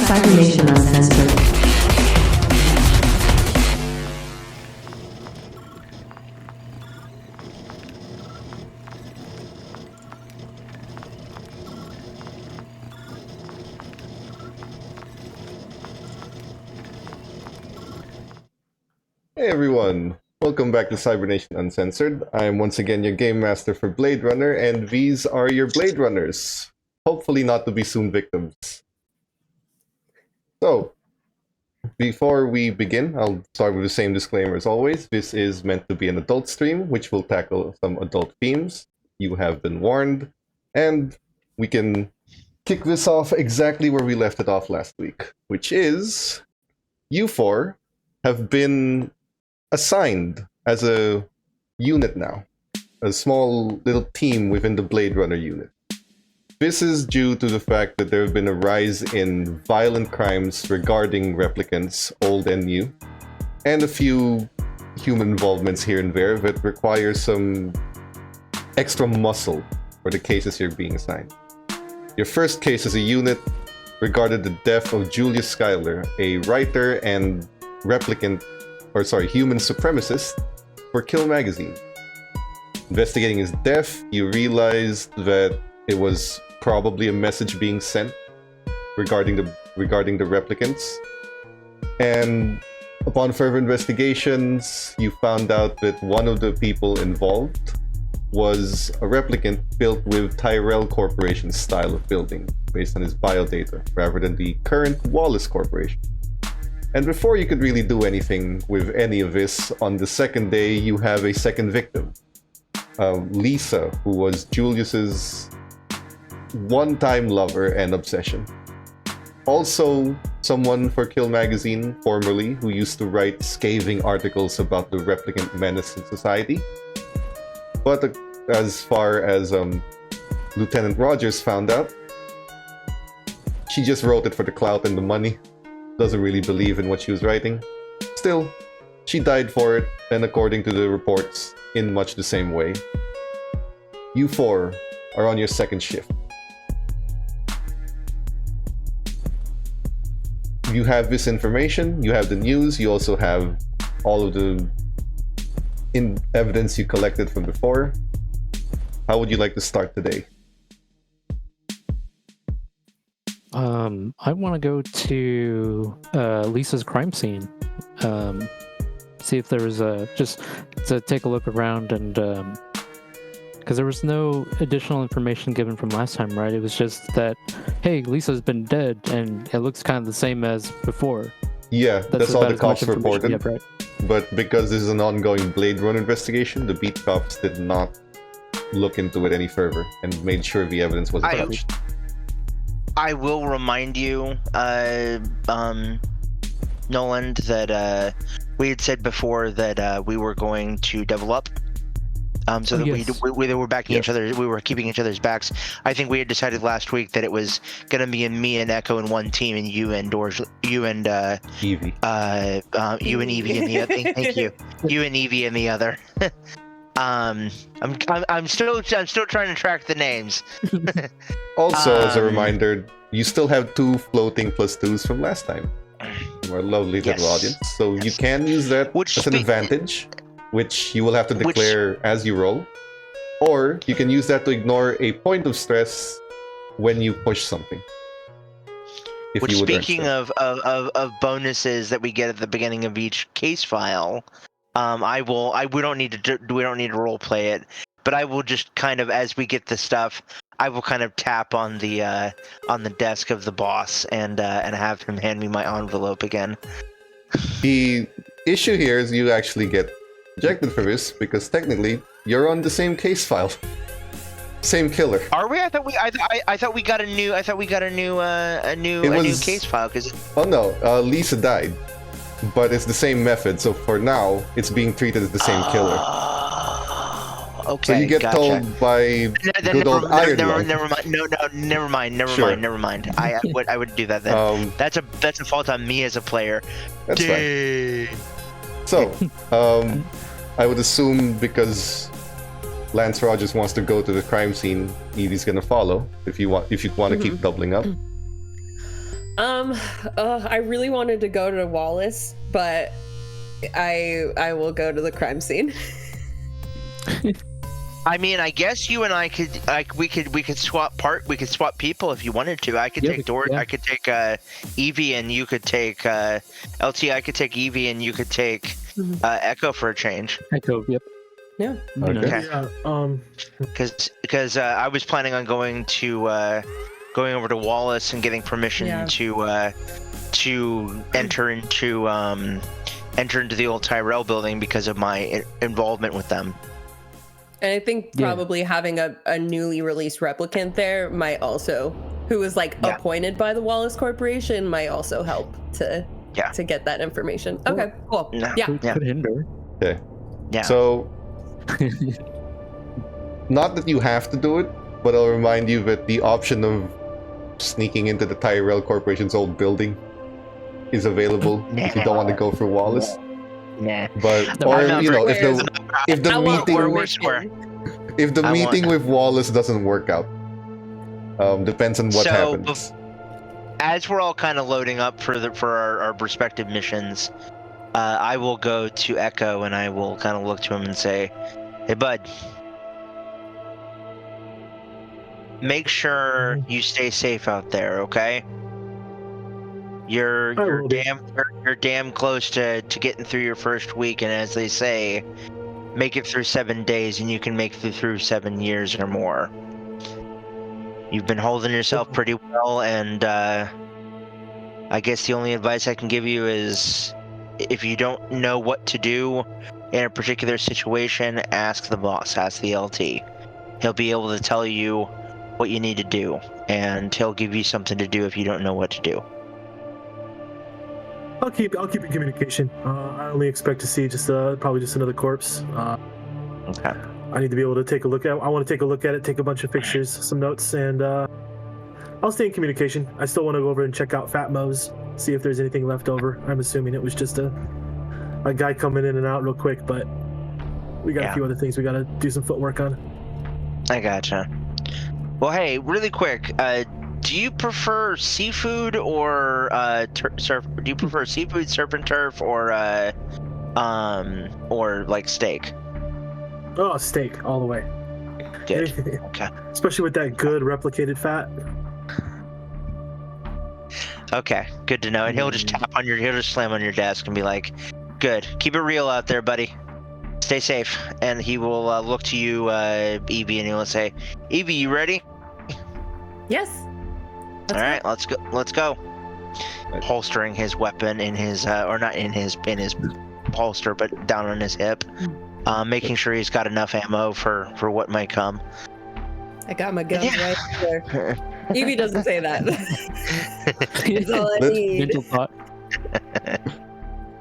Cybernation Uncensored. Hey everyone, welcome back to Cybernation Uncensored. I am once again your game master for Blade Runner, and these are your Blade Runners. Hopefully not to be soon victims. So, before we begin, I'll start with the same disclaimer as always. This is meant to be an adult stream, which will tackle some adult themes. You have been warned, and we can kick this off exactly where we left it off last week, which is you four have been assigned as a unit now, a small little team within the Blade Runner unit. This is due to the fact that there have been a rise in violent crimes regarding replicants, old and new, and a few human involvements here and there that require some extra muscle for the cases you're being assigned. Your first case as a unit regarded the death of Julius Schuyler, a writer and human supremacist for Kill Magazine. Investigating his death, you realized that it was probably a message being sent regarding the replicants. And upon further investigations, you found out that one of the people involved was a replicant built with Tyrell Corporation's style of building, based on his biodata, rather than the current Wallace Corporation. And before you could really do anything with any of this, on the second day you have a second victim. Lisa, who was Julius's one-time lover and obsession. Also someone for Kill Magazine, formerly, who used to write scathing articles about the replicant menace in society. But as far as Lieutenant Rogers found out, she just wrote it for the clout and the money. Doesn't really believe in what she was writing. Still, she died for it, and according to the reports, in much the same way. You four are on your second shift. You have this information, you have the news, you also have all of the evidence you collected from before. How would you like to start today? I want to go to Lisa's crime scene. See if there was just to take a look around, and because there was no additional information given from last time, right? It was just that, hey, Lisa's been dead, and it looks kind of the same as before. Yeah, that's all the cops reported. Have, right? But because this is an ongoing Blade Runner investigation, the beat cops did not look into it any further and made sure the evidence was attached. I will remind you, Nolan, that we had said before that we were going to double up, so that yes. we were backing each other. We were keeping each other's backs. I think we had decided last week that it was going to be me and Echo in one team, and you and Evie. You and Evie in the other. Thank you. You and Evie in the other. I'm still trying to track the names. Also, as a reminder, you still have 2 floating +2s from last time. Our lovely little audience. So you can use that as an advantage, which you will have to declare as you roll. Or you can use that to ignore a point of stress when you push something. Speaking of bonuses that we get at the beginning of each case file, we don't need to role play it, but I will just kind of, as we get the stuff, I will kind of tap on the desk of the boss and have him hand me my envelope again. The issue here is you actually get ejected for this because technically you're on the same case file, same killer. Are we? I thought we got a new case file because. Oh no, Lisa died, but it's the same method. So for now, it's being treated as the same killer. Okay, so you get told by good old Iron Man. Never mind. I would do that then. That's a fault on me as a player. That's fine. So, I would assume because Lance Rogers wants to go to the crime scene, Evie's gonna follow. If you want to keep doubling up. I really wanted to go to Wallace, but I will go to the crime scene. I mean, I guess you and I could we could swap people if you wanted to. I could Yeah, take I could take Evie, and you could take LT. I could take Evie, and you could take Echo for a change. Echo, yep. Yeah. Okay. Yeah. Because I was planning on going over to Wallace and getting permission to enter into the old Tyrell building because of my involvement with them. And I think probably having a newly released replicant there might also, who was like appointed by the Wallace Corporation, might also help to get that information. Okay, cool. Yeah. Could hinder. Okay. Yeah. So, not that you have to do it, but I'll remind you that the option of sneaking into the Tyrell Corporation's old building is available if you don't want to go for Wallace. Nah. But if the meeting with Wallace doesn't work out, depends on what happens. As we're all kind of loading up for our respective missions, I will go to Echo and I will kind of look to him and say, "Hey, bud, make sure you stay safe out there, okay? You're damn close to getting through your first week, and as they say, make it through 7 days, and you can make it through 7 years or more. You've been holding yourself pretty well, and I guess the only advice I can give you is, if you don't know what to do in a particular situation, ask the boss, ask the LT. He'll be able to tell you what you need to do, and he'll give you something to do if you don't know what to do." I'll keep in communication. I only expect to see probably just another corpse. Okay. I need to be able to take a look at. I want to take a look at it, take a bunch of pictures, some notes, and I'll stay in communication. I still want to go over and check out Fat Mo's, see if there's anything left over. I'm assuming it was just a guy coming in and out real quick, but we got a few other things we got to do some footwork on. I gotcha. Well, hey, really quick, do you prefer seafood or surf? Do you prefer seafood, surf and turf, or like steak? Oh, steak all the way. Good. Okay. Especially with that good replicated fat. Okay, good to know. And he'll just slam on your desk and be like, "Good, keep it real out there, buddy. Stay safe." And he will look to you, Evie, and he will say, "Evie, you ready?" Yes. All right, let's go. Holstering his weapon in his, or not in his holster, but down on his hip, making sure he's got enough ammo for what might come. I got my gun right there. Evie doesn't say that. That's all I need. Mental thought.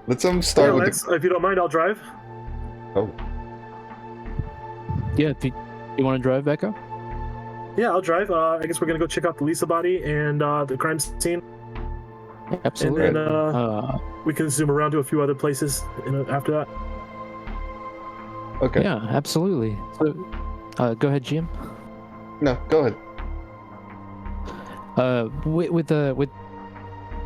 Let's start with if you don't mind, I'll drive. Oh. Yeah, you want to drive, Echo? Yeah, I'll drive. I guess we're gonna go check out the Lisa body and the crime scene. Absolutely. And then we can zoom around to a few other places after that. Okay. Yeah, absolutely. So, go ahead, GM. No, go ahead. With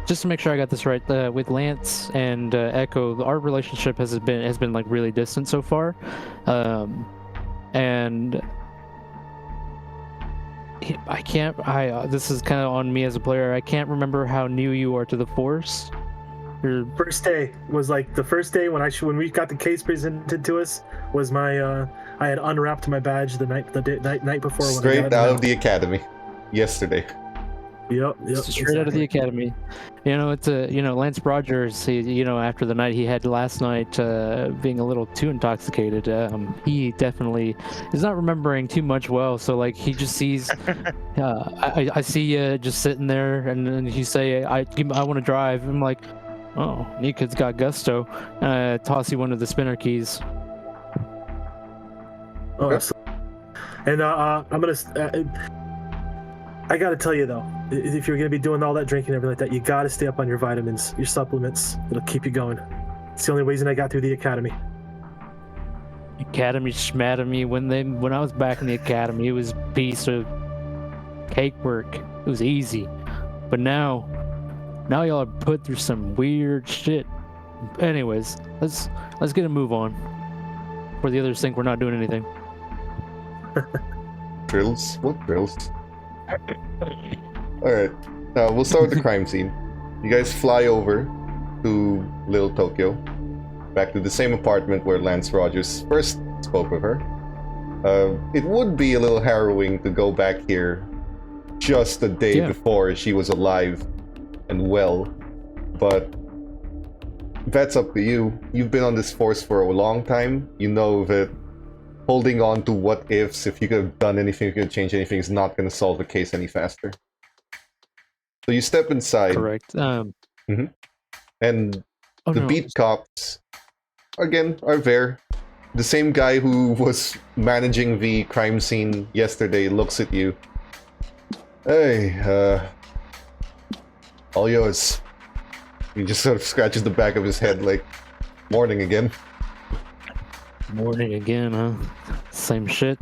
just to make sure I got this right, with Lance and Echo, our relationship has been like really distant so far, and this is kind of on me as a player. I can't remember how new you are to the Force. First day was like the first day when we got the case presented to us was my I had unwrapped my badge the night before. Straight out of the academy, yesterday. Yep. Straight out of the academy. It's Lance Rogers. He, after the night he had last night, being a little too intoxicated, he definitely is not remembering too much well. So like he just sees, I see you just sitting there, and then you say, I want to drive. I'm like, oh, you kid's got gusto. Toss you one of the spinner keys. Oh, and I'm gonna. I gotta tell you though, if you're gonna be doing all that drinking and everything like that, you gotta stay up on your vitamins, your supplements. It'll keep you going. It's the only reason I got through the academy. Academy schmademy. When I was back in the academy, it was a piece of cake work. It was easy. But now, Now y'all are put through some weird shit. Anyways, let's get a move on. Where the others think we're not doing anything. Drills? What drills? Alright, we'll start with the crime scene. You guys fly over to Little Tokyo, back to the same apartment where Lance Rogers first spoke with her. It would be a little harrowing to go back here just a day before she was alive and well, but that's up to you. You've been on this force for a long time. You know that holding on to what ifs, if you could have done anything, if you could have changed anything, is not going to solve the case any faster. So you step inside. Correct. And the beat cops, again, are there. The same guy who was managing the crime scene yesterday looks at you. Hey, all yours. He just sort of scratches the back of his head like, morning again. Morning again, huh? Same shit.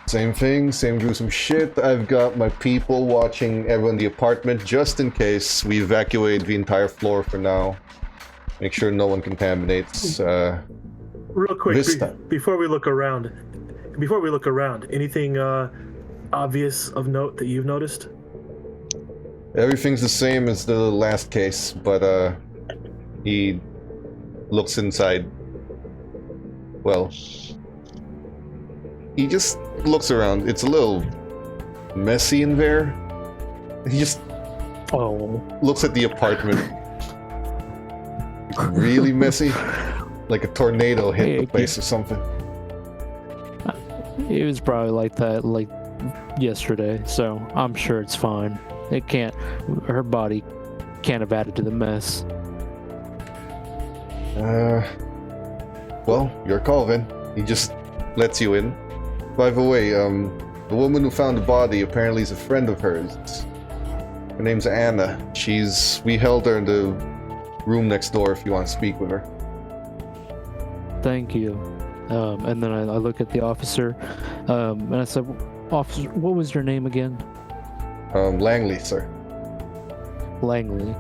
Same thing, same gruesome shit. I've got my people watching everyone in the apartment just in case. We evacuate the entire floor for now. Make sure no one contaminates. Real quick, before we look around, anything obvious of note that you've noticed? Everything's the same as the last case, but he looks inside. Well, he just looks around. It's a little messy in there. He just looks at the apartment. It's really messy. Like a tornado hit the place or something. It was probably like that like yesterday, so I'm sure it's fine. Her body can't have added to the mess. Well, your call then. He just lets you in. By the way, the woman who found the body apparently is a friend of hers. Her name's Anna. We held her in the room next door if you want to speak with her. Thank you. And then I look at the officer, and I said, Officer, what was your name again? Langley, sir. Langley.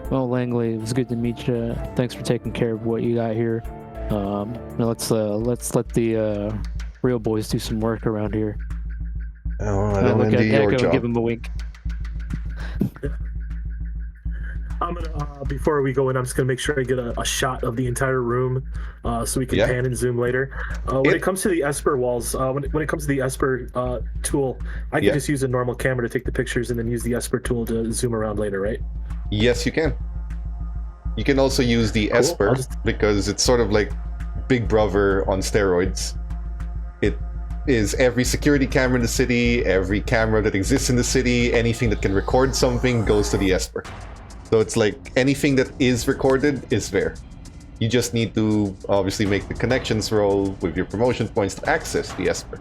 Well, Langley, it was good to meet you. Thanks for taking care of what you got here. Now let's let the real boys do some work around here. Oh, I don't look at your Echo job. and give him a wink. I'm gonna before we go in, I'm just gonna make sure I get a shot of the entire room, so we can pan and zoom later. When it comes to the Esper walls, when it comes to the Esper tool, I can just use a normal camera to take the pictures and then use the Esper tool to zoom around later, right? Yes, you can. You can also use the Esper because it's sort of like Big Brother on steroids. It is every security camera in the city, every camera that exists in the city, anything that can record something goes to the Esper. So it's like anything that is recorded is there. You just need to obviously make the connections roll with your promotion points to access the Esper.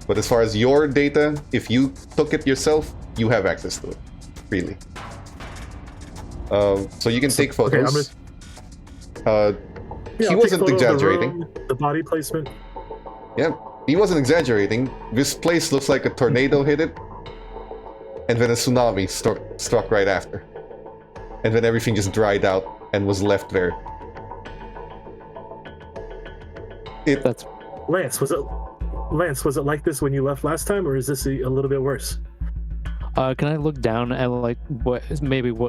But as far as your data, if you took it yourself, you have access to it freely. So you can take photos. He wasn't exaggerating. The body placement. Yeah, he wasn't exaggerating. This place looks like a tornado hit it, and then a tsunami struck right after. And then everything just dried out and was left there. That's Lance, was it like this when you left last time, or is this a little bit worse? Can I look down at like what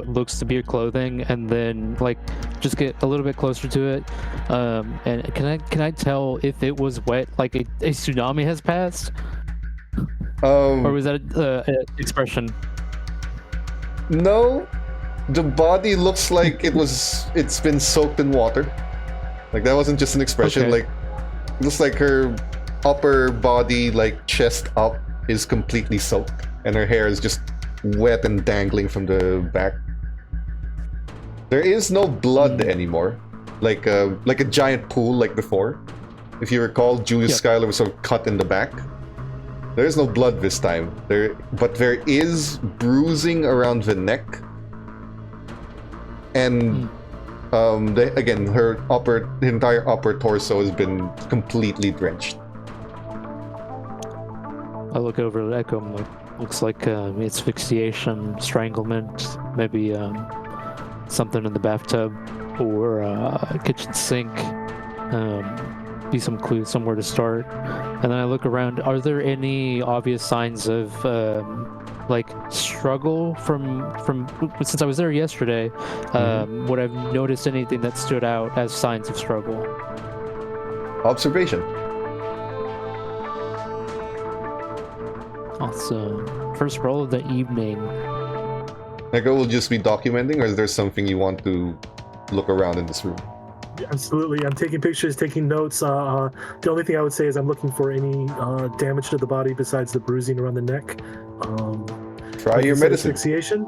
looks to be your clothing, and then like just get a little bit closer to it? And can I tell if it was wet, like a tsunami has passed? Or was that an expression? No, the body looks like it's been soaked in water. Like that wasn't just an expression. Like it looks like her upper body, like chest up, is completely soaked, and her hair is just wet and dangling from the back. There is no blood anymore, like a giant pool like before. If you recall, Julius Schuyler was sort of cut in the back. There is no blood this time. But there is bruising around the neck, and again, her entire upper torso has been completely drenched. I look over at Echo. I'm like, looks like asphyxiation, stranglement, maybe something in the bathtub or a kitchen sink. Be some clues, somewhere to start. And then I look around. Are there any obvious signs of like struggle from since I was there yesterday? Would I've noticed anything that stood out as signs of struggle? Observation. Awesome. First roll of the evening. Echo will just be documenting, or is there something you want to look around in this room? Yeah, absolutely. I'm taking pictures, taking notes. The only thing I would say is I'm looking for any damage to the body besides the bruising around the neck. Try your medicine. Asphyxiation.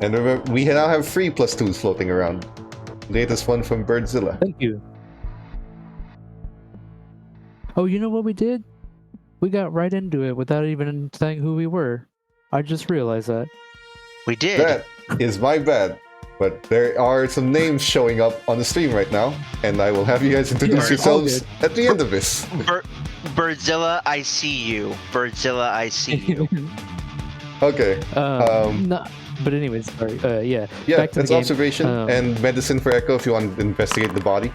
And remember, we now have 3 +2s floating around. Latest one from Birdzilla. Thank you. Oh, you know what we did? We got right into it without even saying who we were. I just realized that. We did. That is my bad. But there are some names showing up on the stream right now, and I will have you guys introduce yourselves at the end of this. Birdzilla, I see you. Birdzilla, I see you. Okay. No, but anyways, sorry. Yeah. Yeah, back to that's the game. observation and medicine for Echo if you want to investigate the body.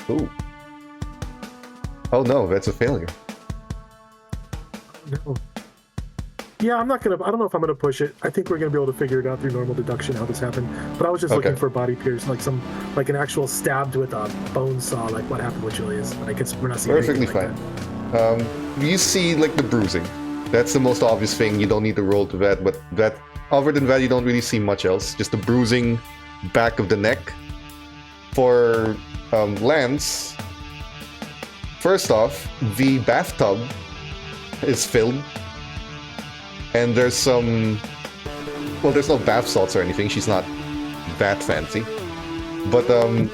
Ooh. Oh no, that's a failure. No. Yeah, I don't know if I'm gonna push it. I think we're gonna be able to figure it out through normal deduction how this happened. But I was just looking for body pierce, like an actual stabbed with a bone saw, like what happened with Julius. I guess we're not seeing perfectly anything fine. You see like the bruising. That's the most obvious thing. You don't need to roll to that, but that other than that, you don't really see much else. Just the bruising back of the neck. For Lance, first off, the bathtub is filled. And there's some... Well, there's no bath salts or anything. She's not that fancy. But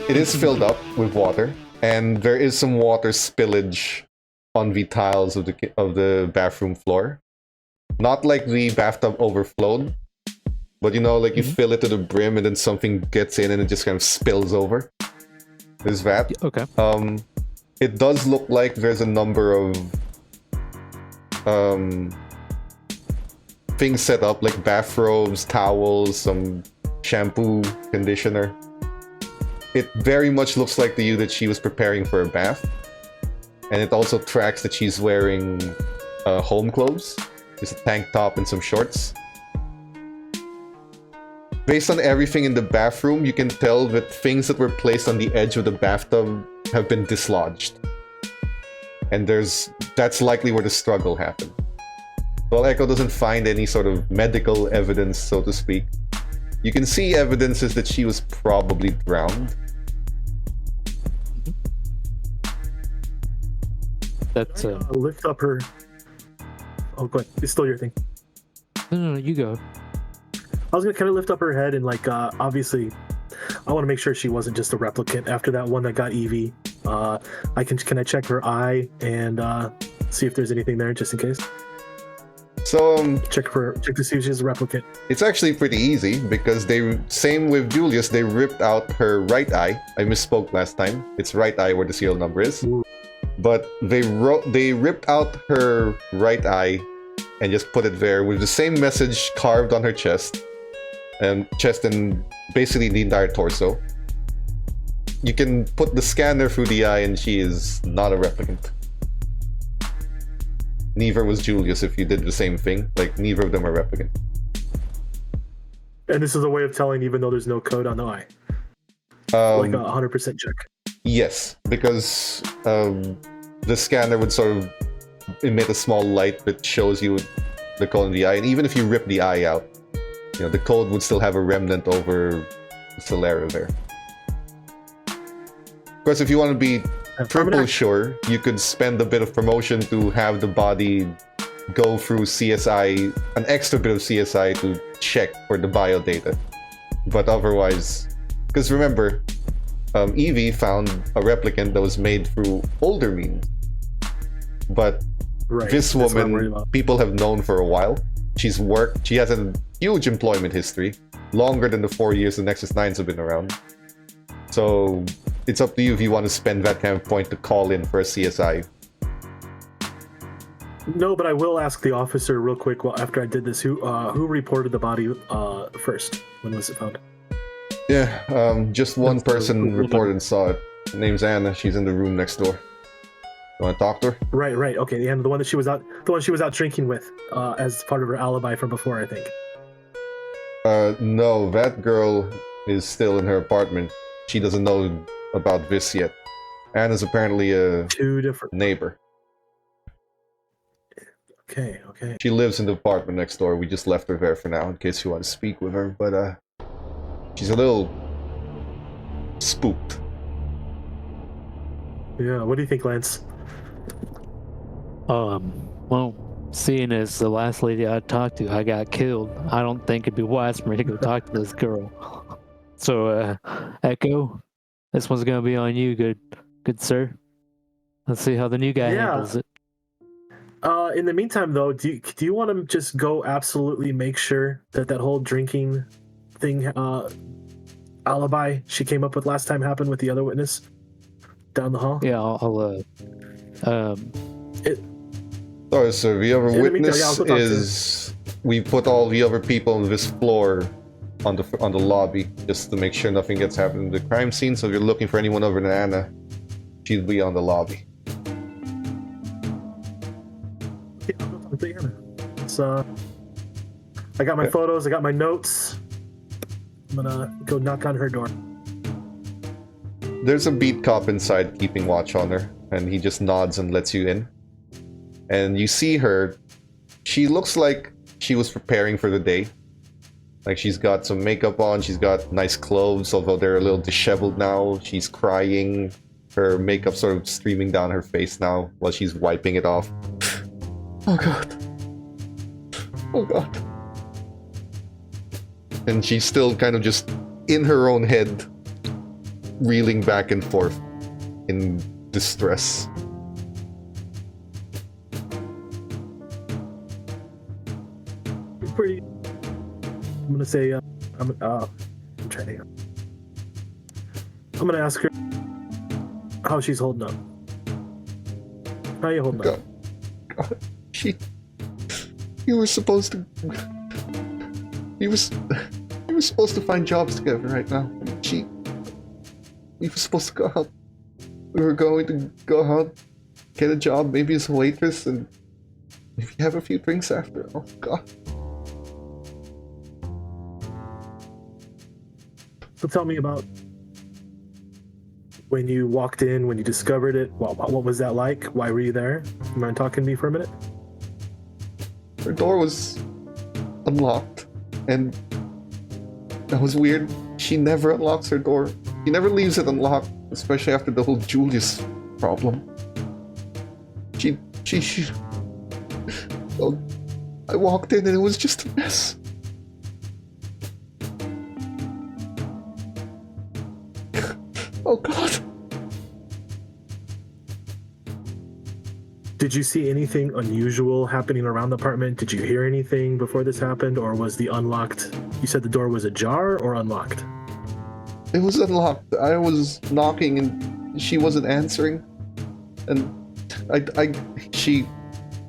it is filled up with water. And there is some water spillage on the tiles of the bathroom floor. Not like the bathtub overflowed. But you know, like you fill it to the brim and then something gets in and it just kind of spills over. There's that. Okay. It does look like there's a number of... things set up like bathrobes, towels, some shampoo, conditioner. It very much looks like to you that she was preparing for a bath. And it also tracks that she's wearing home clothes. Just a tank top and some shorts. Based on everything in the bathroom, you can tell that things that were placed on the edge of the bathtub have been dislodged. And that's likely where the struggle happened. Well, Echo doesn't find any sort of medical evidence, so to speak. You can see evidences that she was probably drowned. That's lift up her... Oh, go ahead. It's still your thing. No, you go. I was gonna kind of lift up her head and obviously, I want to make sure she wasn't just a replicant after that one that got Evie. Can I check her eye and see if there's anything there just in case? So check to see if she's a replicant. It's actually pretty easy because same with Julius, they ripped out her right eye. I misspoke last time. It's right eye where the serial number is. Ooh. But they ripped out her right eye and just put it there with the same message carved on her chest and basically the entire torso. You can put the scanner through the eye and she is not a replicant. Neither was Julius if you did the same thing. Like, neither of them are replicant. And this is a way of telling even though there's no code on the eye? Like a 100% check? Yes, because the scanner would sort of emit a small light that shows you the code in the eye. And even if you rip the eye out, the code would still have a remnant over the sclera there. Of course, if you want to be triple sure, you could spend a bit of promotion to have the body go through CSI, an extra bit of CSI to check for the biodata. But otherwise, because remember, Evie found a replicant that was made through older means. But this woman, people have known for a while. She has a huge employment history, longer than the 4 years the Nexus 9s have been around. So it's up to you if you want to spend that kind of point to call in for a CSI. No, but I will ask the officer real quick. Well, after I did this, who reported the body first? When was it found? Yeah, just one person reported and saw it. Her name's Anna. She's in the room next door. You want to talk to her? Right. Okay, and the one she was out drinking with, as part of her alibi from before, I think. No, that girl is still in her apartment. She doesn't know about this yet. Anna's apparently a neighbor. Okay. She lives in the apartment next door. We just left her there for now in case you want to speak with her, but she's a little spooked. Yeah, what do you think, Lance? Well, seeing as the last lady I talked to, I got killed, I don't think it'd be wise for me to go talk to this girl. So, Echo, this one's gonna be on you, good sir. Let's see how the new guy handles it. In the meantime, though, do you want to just go absolutely make sure that whole drinking thing, alibi she came up with last time happened with the other witness down the hall? Yeah, I'll Sorry, sir. The other witness is we put all the other people on this floor on the lobby just to make sure nothing gets happened in the crime scene. So if you're looking for anyone other than Anna, she'll be on the lobby. So I got my photos, I got my notes. I'm gonna go knock on her door. There's a beat cop inside keeping watch on her, and he just nods and lets you in. And you see her. She looks like she was preparing for the day. Like she's got some makeup on, she's got nice clothes, although they're a little disheveled now. She's crying. Her makeup sort of streaming down her face now while she's wiping it off. Oh god. Oh god. And she's still kind of just in her own head, reeling back and forth in distress. I'm gonna say, I'm gonna ask her how she's holding up. How you holding up? God. You were supposed to. We were supposed to find jobs together right now. We were supposed to go out. We were going to go out, get a job, maybe as a waitress, and maybe have a few drinks after. Oh god. So tell me about when you walked in, when you discovered it. What was that like? Why were you there? You mind talking to me for a minute? Her door was unlocked, and that was weird. She never unlocks her door. She never leaves it unlocked, especially after the whole Julius problem. She well, I walked in and it was just a mess. Oh god. Did you see anything unusual happening around the apartment? Did you hear anything before this happened, or was the unlocked? You said the door was ajar or unlocked? It was unlocked. I was knocking and she wasn't answering. And she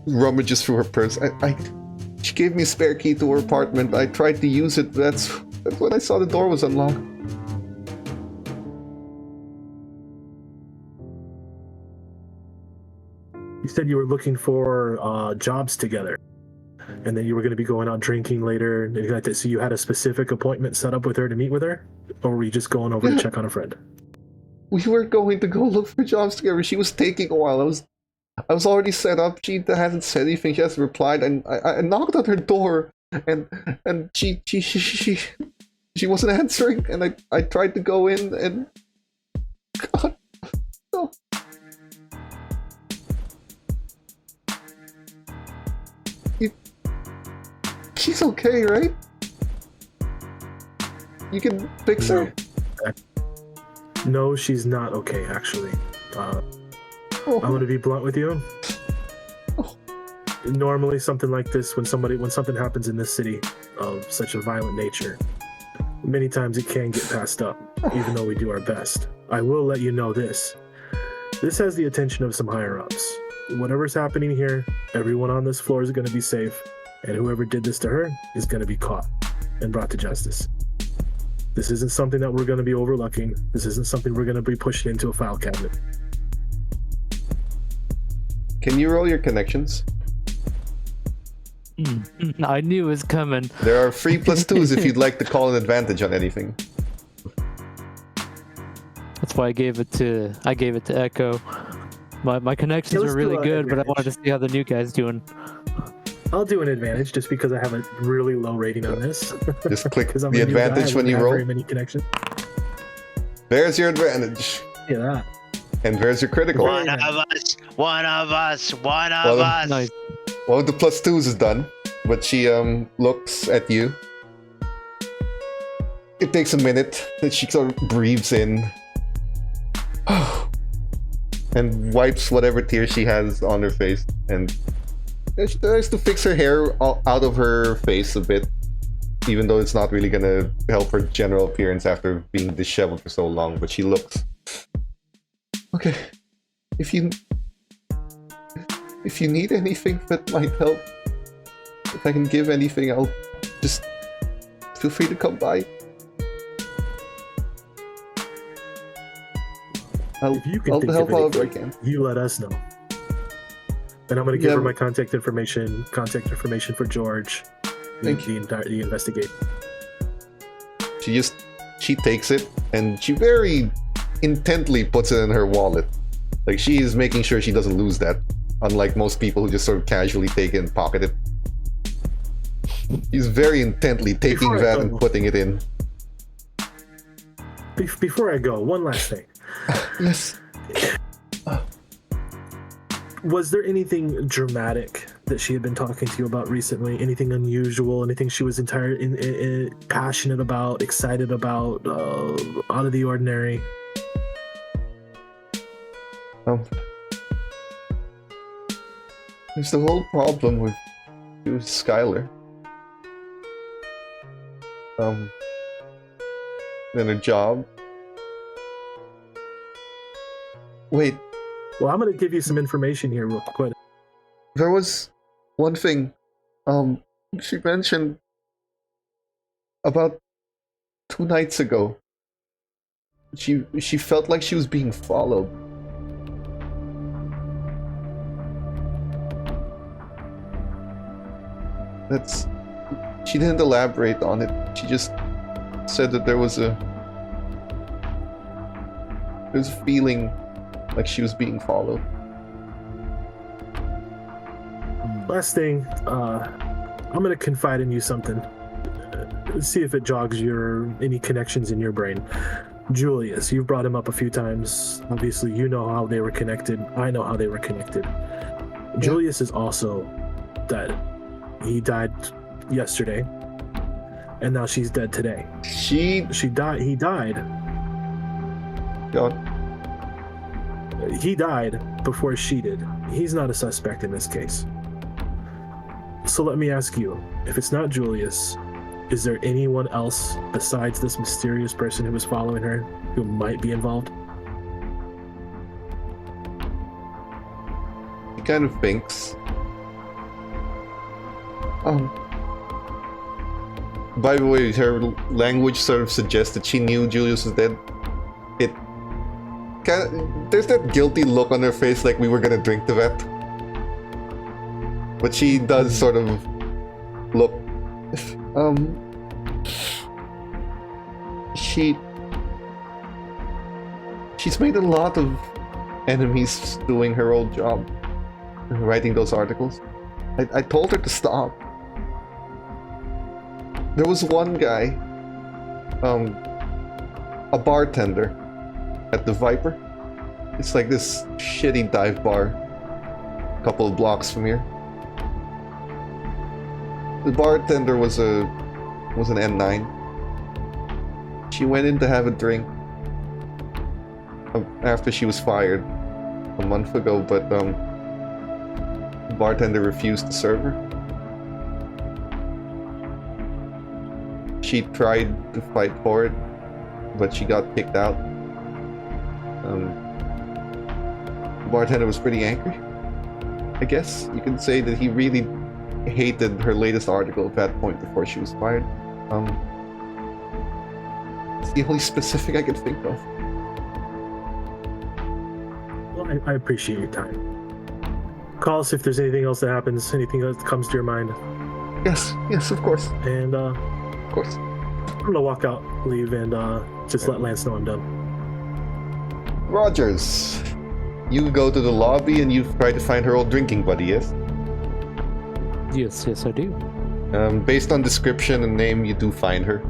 rummages through her purse. She gave me a spare key to her apartment. I tried to use it. That's when I saw the door was unlocked. You said you were looking for jobs together, and then you were going to be going out drinking later. And like that. So you had a specific appointment set up with her to meet with her, or were you just going over to check on a friend? We were going to go look for jobs together. She was taking a while. I was already set up. She hasn't said anything. She hasn't replied, and I knocked on her door, and she wasn't answering. And I tried to go in, and God, no. She's okay, right? You can fix her? No, she's not okay, actually. I'm going to be blunt with you. Normally, something like this, when something happens in this city of such a violent nature, many times it can get passed up, even though we do our best. I will let you know this. This has the attention of some higher-ups. Whatever's happening here, Everyone on this floor is going to be safe, and whoever did this to her is going to be caught and brought to justice. This isn't something that we're going to be overlooking. This isn't something we're going to be pushing into a file cabinet. Can you roll your connections? I knew it was coming. There are free +2s if you'd like to call an advantage on anything. That's why I gave it to Echo. My connections are really good, but I wanted to see how the new guy's doing. I'll do an advantage just because I have a really low rating on this. Just click the advantage when you roll. Very many connections. There's your advantage. Yeah. And there's your critical. One of us. Nice. One of the +2s is done, but she looks at you. It takes a minute, and she sort of breathes in and wipes whatever tears she has on her face, and she tries to fix her hair out of her face a bit, even though it's not really gonna help her general appearance after being disheveled for so long. But she looks okay. If you need anything that might help, if I can give anything, I'll just feel free to come by. I'll help however I can. You let us know. And I'm going to give her my contact information for George. The investigate. She takes it and she very intently puts it in her wallet. Like, she is making sure she doesn't lose that. Unlike most people who just sort of casually take it and pocket it. She's very intently taking that and putting it in. Before I go, one last thing. Yes. Was there anything dramatic that she had been talking to you about recently? Anything unusual? Anything she was passionate about, excited about, out of the ordinary? There's the whole problem with Skylar. And her job. Wait. Well, I'm going to give you some information here real quick. There was one thing. She mentioned about 2 nights ago. She felt like she was being followed. She didn't elaborate on it. She just said that there was a feeling like she was being followed. Last thing, I'm gonna confide in you something. See if it jogs any connections in your brain. Julius, you've brought him up a few times. Obviously, you know how they were connected. I know how they were connected. Yeah. Julius is also dead. He died yesterday, and now she's dead today. She died. He died. God. He died before she did. He's not a suspect in this case. So let me ask you, if it's not Julius, is there anyone else besides this mysterious person who was following her who might be involved? He kind of thinks. By the way, her language sort of suggests that she knew Julius was dead. There's that guilty look on her face, like we were gonna drink to that. But she does sort of look. She's made a lot of enemies doing her old job, writing those articles. I told her to stop. There was one guy, a bartender at the Viper. It's like this shitty dive bar a couple of blocks from here. The bartender was an N9. She went in to have a drink after she was fired a month ago, but the bartender refused to serve her. She tried to fight for it, but she got kicked out. The bartender was pretty angry. I guess you can say that he really hated her latest article at that point before she was fired. It's the only specific I could think of. Well, I appreciate your time. Call us if there's anything else that happens, anything else that comes to your mind. Yes, of course. And of course. I'm gonna walk out, leave, and just let Lance know I'm done. Rogers, you go to the lobby and you try to find her old drinking buddy, yes? Yes, I do. Based on description and name, you do find her.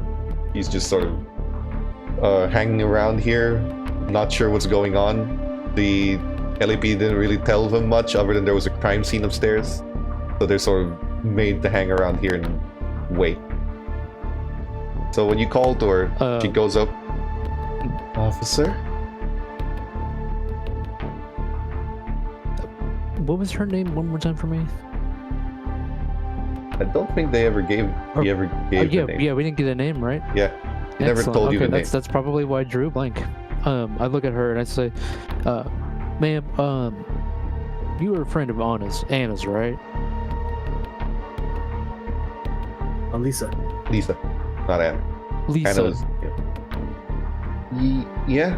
She's just sort of hanging around here, not sure what's going on. The LAP didn't really tell them much other than there was a crime scene upstairs. So they're sort of made to hang around here and wait. So when you call to her, she goes up. Officer? What was her name one more time for me? I don't think they ever gave the name. Yeah, we didn't get a name, right? Yeah, he never told you the name. That's probably why I drew a blank. I look at her and I say, ma'am, you were a friend of Anna's, right? Lisa, not Anna. Lisa. Anna was, yeah.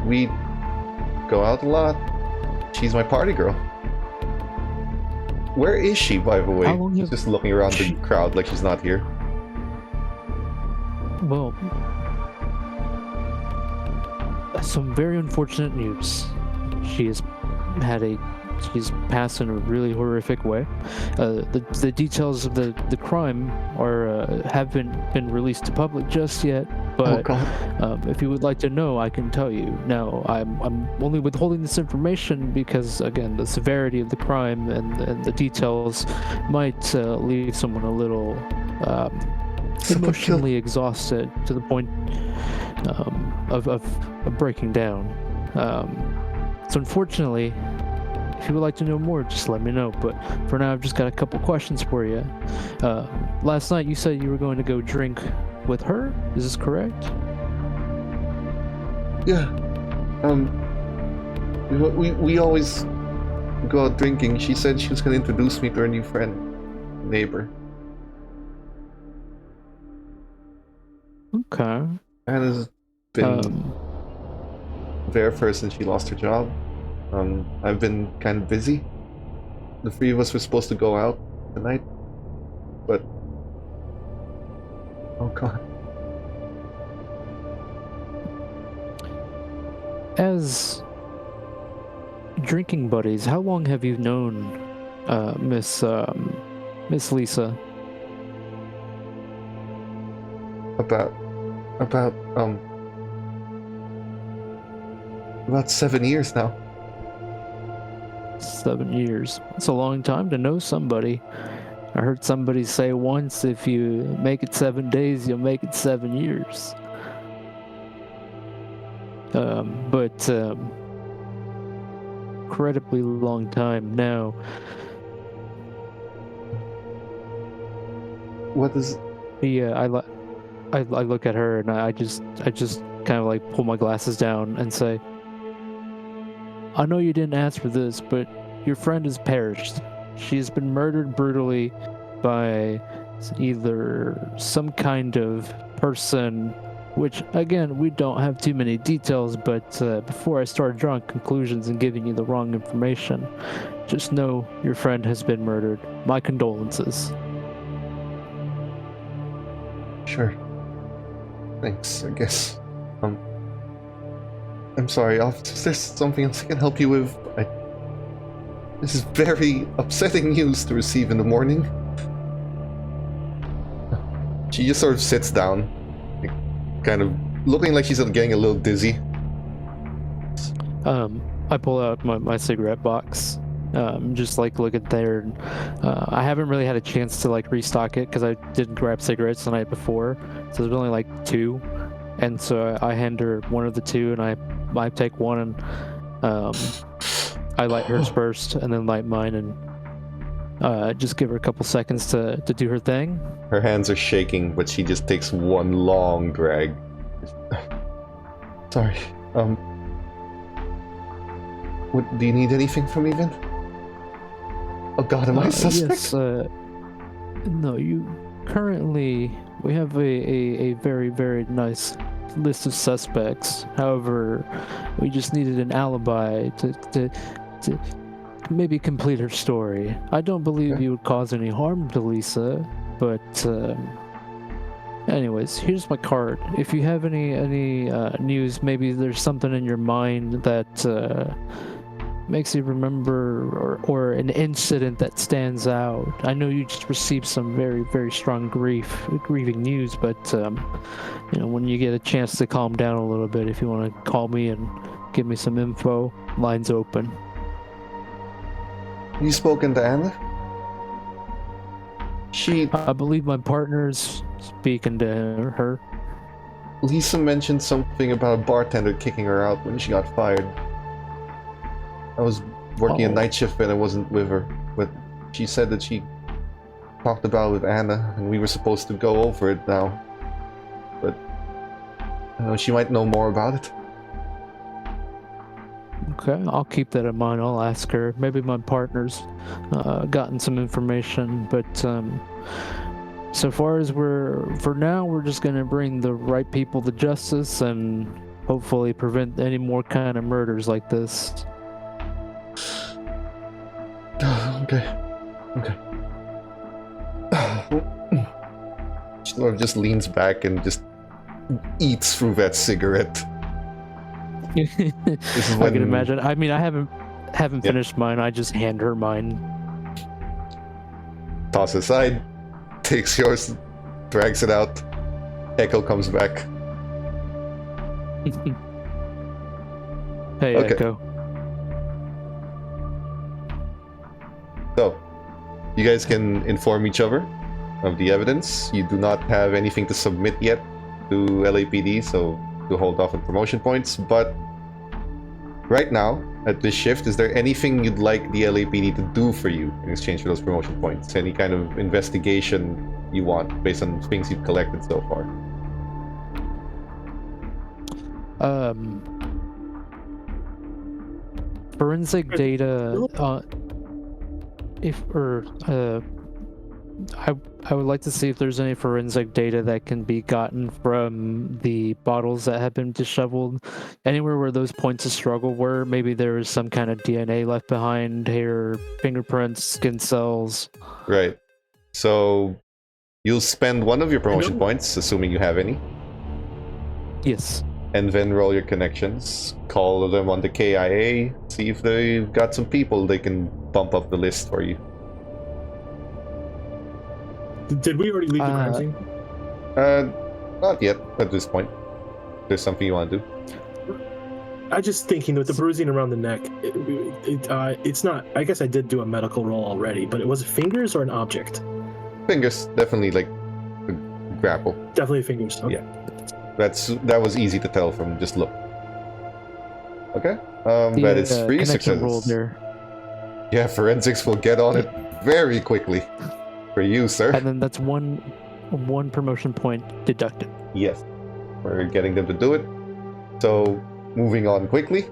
We go out a lot. She's my party girl. Where is she, by the way? She's just looking around the crowd like she's not here. Well, some very unfortunate news. She's passed in a really horrific way. The details of the crime haven't been released to public just yet. But if you would like to know, I can tell you. Now, I'm only withholding this information because, again, the severity of the crime and the details might leave someone a little emotionally exhausted to the point of breaking down. So unfortunately, if you would like to know more, just let me know. But for now, I've just got a couple questions for you. Last night, you said you were going to go drink with her. Is this correct? Yeah. We always go out drinking. She said she was going to introduce me to her new friend, neighbor. Okay. Anna's been there for her since she lost her job. I've been kind of busy. The three of us were supposed to go out tonight, but oh god. As drinking buddies, how long have you known Miss Lisa? About 7 years now. 7 years. It's a long time to know somebody. I heard somebody say once, if you make it 7 days, you'll make it 7 years. But incredibly long time now. What is? Yeah, I look at her and I just kind of like pull my glasses down and say, I know you didn't ask for this, but your friend has perished. She has been murdered brutally by either some kind of person, which, again, we don't have too many details, but before I start drawing conclusions and giving you the wrong information, just know your friend has been murdered. My condolences. Sure. Thanks, I guess. I'm sorry, officer. Is there something else I can help you with? This is very upsetting news to receive in the morning. She just sort of sits down, kind of looking like she's getting a little dizzy. I pull out my cigarette box, just like look at there. I haven't really had a chance to like restock it because I didn't grab cigarettes the night before, so there's only like 2, and so I hand her one of the 2, and I take one and I light hers first, and then light mine, and just give her a couple seconds to do her thing. Her hands are shaking, but she just takes one long drag. Sorry. What, do you need anything from me, Vin? Oh god, am I a suspect? Yes, no, we have a very, very nice list of suspects. However, we just needed an alibi to maybe complete her story. I don't believe you would cause any harm to Lisa, but anyways, here's my card. If you have any news, maybe there's something in your mind that makes you remember, or an incident that stands out. I know you just received some very, very strong grieving news, but when you get a chance to calm down a little bit, if you want to call me and give me some info, line's open. You spoken to Anna? I believe my partner's speaking to her. Lisa mentioned something about a bartender kicking her out when she got fired. I was working a night shift and I wasn't with her, but she said that she talked about it with Anna and we were supposed to go over it now. But she might know more about it. Okay, I'll keep that in mind. I'll ask her. Maybe my partner's gotten some information, but so far as for now, we're just gonna bring the right people to justice and hopefully prevent any more kind of murders like this. Okay. She sort of just leans back and just eats through that cigarette. I can imagine. I mean, I haven't finished mine. I just hand her mine. Toss aside, takes yours, drags it out. Echo comes back. Hey, okay. Echo. So, you guys can inform each other of the evidence. You do not have anything to submit yet to LAPD, so to hold off on promotion points. But right now, at this shift, is there anything you'd like the LAPD to do for you in exchange for those promotion points? Any kind of investigation you want based on things you've collected so far? Forensic data. I would like to see if there's any forensic data that can be gotten from the bottles that have been disheveled. Anywhere where those points of struggle were, maybe there is some kind of DNA left behind, hair, fingerprints, skin cells. Right. So you'll spend one of your promotion points, assuming you have any. Yes. And then roll your connections. Call them on the KIA. See if they've got some people they can bump up the list for you. Did we already leave the crime scene? Not yet at this point. There's something you want to do? I'm just thinking with the bruising around the neck, it's not. I guess I did do a medical roll already, but it was fingers or an object? Fingers, definitely like a grapple. Definitely fingers. Okay. Yeah, that was easy to tell from just look. Okay, that is 3 successes. There. Yeah, forensics will get on it very quickly. For you, sir. And then that's one promotion point deducted. Yes. We're getting them to do it. So, moving on quickly,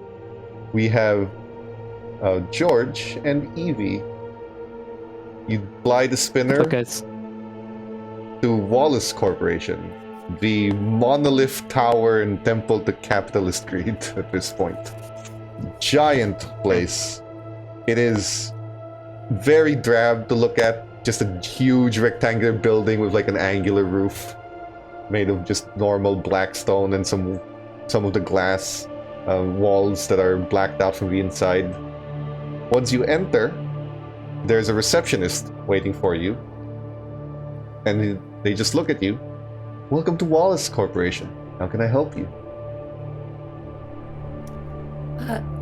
we have George and Evie. You fly the spinner to Wallace Corporation, the monolith tower and temple to capitalist greed at this point. Giant place. It is very drab to look at. Just a huge rectangular building with like an angular roof made of just normal black stone and some of the glass walls that are blacked out from the inside. Once you enter, there's a receptionist waiting for you, and they just look at you. Welcome to Wallace Corporation. How can I help you?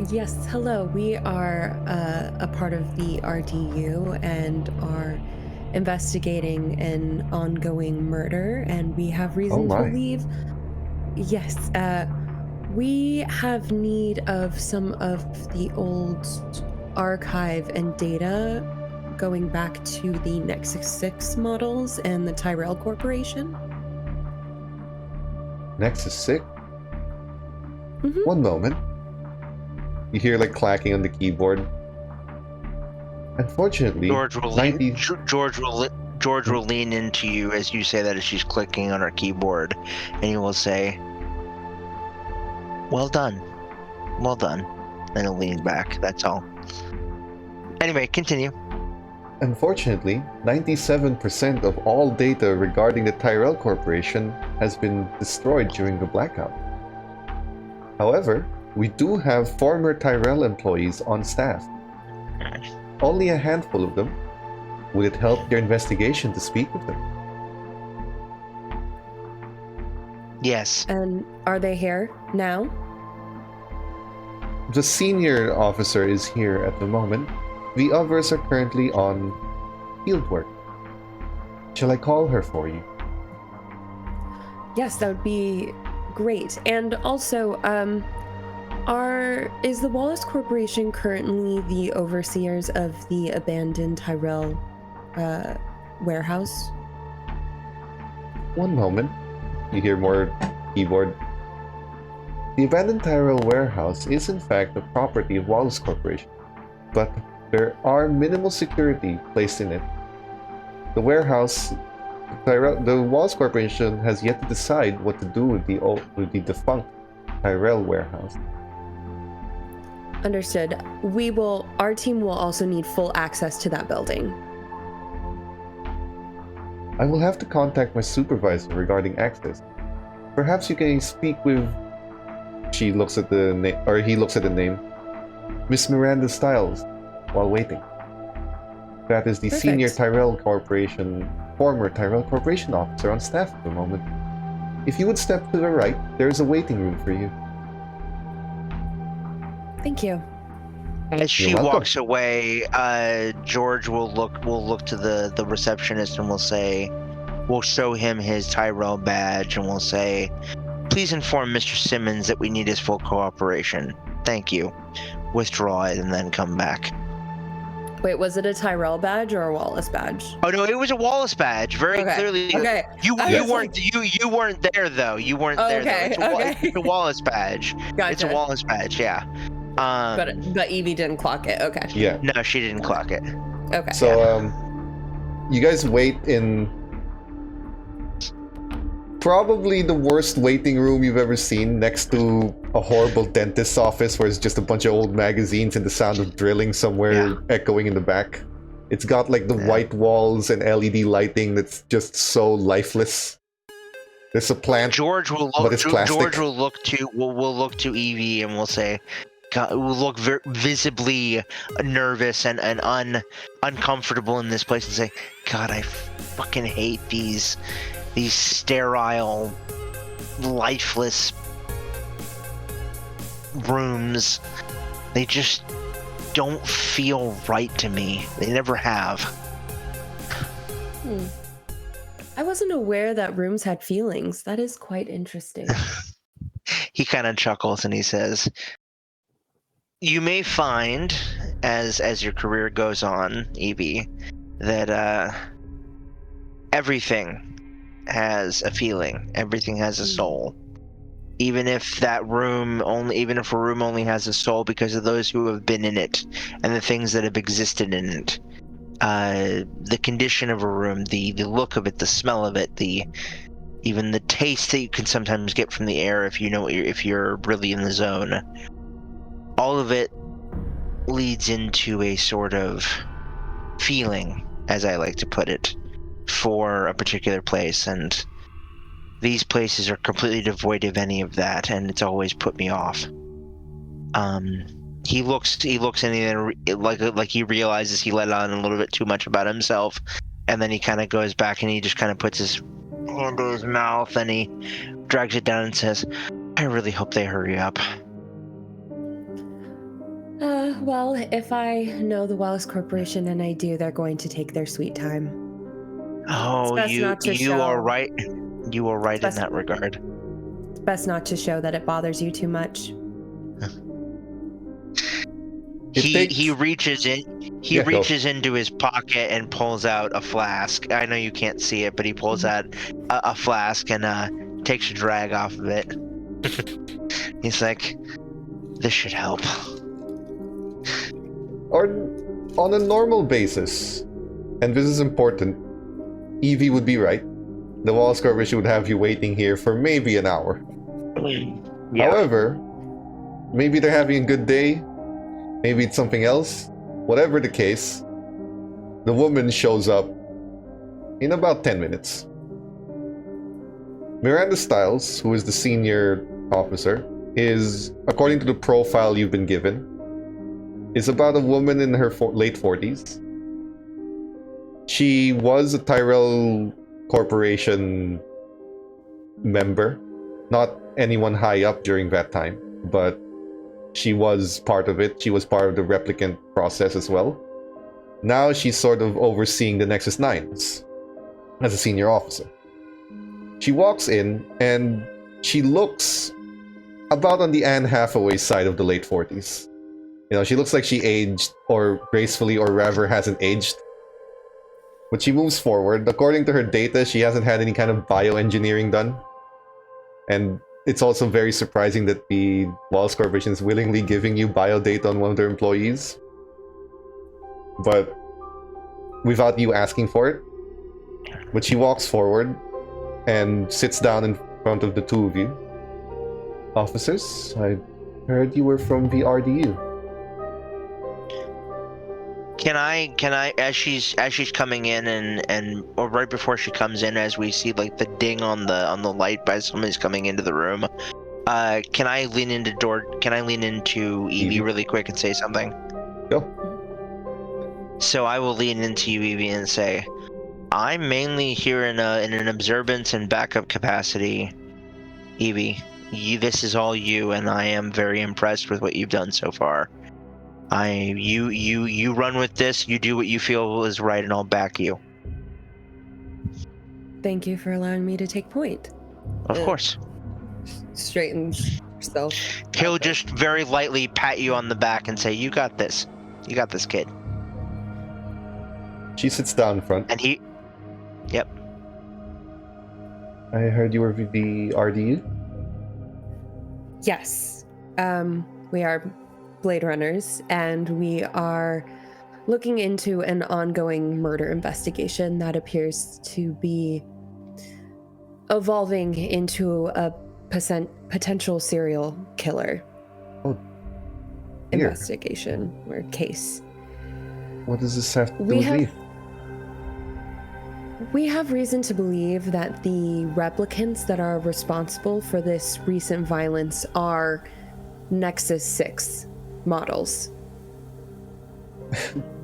Yes, hello. We are a part of the RDU and are investigating an ongoing murder, and we have reason to believe. Yes, we have need of some of the old archive and data going back to the Nexus 6 models and the Tyrell Corporation. Nexus 6? Mm-hmm. One moment. You hear like clacking on the keyboard. Unfortunately, George will 90... George will lean into you as you say that as she's clicking on her keyboard, and he will say, "Well done, well done," and he'll lean back. That's all. Anyway, continue. Unfortunately, 97% of all data regarding the Tyrell Corporation has been destroyed during the blackout. However, we do have former Tyrell employees on staff. Only a handful of them. Would it help your investigation to speak with them? Yes. And are they here now? The senior officer is here at the moment. The others are currently on fieldwork. Shall I call her for you? Yes, that would be great. And also, is the Wallace Corporation currently the overseers of the abandoned Tyrell warehouse? One moment. You hear more keyboard. The abandoned Tyrell warehouse is in fact the property of Wallace Corporation, but there are minimal security placed in it. The warehouse, the Wallace Corporation has yet to decide what to do with the defunct Tyrell warehouse. Understood. Our team will also need full access to that building. I will have to contact my supervisor regarding access. Perhaps you can speak with... She looks at the name, or he looks at the name. Miss Miranda Stiles, while waiting. That is the Perfect. senior former Tyrell Corporation officer on staff at the moment. If you would step to the right, there is a waiting room for you. Thank you. As she walks away, George will look to the receptionist and we'll show him his Tyrell badge and we'll say, "Please inform Mr. Simmons that we need his full cooperation. Thank you." Withdraw it and then come back. Wait, was it a Tyrell badge or a Wallace badge? Oh no, it was a Wallace badge. Very clearly. Okay. You weren't there though. You weren't there though. It's a Wallace badge. Gotcha. It's a Wallace badge. Yeah. But Evie didn't clock it. Okay. Yeah. No, she didn't clock it. Okay. So you guys wait in probably the worst waiting room you've ever seen, next to a horrible dentist's office where it's just a bunch of old magazines and the sound of drilling somewhere echoing in the back. It's got like the white walls and LED lighting that's just so lifeless. There's a plant, but it's plastic. George will look to Evie and we'll say, God, will look visibly nervous and uncomfortable in this place and say, "God, I fucking hate these sterile, lifeless rooms. They just don't feel right to me. They never have." I wasn't aware that rooms had feelings. That is quite interesting. He kind of chuckles and he says, "You may find, as your career goes on, Evie, that everything has a feeling. Everything has a soul. Even if a room only has a soul because of those who have been in it and the things that have existed in it. The condition of a room, the look of it, the smell of it, even the taste that you can sometimes get from the air if you're really in the zone. All of it leads into a sort of feeling, as I like to put it, for a particular place, and these places are completely devoid of any of that, and it's always put me off." He looks in like he realizes he let on a little bit too much about himself, and then he kind of goes back and he just kind of puts his hand to his mouth and he drags it down and says, "I really hope they hurry up." Well, if I know the Wallace Corporation, and I do, they're going to take their sweet time. Oh, you are right. You are right in that regard. It's best not to show that it bothers you too much. He reaches into his pocket and pulls out a flask. I know you can't see it, but he pulls out a flask and takes a drag off of it. He's like, "This should help." on a normal basis, and this is important, Evie would be right. The Wallace Corporation would have you waiting here for maybe an hour. Yeah. However, maybe they're having a good day, maybe it's something else. Whatever the case, the woman shows up in about 10 minutes. Miranda Stiles, who is the senior officer, is, according to the profile you've been given, is about a woman in her late 40s. She was a Tyrell Corporation member, not anyone high up during that time, but she was part of it. She was part of the replicant process as well. Now she's sort of overseeing the Nexus 9s as a senior officer. She walks in and she looks about on the Anne Hathaway side of the late 40s. You know, she looks like she aged, or gracefully, or rather hasn't aged. But she moves forward. According to her data, she hasn't had any kind of bioengineering done. And it's also very surprising that the Wallace Corporation is willingly giving you biodata on one of their employees. But without you asking for it. But she walks forward and sits down in front of the two of you. Officers, I heard you were from the RDU. Can I, as she's coming in and or right before she comes in, as we see like the ding on the light by somebody's coming into the room, can I lean into Evie really quick and say something? Go. So I will lean into you, Evie, and say, I'm mainly here in an observance and backup capacity. Evie, this is all you, and I am very impressed with what you've done so far. You run with this, you do what you feel is right, and I'll back you. Thank you for allowing me to take point. Of course. Straightens herself. He'll just very lightly pat you on the back and say, you got this. You got this, kid. She sits down in front. And he... Yep. I heard you were with the RDU? Yes. We are Blade Runners, and we are looking into an ongoing murder investigation that appears to be evolving into a potential serial killer investigation or case. What does this have to do with me? We have reason to believe that the replicants that are responsible for this recent violence are Nexus 6 models.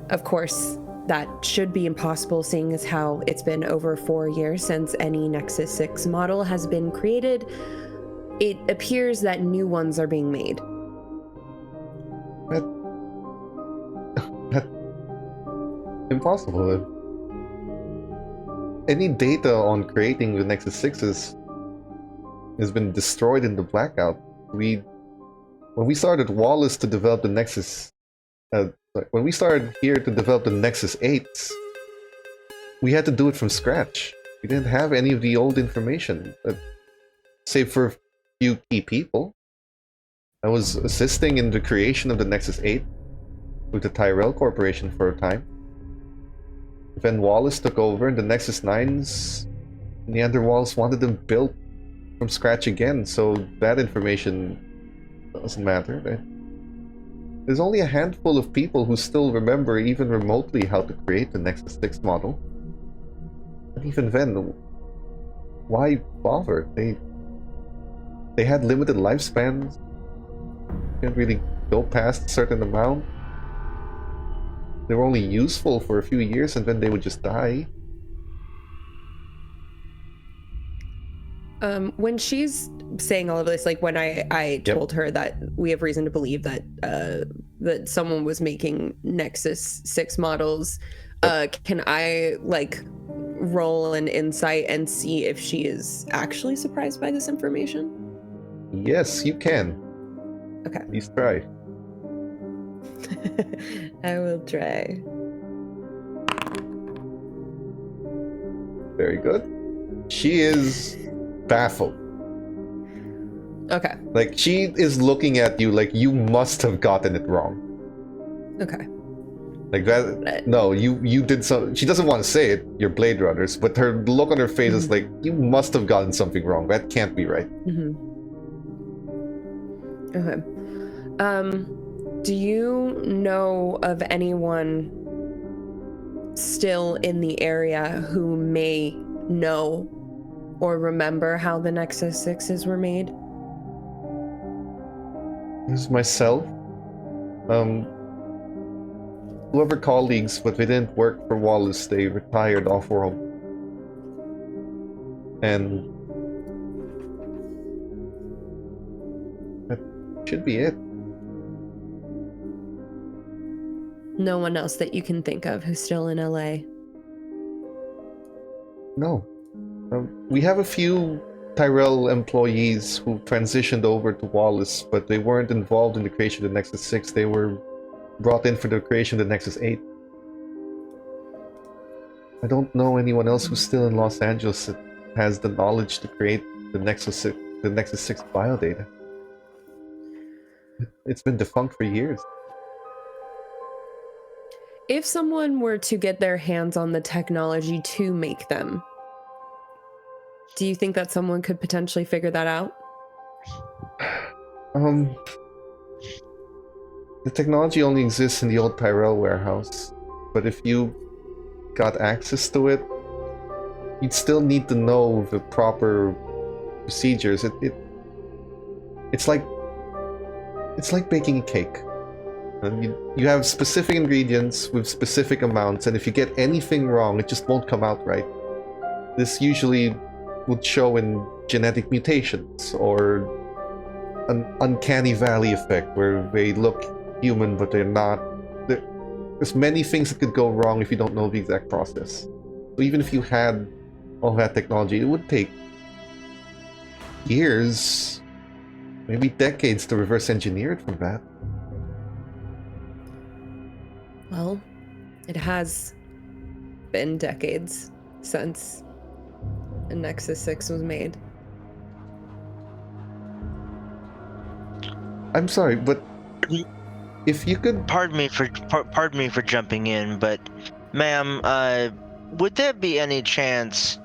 Of course, that should be impossible, seeing as how it's been over 4 years since any Nexus 6 model has been created. It appears that new ones are being made. That's impossible. Any data on creating the Nexus 6s has been destroyed in the blackout. When we started Wallace to develop the Nexus, when we started here to develop the Nexus 8s, we had to do it from scratch. We didn't have any of the old information, save for a few key people. I was assisting in the creation of the Nexus 8 with the Tyrell Corporation for a time. Then Wallace took over, and the Nexus 9s, Neander Wallace wanted them built from scratch again, so that information doesn't matter. There's only a handful of people who still remember even remotely how to create the Nexus 6 model. And even then, why bother? They had limited lifespans. Can't really go past a certain amount. They were only useful for a few years and then they would just die. When she's saying all of this, like when I told her that we have reason to believe that that someone was making Nexus 6 models, can I like roll an insight and see if she is actually surprised by this information? Yes, you can. Okay. Please try. I will try. Very good. She is baffled. Okay. Like, she is looking at you like you must have gotten it wrong. Okay. Like that. No, you did some. She doesn't want to say it. You're Blade Runners, but her look on her face is like, you must have gotten something wrong. That can't be right. Okay. Do you know of anyone still in the area who may know or remember how the Nexus 6s were made? This is myself. Whoever colleagues, but they didn't work for Wallace. They retired off-world. And that should be it. No one else that you can think of who's still in LA? No. We have a few Tyrell employees who transitioned over to Wallace, but they weren't involved in the creation of the Nexus 6. They were brought in for the creation of the Nexus 8. I don't know anyone else who's still in Los Angeles that has the knowledge to create the Nexus 6 biodata. It's been defunct for years. If someone were to get their hands on the technology to make them, do you think that someone could potentially figure that out? The technology only exists in the old Tyrell warehouse, but if you got access to it, you'd still need to know the proper procedures. It's like baking a cake. You have specific ingredients with specific amounts, and if you get anything wrong, it just won't come out right. This usually would show in genetic mutations or an uncanny valley effect where they look human but they're not. There's many things that could go wrong if you don't know the exact process. So even if you had all that technology, it would take years, maybe decades to reverse engineer it from that. Well, it has been decades since a Nexus 6 was made. I'm sorry, but if you could... Pardon me for jumping in, but ma'am, would there be any chance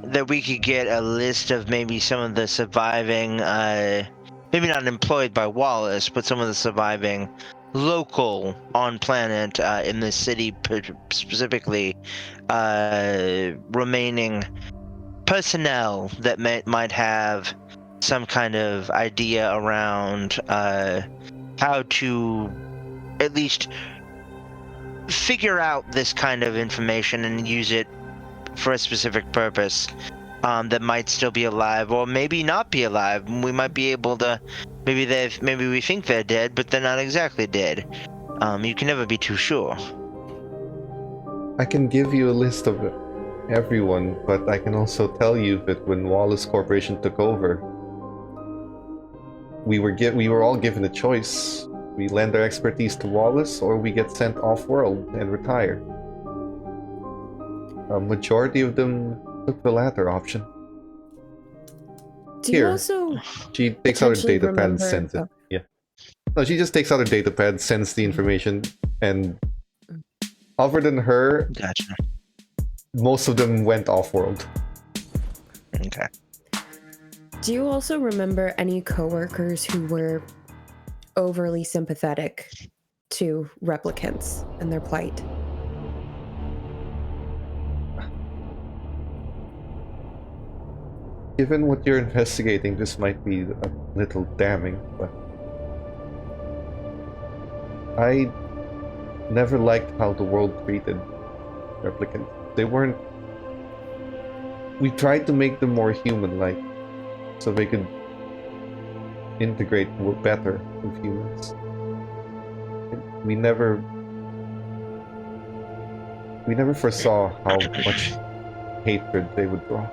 that we could get a list of maybe some of the surviving, maybe not employed by Wallace, but some of the surviving local on planet, in the city specifically, remaining personnel that might have some kind of idea around how to at least figure out this kind of information and use it for a specific purpose, that might still be alive or maybe not be alive. We might be able to, maybe we think they're dead, but they're not exactly dead. You can never be too sure. I can give you a list of everyone, but I can also tell you that when Wallace Corporation took over, we were all given a choice. We lend our expertise to Wallace, or we get sent off-world and retire. A majority of them took the latter option. Do you also she takes out her data pad and sends it. Yeah. No, she just takes out her data pad, sends the information, and other than her, gotcha, most of them went off-world. Okay. Do you also remember any coworkers who were overly sympathetic to replicants and their plight? Given what you're investigating, this might be a little damning, but I never liked how the world treated replicants. They weren't... We tried to make them more human-like, so they could integrate better with humans. We never foresaw how much hatred they would draw.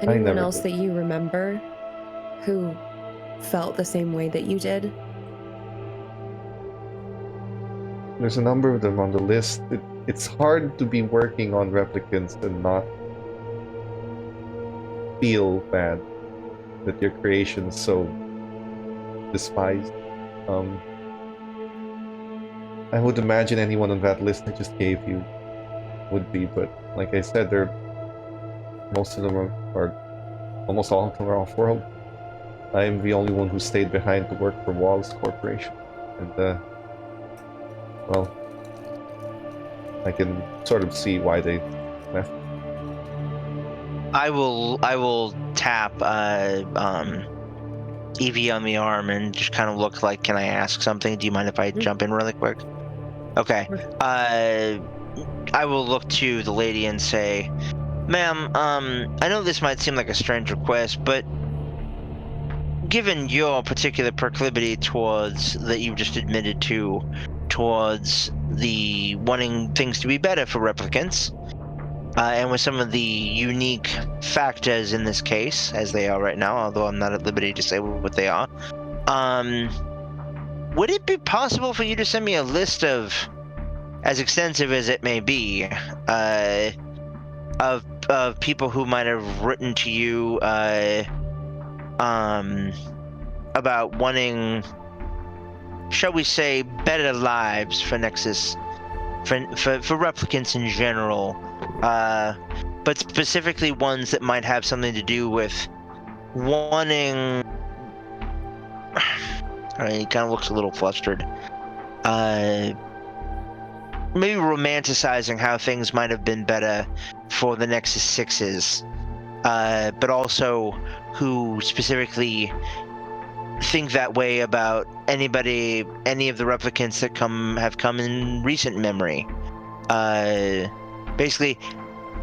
Anyone else that you remember who felt the same way that you did? There's a number of them on the list. It's hard to be working on replicants and not feel bad that your creation's so despised. I would imagine anyone on that list I just gave you would be, but like I said, most of them are almost all of them are off-world. I am the only one who stayed behind to work for Wallace Corporation, and well, I can sort of see why they left. I will tap Evie on the arm and just kind of look like, can I ask something? Do you mind if I jump in really quick? Okay. I will look to the lady and say, ma'am, I know this might seem like a strange request, but given your particular proclivity towards, that you've just admitted to, towards the wanting things to be better for replicants, and with some of the unique factors in this case, as they are right now, although I'm not at liberty to say what they are, would it be possible for you to send me a list of, as extensive as it may be, of people who might have written to you about wanting, shall we say, better lives for Nexus, for replicants in general, but specifically ones that might have something to do with wanting. He kind of looks a little flustered. Maybe romanticizing how things might have been better for the Nexus 6s, but also who specifically think that way about any of the replicants that have come in recent memory. Basically,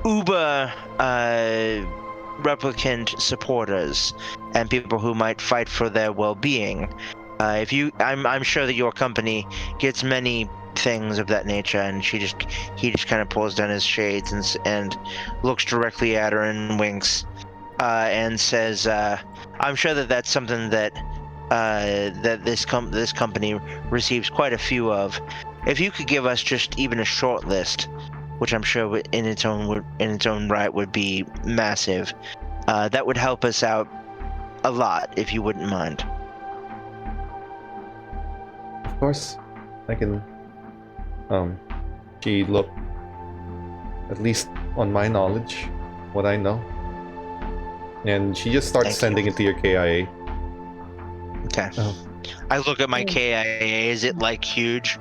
uber replicant supporters and people who might fight for their well-being. I'm sure that your company gets many things of that nature, and he just kind of pulls down his shades and looks directly at her and winks, and says, "I'm sure that that's something that this company receives quite a few of. If you could give us just even a short list, which I'm sure in its own right would be massive, that would help us out a lot, if you wouldn't mind." Of course, I can. She looked, at least on my knowledge, what I know, and she just starts sending it to your KIA. Okay. I look at my KIA. Is it like huge?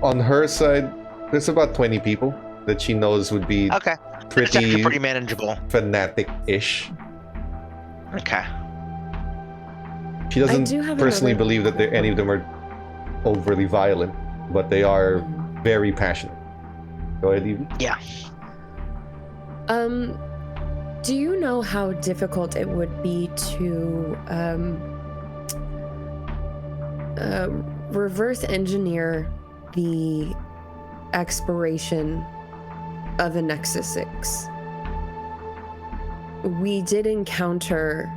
On her side, there's about 20 people that she knows would be pretty manageable, fanatic-ish. Okay. She doesn't personally believe that any of them are overly violent, but they are very passionate. Go ahead, Evie. Yeah. Do you know how difficult it would be to reverse engineer the expiration of a Nexus 6? We did encounter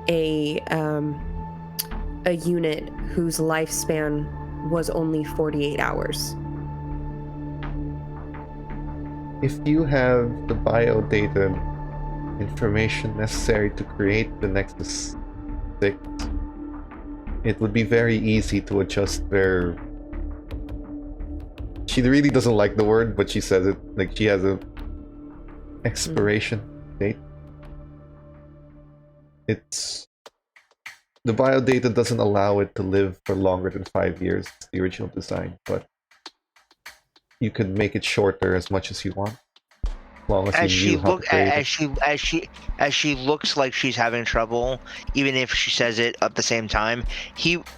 a unit whose lifespan was only 48 hours. If you have the biodata information necessary to create the Nexus 6, it would be very easy to adjust their... She really doesn't like the word, but she says it like she has a expiration date. The biodata doesn't allow it to live for longer than 5 years, the original design, but you could make it shorter as much as you want, as long as you knew how to create it. As she looks like she's having trouble, even if she says it at the same time,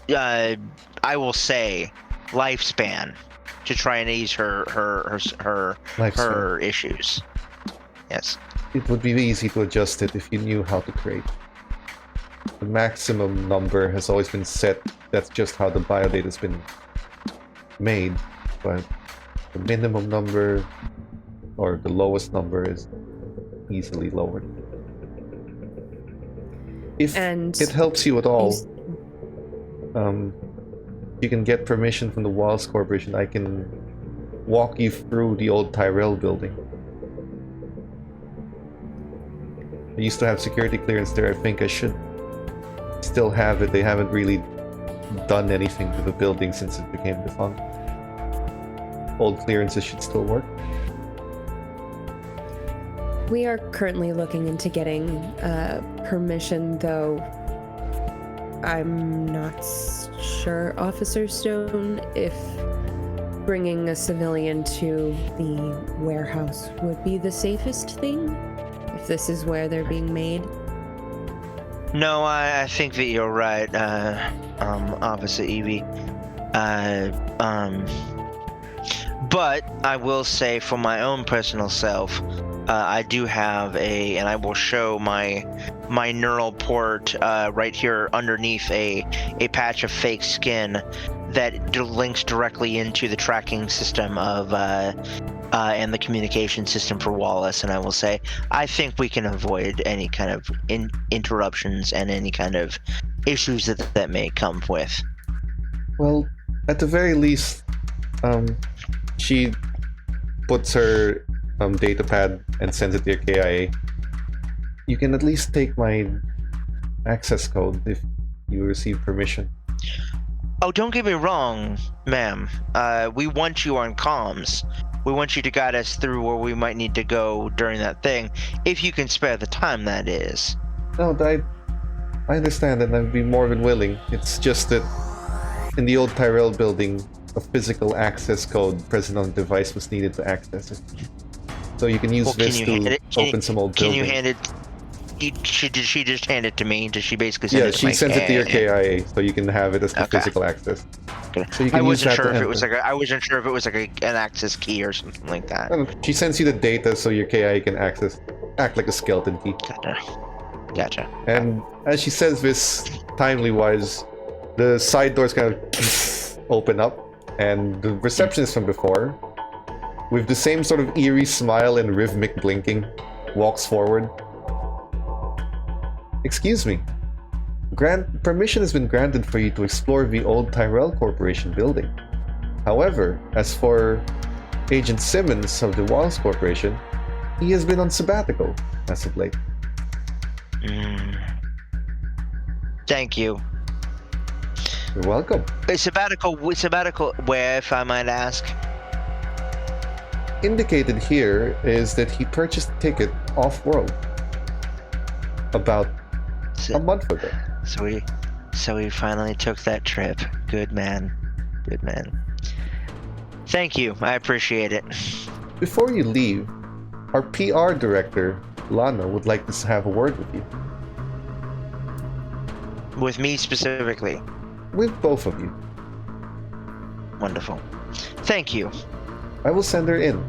I will say lifespan to try and ease her issues. Yes. It would be easy to adjust it if you knew how to create. The maximum number has always been set. That's just how the biodata has been made. But the minimum number or the lowest number is easily lowered. If it helps you at all, you can get permission from the Wallace Corporation. I can walk you through the old Tyrell building. I used to have security clearance there. I think I should still have it. They haven't really done anything to the building since it became defunct. Old clearances should still work. We are currently looking into getting permission, though I'm not sure, Officer Stone, if bringing a civilian to the warehouse would be the safest thing, if this is where they're being made. No, I think that you're right, Officer Evie. But I will say, for my own personal self, I do have and I will show my neural port right here underneath a patch of fake skin that links directly into the tracking system of and the communication system for Wallace. And I will say, I think we can avoid any kind of interruptions and any kind of issues that may come with. Well, at the very least, she puts her data pad and sends it to your KIA. You can at least take my access code if you receive permission. Oh, don't get me wrong, ma'am. We want you on comms. We want you to guide us through where we might need to go during that thing, if you can spare the time, that is. No, I understand, and I'd be more than willing. It's just that in the old Tyrell building, a physical access code present on the device was needed to access it. So you can use this to open some old building. Can you hand it? Did she just hand it to me? Does she basically send it to me? Yeah, she sends it to your KIA, so you can have it as the physical access. Okay. So you can I wasn't sure if enter. it was like an access key or something like that. She sends you the data so your KIA can act like a skeleton key. Gotcha. And as she says this, timely-wise, the side doors kind of open up, and the receptionist from before, with the same sort of eerie smile and rhythmic blinking, walks forward. Excuse me. Permission has been granted for you to explore the old Tyrell Corporation building. However, as for Agent Simmons of the Wallace Corporation, he has been on sabbatical as of late. Thank you. You're welcome. Sabbatical where, if I might ask? Indicated here is that he purchased a ticket off-world about a month ago. So he finally took that trip. Good man. Good man. Thank you. I appreciate it. Before you leave, our PR director, Lana, would like to have a word with you. With me specifically? With both of you. Wonderful. Thank you. I will send her in.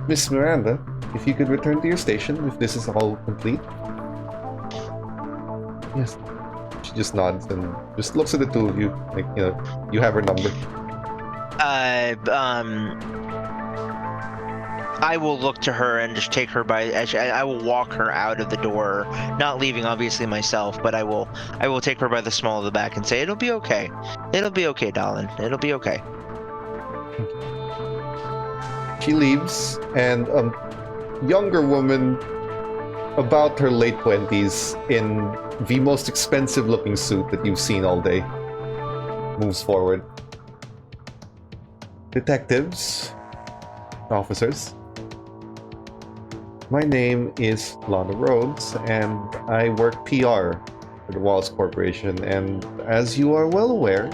Miss Miranda, if you could return to your station if this is all complete. Yes. She just nods and just looks at the two of you, like, you know, you have her number. I will look to her and just take her by. I will walk her out of the door, not leaving obviously myself, but I will take her by the small of the back and say, "It'll be okay. It'll be okay, darling. It'll be okay." She leaves, and a younger woman, about her late 20s, in the most expensive-looking suit that you've seen all day, moves forward. Detectives, officers, my name is Lana Rhodes, and I work PR for the Wallace Corporation, and as you are well aware,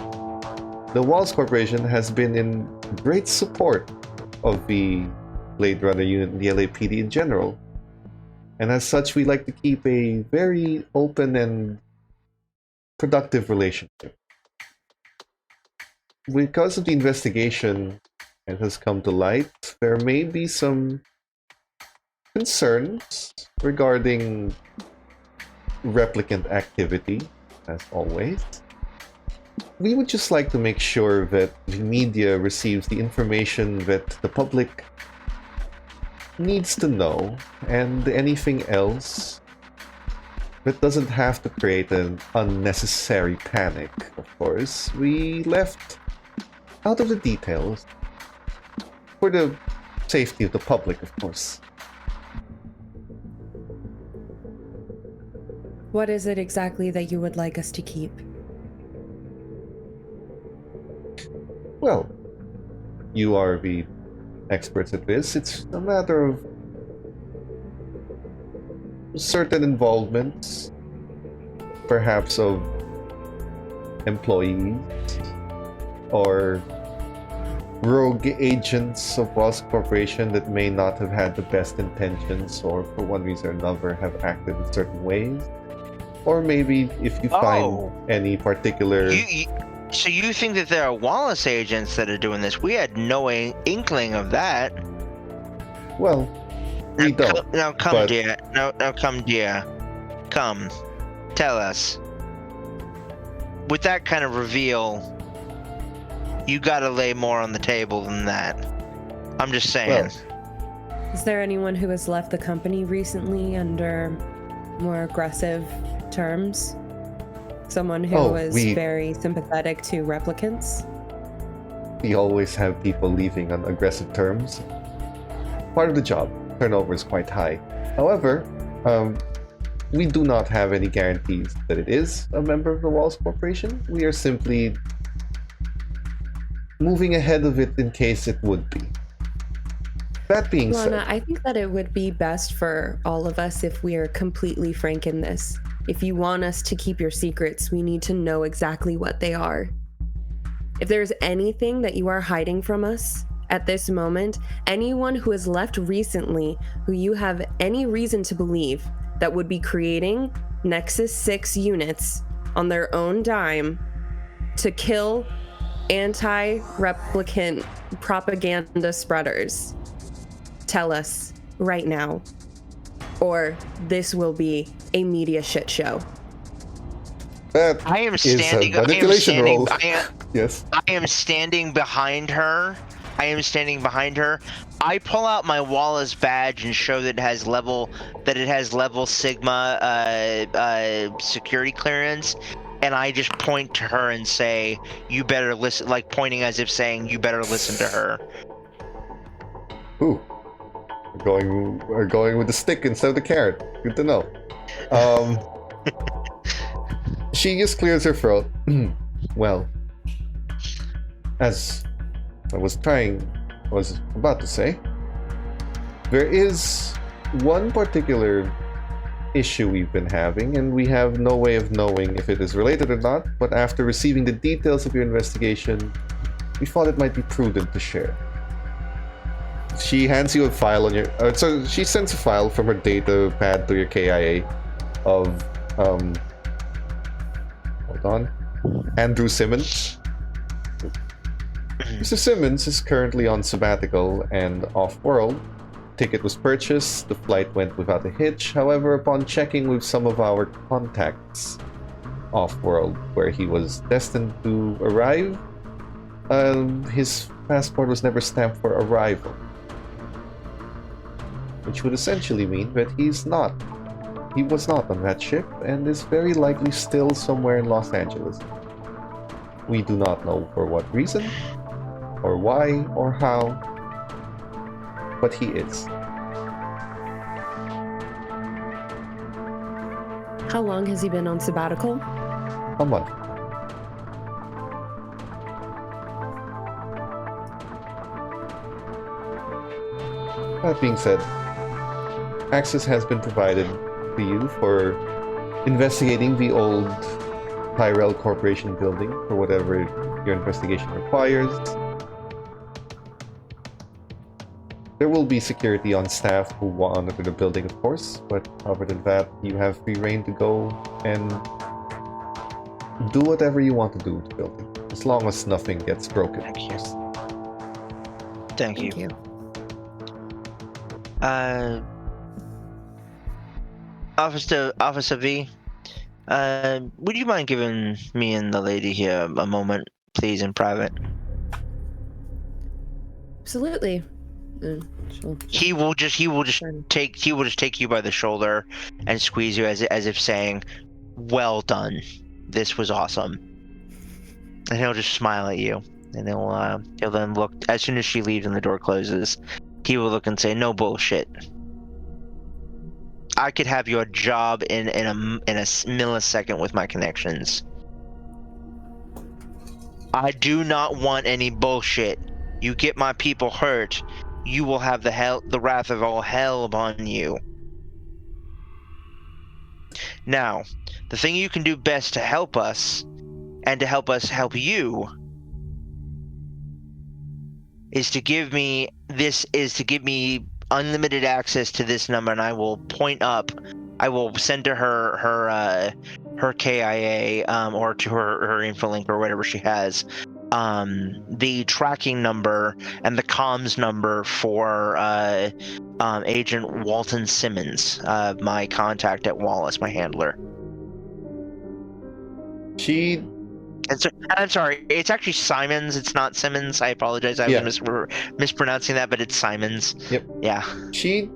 the Wallace Corporation has been in great support of the Blade Runner unit and the LAPD in general. And as such, we like to keep a very open and productive relationship. Because of the investigation that has come to light, there may be some concerns regarding replicant activity, as always. We would just like to make sure that the media receives the information that the public needs to know, and anything else that doesn't have to create an unnecessary panic, of course, we left out of the details for the safety of the public, of course. What is it exactly that you would like us to keep? Well, you are the experts at this. It's a matter of certain involvements, perhaps of employees or rogue agents of Wallace Corporation that may not have had the best intentions, or for one reason or another have acted in certain ways. Or maybe if you find any particular... So you think that there are Wallace agents that are doing this? We had no inkling of that. Well, we don't. Now come, dear. Now come, dear. Come. Tell us. With that kind of reveal, you gotta lay more on the table than that. I'm just saying. Well, is there anyone who has left the company recently under more aggressive terms? Someone who was very sympathetic to replicants? We always have people leaving on aggressive terms. Part of the job. Turnover is quite high. However, we do not have any guarantees that it is a member of the Wallace Corporation. We are simply moving ahead of it in case it would be. That being said... Lana, I think that it would be best for all of us if we are completely frank in this. If you want us to keep your secrets, we need to know exactly what they are. If there's anything that you are hiding from us at this moment, anyone who has left recently who you have any reason to believe that would be creating Nexus 6 units on their own dime to kill anti-replicant propaganda spreaders, tell us right now, or this will be a media shit show. That I am is standing. a manipulation role. Yes. I am standing behind her. I pull out my Wallace badge and show that it has level Sigma security clearance, and I just point to her and say, "You better listen," like pointing as if saying, "You better listen to her." Ooh, we're going with the stick instead of the carrot. Good to know. She just clears her throat. Well, as I was about to say, there is one particular issue we've been having, and we have no way of knowing if it is related or not, but after receiving the details of your investigation, we thought it might be prudent to share. She hands you a file on your... so she sends a file from her data pad to your KIA of... hold on. Andrew Simmons. Mr. Simmons is currently on sabbatical and off-world. Ticket was purchased, the flight went without a hitch. However, upon checking with some of our contacts off-world, where he was destined to arrive, his passport was never stamped for arrival. Which would essentially mean that he was not on that ship and is very likely still somewhere in Los Angeles. We do not know for what reason, or why, or how, but he is. How long has he been on sabbatical? A month. That being said, access has been provided to you for investigating the old Tyrell Corporation building for whatever your investigation requires. There will be security on staff who monitor the building, of course, but other than that, you have free reign to go and do whatever you want to do with the building, as long as nothing gets broken. Thank you. Officer V, would you mind giving me and the lady here a moment, please, in private? Absolutely. He will just take you by the shoulder and squeeze you as if saying, "Well done. This was awesome." And he'll just smile at you, and he'll then look as soon as she leaves and the door closes. He will look and say, "No bullshit." I could have your job in a millisecond with my connections. I do not want any bullshit. You get my people hurt, you will have the wrath of all hell upon you. Now, the thing you can do best to help us, and to help us help you, is to give me unlimited access to this number, and I will send to her KIA, or to her Infolink or whatever she has, the tracking number and the comms number for Agent Walton Simmons, my contact at Wallace, my handler. I'm sorry, it's actually Simons, it's not Simmons. I apologize, I was mispronouncing that, but it's Simons. Yep. Yeah. She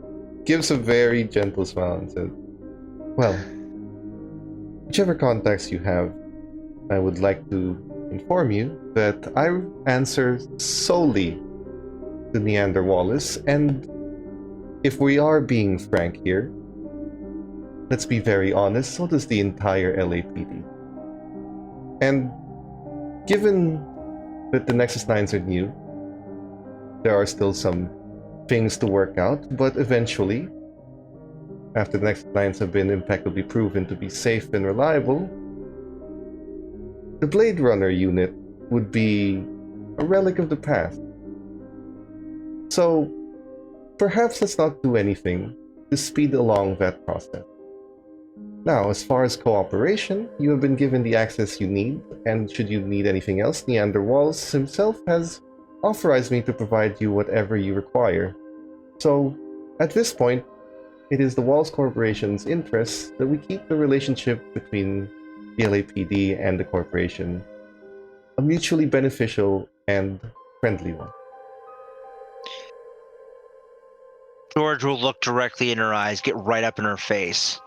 gives a very gentle smile and says, well, whichever contacts you have, I would like to inform you that I answer solely to Neander Wallace, and if we are being frank here, let's be very honest, so does the entire LAPD. And given that the Nexus 9s are new, there are still some things to work out, but eventually, after the Nexus 9s have been impeccably proven to be safe and reliable, the Blade Runner unit would be a relic of the past. So, perhaps let's not do anything to speed along that process. Now, as far as cooperation, you have been given the access you need, and should you need anything else, Neander Wallace himself has authorized me to provide you whatever you require. So, at this point, it is the Wallace Corporation's interest that we keep the relationship between the LAPD and the corporation a mutually beneficial and friendly one. George will look directly in her eyes, get right up in her face,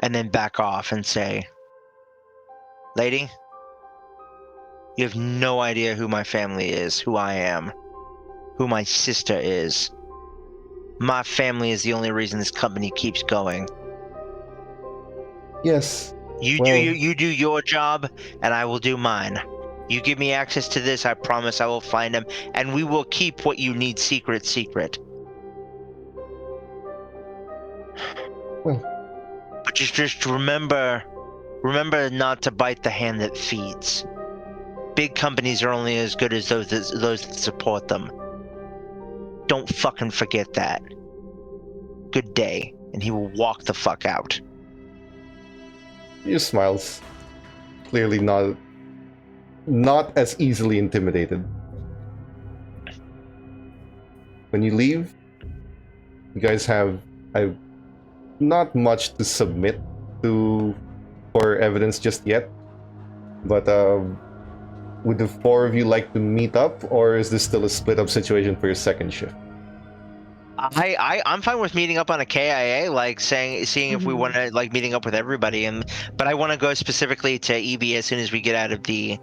and then back off and say, lady, you have no idea who my family is, who I am, who my sister is. My family is the only reason this company keeps going. Yes. You do your job, and I will do mine. You give me access to this, I promise I will find him, and we will keep what you need secret. Well, but just remember not to bite the hand that feeds. Big companies are only as good as those that support them. Don't fucking forget that. Good day. And he will walk the fuck out. he just smiles. Clearly not as easily intimidated. When you leave, you guys have not much to submit for evidence just yet, but would the four of you like to meet up, or is this still a split up situation for your second shift? I'm fine with meeting up on a KIA, like seeing if we want to meeting up with everybody, but I want to go specifically to EB as soon as we get out of the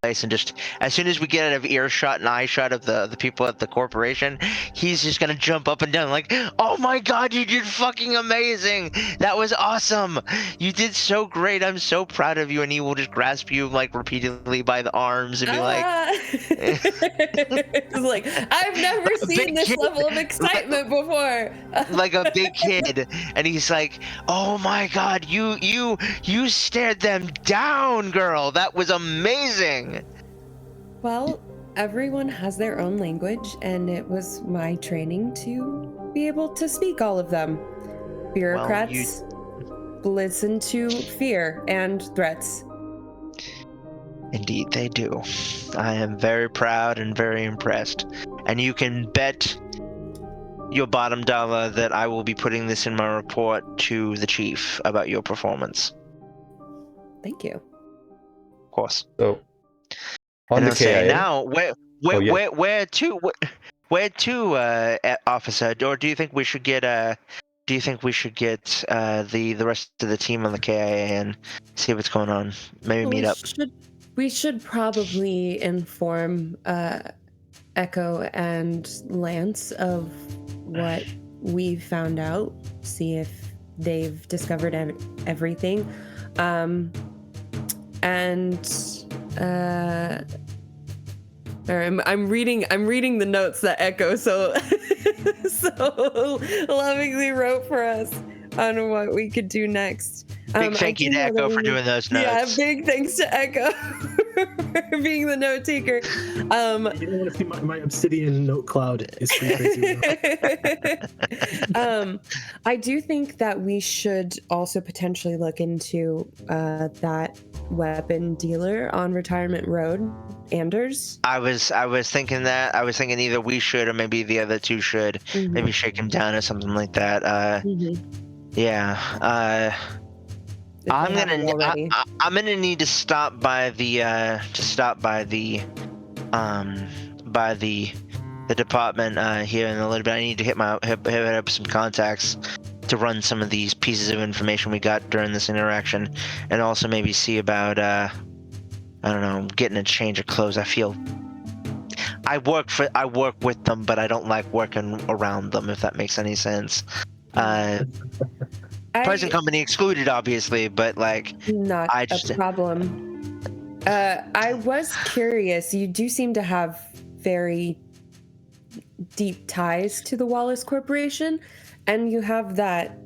place, and just as soon as we get out of earshot and eyeshot of the people at the corporation, he's just gonna jump up and down like, oh my god, you did fucking amazing! That was awesome! You did so great! I'm so proud of you! And he will just grasp you repeatedly by the arms and be like, it's like, I've never seen this level of excitement before. Like a big kid, and he's like, oh my god, you stared them down, girl. That was amazing. Well, everyone has their own language, and it was my training to be able to speak all of them. Bureaucrats listen to fear and threats. Indeed they do. I am very proud and very impressed, and you can bet your bottom dollar that I will be putting this in my report to the chief about your performance. Thank you. Of course. So, on the KIA. Now, where to, officer? Or do you think we should get the rest of the team on the KIA and see what's going on? Maybe meet up. We should probably inform Echo and Lance of what we found out, see if they've discovered everything. I'm reading the notes that Echo so lovingly wrote for us on what we could do next. Big thank you to Echo for doing those notes. Yeah, big thanks to Echo for being the note taker. You don't want to see my obsidian note cloud. It's pretty crazy. I do think that we should also potentially look into that weapon dealer on Retirement Road, Anders. I was thinking that. I was thinking either we should or maybe the other two should. Maybe shake him down or something like that. Yeah. I'm gonna need to stop by the department here in a little bit. I need to hit up some contacts to run some of these pieces of information we got during this interaction, and also maybe see about I don't know, getting a change of clothes. I feel I work with them, but I don't like working around them, if that makes any sense. Present company excluded, obviously, but like not a problem. I was curious. You do seem to have very deep ties to the Wallace Corporation, and you have that.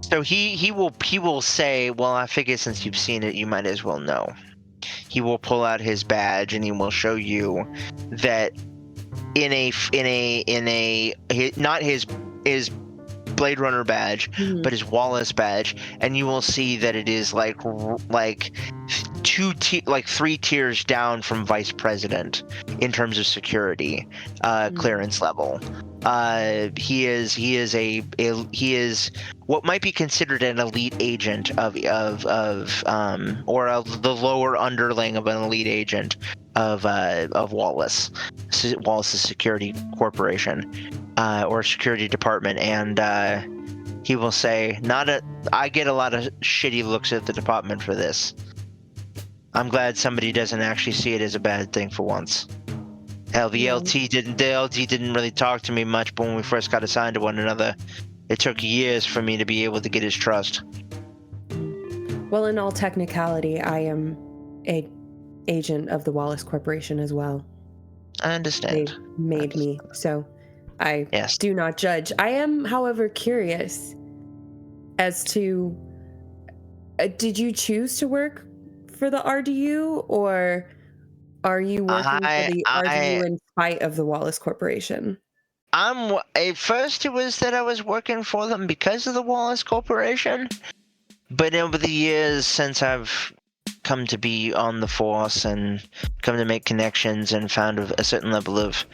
So he will say, well, I figure since you've seen it, you might as well know. He will pull out his badge and he will show you that in a not his Blade Runner badge, but his Wallace badge, and you will see that it is like 3 tiers down from Vice President in terms of security clearance level. He is what might be considered an elite agent of the lower underling of an elite agent of Wallace's security corporation or security department, and he will say, I get a lot of shitty looks at the department for this. I'm glad somebody doesn't actually see it as a bad thing for once. Hell, the LT didn't really talk to me much when we first got assigned to one another. It took years for me to be able to get his trust. Well, in all technicality, I am a agent of the Wallace Corporation as well. I understand. They made me, so I do not judge. I am, however, curious as to, did you choose to work for the RDU, or are you working for the RDU in spite of the Wallace Corporation? At first it was that I was working for them because of the Wallace Corporation, but over the years since I've come to be on the force and come to make connections and found a certain level of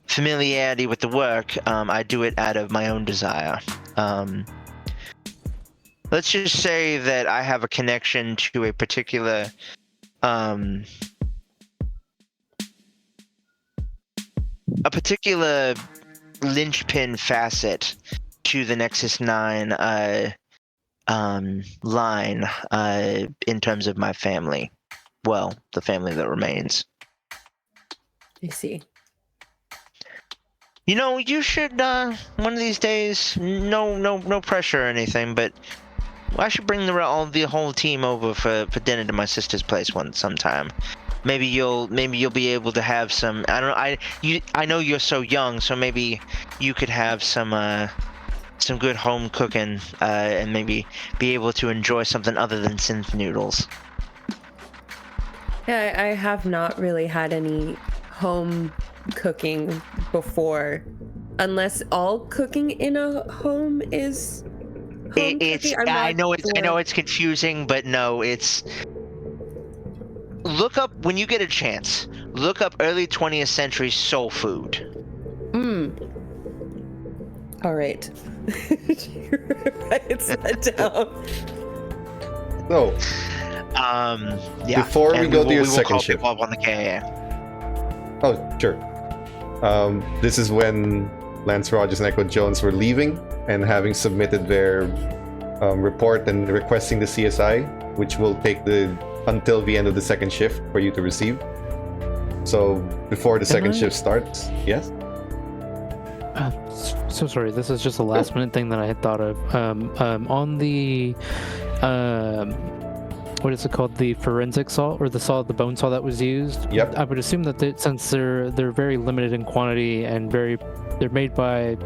familiarity with the work, I do it out of my own desire. Let's just say that I have a connection to a particular linchpin facet to the Nexus 9 line in terms of my family. Well, the family that remains. I see. You know, you should one of these days, no pressure or anything, but I should bring the whole team over for dinner to my sister's place sometime. Maybe you'll be able to have some. I know you're so young, so maybe you could have some good home cooking and maybe be able to enjoy something other than synth noodles. Yeah, I have not really had any home cooking before, unless all cooking in a home is home cooking. I know it's confusing, but no, it's. Look up, when you get a chance, look up early 20th century soul food. All right. Write that down. So, yeah. Before we go to your second shift. Up on the KA. Oh, sure. This is when Lance Rogers and Echo Jones were leaving and having submitted their report and requesting the CSI, which will take until the end of the second shift for you to receive. So before the second shift starts, yes? So sorry, this is just a last minute thing that I had thought of. On the what is it called? The forensic saw, or the bone saw that was used. Yep. I would assume that since they're very limited in quantity and they're made by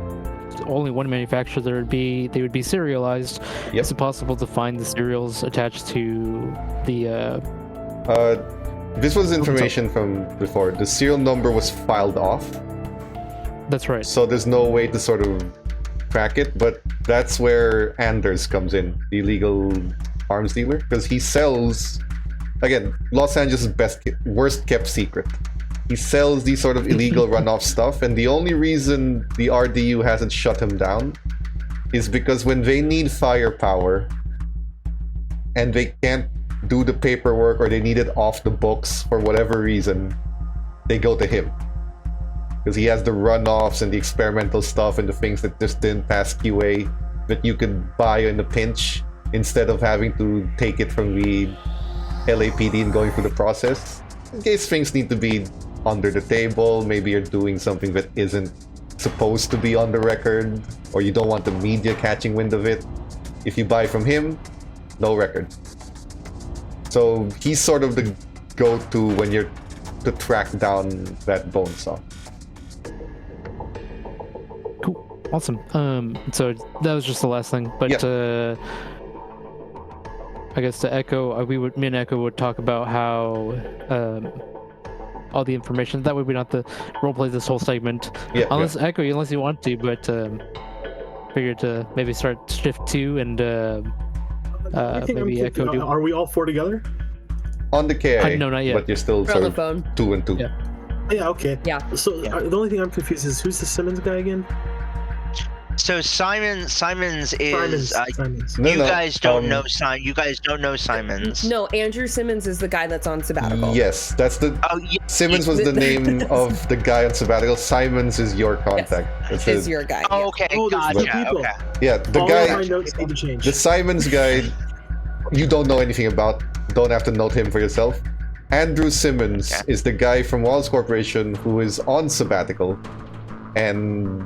only one manufacturer, they would be serialized. Yep. Is it possible to find the serials attached to the? This was information from before. The serial number was filed off. That's right. So there's no way to sort of track it, but that's where Anders comes in, the illegal arms dealer, because he sells, again, Los Angeles' worst kept secret. He sells these sort of illegal runoff stuff, and the only reason the RDU hasn't shut him down is because when they need firepower and they can't do the paperwork or they need it off the books for whatever reason, they go to him. Because he has the runoffs and the experimental stuff and the things that just didn't pass QA that you could buy in a pinch instead of having to take it from the LAPD and going through the process. In case things need to be under the table, maybe you're doing something that isn't supposed to be on the record, or you don't want the media catching wind of it. If you buy from him, no record. So he's sort of the go-to when you're to track down that bone saw. Cool, awesome. So that was just the last thing, but yeah. I guess to echo, me and Echo would talk about how all the information. That way we don't have to roleplay this whole segment. Yeah, unless Echo, unless you want to, but figured to maybe start shift 2 and maybe Echo do. Are we all 4 together? On the KI, no, not yet. But you're still sort of 2 and 2. Yeah, okay. Yeah. So the only thing I'm confused is who's the Simmons guy again? So Simons is Simons. You guys don't know Simons. No, Andrew Simmons is the guy that's on sabbatical. Yes, that's the. Simmons was the name of the guy on sabbatical. Simons is your contact. Yes, is your guy. Oh, okay, gotcha. Okay. Yeah, the all guy. All my notes need to change. The Simons guy, you don't know anything about. Don't have to note him for yourself. Andrew Simmons is the guy from Wallace Corporation who is on sabbatical and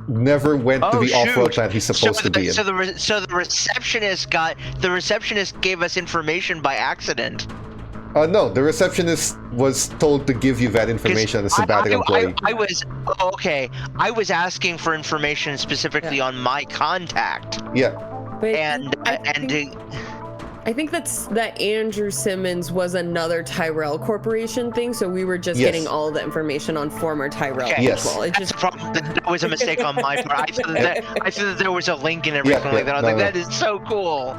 never went to the off-world plant he's supposed to be in. So the receptionist gave us information by accident. No, the receptionist was told to give you that information as a sabbatical employee. I was asking for information specifically on my contact. Yeah. But I think that Andrew Simmons was another Tyrell Corporation thing, so we were just getting all the information on former Tyrell people. That's a problem. That was a mistake on my part. I thought that there was a link and everything like that. I was that is so cool.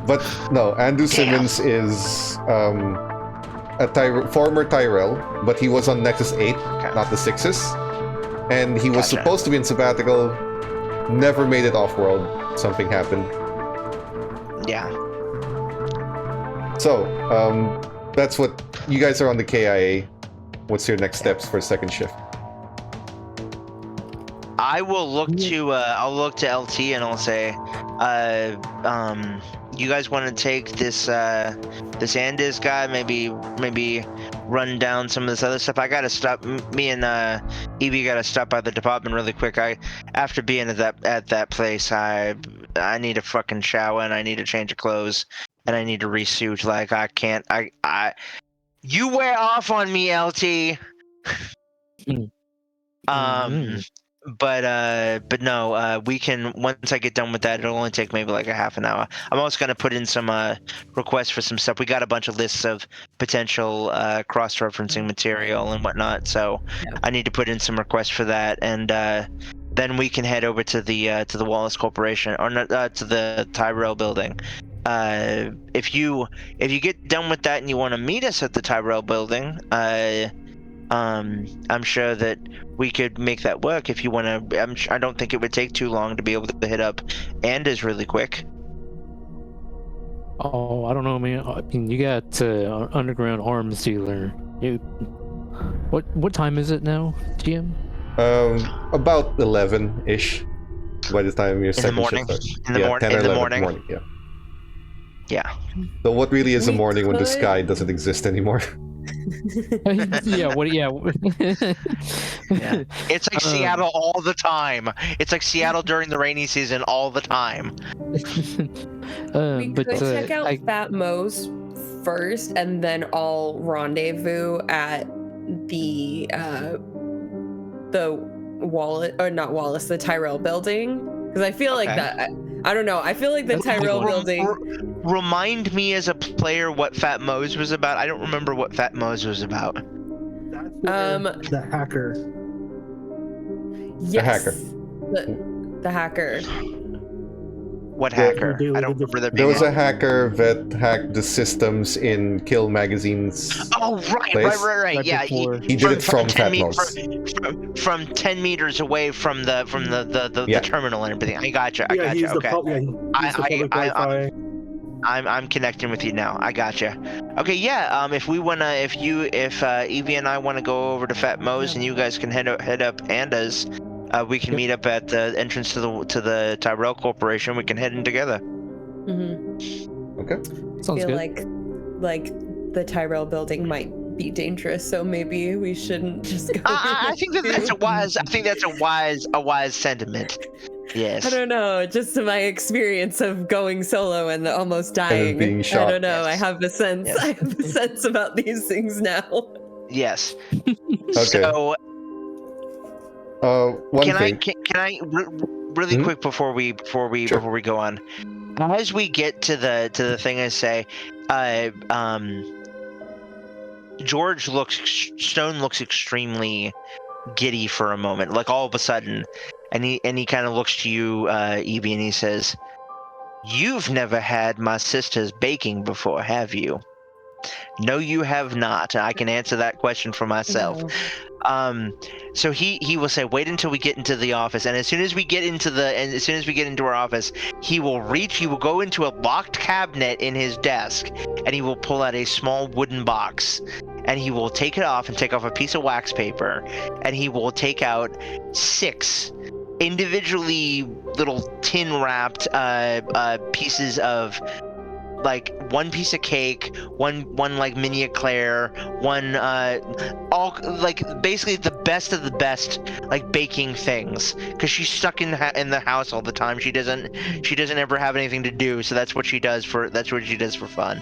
But no, Andrew Simmons is a former Tyrell, but he was on Nexus 8, not the 6s. And he was supposed to be in sabbatical, never made it off-world. Something happened. Yeah. So, that's what you guys are on the KIA. What's your next steps for second shift? I will look to I'll look to LT and I'll say, you guys want to take this Andes guy, maybe run down some of this other stuff. I gotta stop. Me and Evie gotta stop by the department really quick. After being at that place, I need a fucking shower and I need a change of clothes. And I need to resuit. Like I can't. You wear off on me, LT. But no. We can. Once I get done with that, it'll only take maybe like a half an hour. I'm also gonna put in some requests for some stuff. We got a bunch of lists of potential cross-referencing material and whatnot. So I need to put in some requests for that, and then we can head over to the Wallace Corporation or to the Tyrell building. If you get done with that and you want to meet us at the Tyrell building, I'm sure that we could make that work. If you want to, I don't think it would take too long to be able to hit up Anders really quick. Oh, I don't know, man. I mean, you got underground arms dealer. What time is it now, GM? About 11-ish. By the time your second shift starts. In the morning. Yeah. So what really is a morning when the sky doesn't exist anymore? Yeah. What? Yeah. Yeah. It's like Seattle all the time. It's like Seattle during the rainy season all the time. We could check out Fat Mo's first, and then I'll rendezvous at the Wallace, or not Wallace, the Tyrell building, because I feel like that. I don't know. I feel like the Tyrell building. Remind me as a player what Fat Mo's was about. I don't remember what Fat Mo's was about. The hacker. Yes. The hacker. What hacker? I don't remember that. There was a hacker that hacked the systems in Kill Magazine's. Oh, right. Yeah, he did it from Fat Mo's. From 10 meters away from the terminal and everything. I gotcha. Okay. I'm connecting with you now. I gotcha. Okay, yeah. If Evie and I wanna go over to Fat Mo's and you guys can head up Anda's. We can meet up at the entrance to the Tyrell Corporation. We can head in together. Mm-hmm. Okay. Sounds good. Like the Tyrell building might be dangerous, so maybe we shouldn't just go. I think that's a wise. I think that's a wise sentiment. Yes. I don't know. Just my experience of going solo and almost dying. And being shot. I don't know. Yes. I have a sense. Yes. I have a sense about these things now. Yes. Okay. So. Can I really quick before we go on, as we get to the thing, I say, Stone looks extremely giddy for a moment, like all of a sudden, and he kind of looks to you, Evie, and he says, "You've never had my sister's baking before, have you?" No, you have not. I can answer that question for myself. No. So he will say, wait until we get into the office, and as soon as we get into our office, he will go into a locked cabinet in his desk, and he will pull out a small wooden box, and he will take it off and take off a piece of wax paper, and he will take out 6 individually little tin wrapped pieces of, like, one piece of cake, one like mini eclair, one all like basically the best of the best, like, baking things, because she's stuck in the house all the time. She doesn't ever have anything to do, so that's what she does for fun.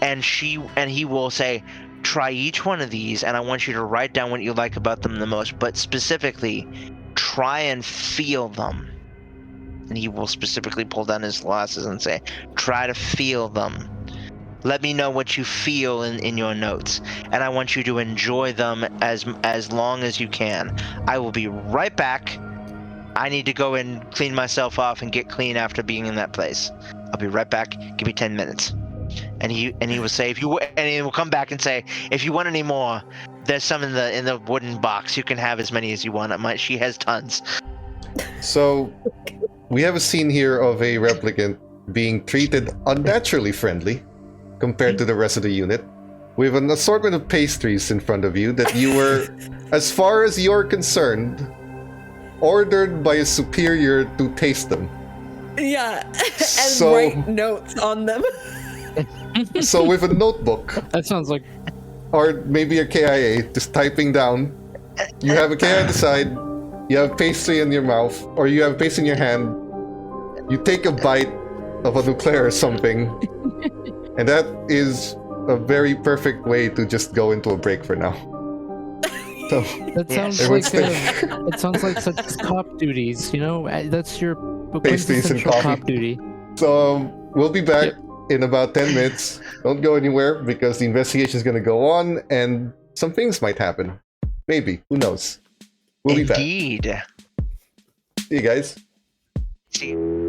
And he will say, try each one of these, and I want you to write down what you like about them the most, but specifically try and feel them. And he will specifically pull down his glasses and say, try to feel them. Let me know what you feel in your notes. And I want you to enjoy them as long as you can. I will be right back. I need to go and clean myself off and get clean after being in that place. I'll be right back. Give me 10 minutes. And he will say, and he will come back and say, if you want any more, there's some in the wooden box. You can have as many as you want. She has tons. So we have a scene here of a replicant being treated unnaturally friendly compared to the rest of the unit. We have an assortment of pastries in front of you that you were, as far as you're concerned, ordered by a superior to taste them. Yeah, and write notes on them. So with a notebook. That sounds like... Or maybe a KIA, just typing down. You have a KIA on the side, you have pastry in your mouth, or you have pastry in your hand. You take a bite of an eclair or something, and that is a very perfect way to just go into a break for now. So, that sounds like such cop duties, you know? That's your pastries and coffee. Cop duty. So we'll be back in about 10 minutes. Don't go anywhere, because the investigation is going to go on, and some things might happen. Maybe. Who knows? We'll be back. Indeed. See you guys. See you.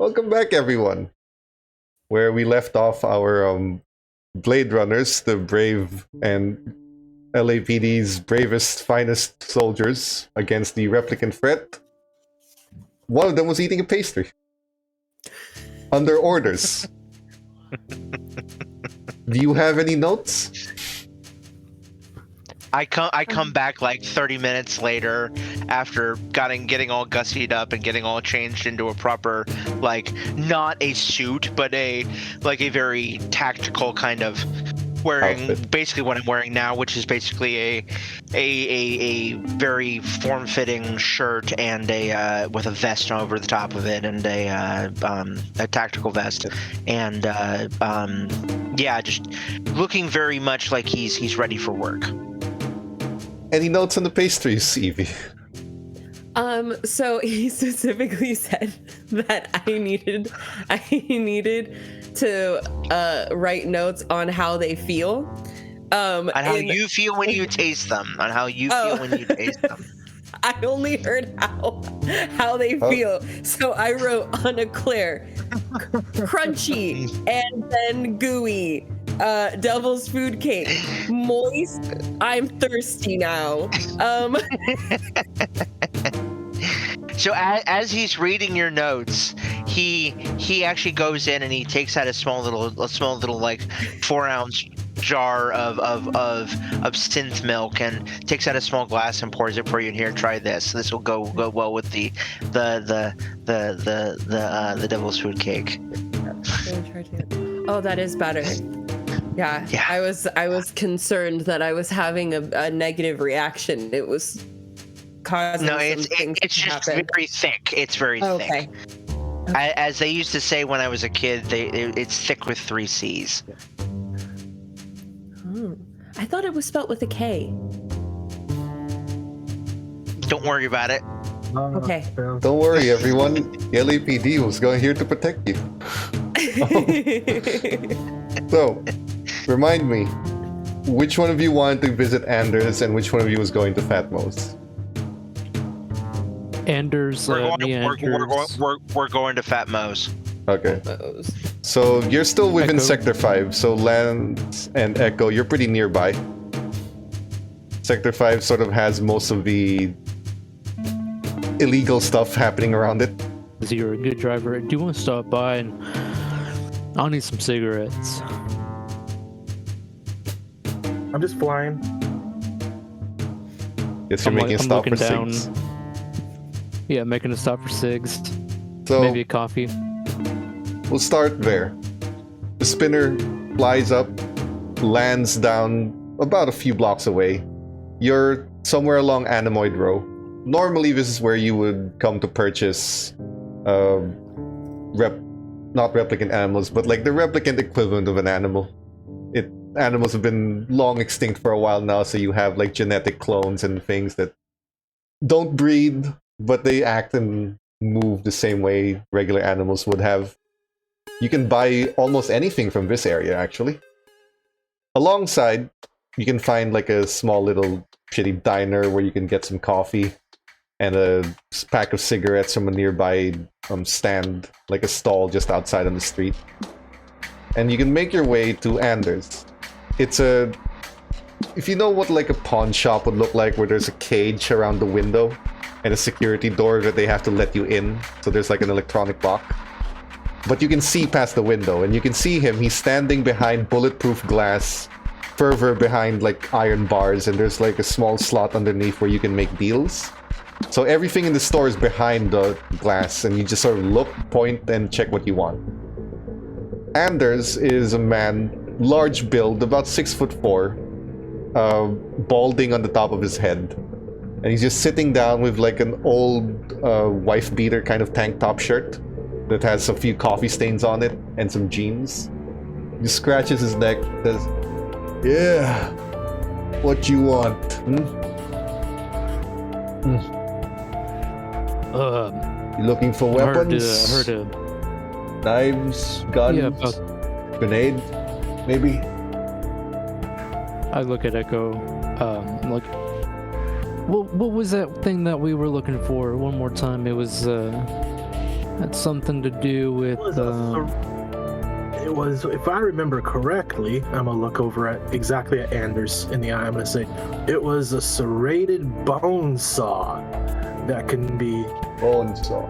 Welcome back, everyone. Where we left off our Blade Runners, the brave and LAPD's bravest, finest soldiers against the replicant threat. One of them was eating a pastry. Under orders. Do you have any notes? I come back like 30 minutes later after getting all gussied up and getting all changed into a proper, like, not a suit, but a very tactical kind of wearing outfit. Basically what I'm wearing now, which is basically a very form-fitting shirt and a with a vest over the top of it and a tactical vest, and just looking very much like he's ready for work. Any notes on the pastries, Evie? So he specifically said that I needed to write notes on how they feel. On how you feel when you taste them. On how you feel when you taste them. I only heard how they feel. So I wrote unclear, crunchy, and then gooey. Devil's food cake, moist. I'm thirsty now. So as he's reading your notes, he actually goes in and he takes out a small little like 4-ounce jar of synth milk and takes out a small glass and pours it for you. And here, try this. This will go well with the devil's food cake. Oh, that is better. Yeah. I was concerned that I was having a negative reaction. It was causing it's just very thick. It's very thick. Okay. As they used to say when I was a kid, it's thick with 3 C's. I thought it was spelt with a K. Don't worry about it. Okay. Don't worry, everyone. The LAPD was here to protect you. So, remind me, which one of you wanted to visit Anders and which one of you was going to Fatmos? Anders, we're going to Fatmos. Okay. So you're still within Echo. Sector 5, so Lance and Echo, you're pretty nearby. Sector 5 sort of has most of the illegal stuff happening around it. You're a good driver. Do you want to stop by and I'll need some cigarettes. I'm just flying. Guess you're making a stop for cigs. Yeah, making a stop for cigs. So maybe a coffee. We'll start there. The spinner flies up, lands down about a few blocks away. You're somewhere along Anemoid Row. Normally this is where you would come to purchase not replicant animals, but like the replicant equivalent of an animal. Animals have been long extinct for a while now, so you have like genetic clones and things that don't breed, but they act and move the same way regular animals would have. You can buy almost anything from this area, actually. Alongside, you can find like a small little shitty diner where you can get some coffee and a pack of cigarettes from a nearby stand, like a stall just outside on the street. And you can make your way to Anders. It's if you know what like a pawn shop would look like, where there's a cage around the window and a security door that they have to let you in, so there's like an electronic lock. But you can see past the window, and you can see him. He's standing behind bulletproof glass, further behind like iron bars, and there's like a small slot underneath where you can make deals. So everything in the store is behind the glass, and you just sort of look, point, and check what you want. Anders is a man, large build, about 6'4", balding on the top of his head. And he's just sitting down with like an old wife beater kind of tank top shirt that has a few coffee stains on it and some jeans. He scratches his neck, says, "Yeah, what you want? You looking for weapons? Heard knives, guns, grenade, maybe?" I look at Echo, like, what was that thing that we were looking for? One more time, it was, That's something to do with. It was, if I remember correctly, I'm gonna look over at Anders in the eye. I'm gonna say it was a serrated bone saw that can be Bone saw.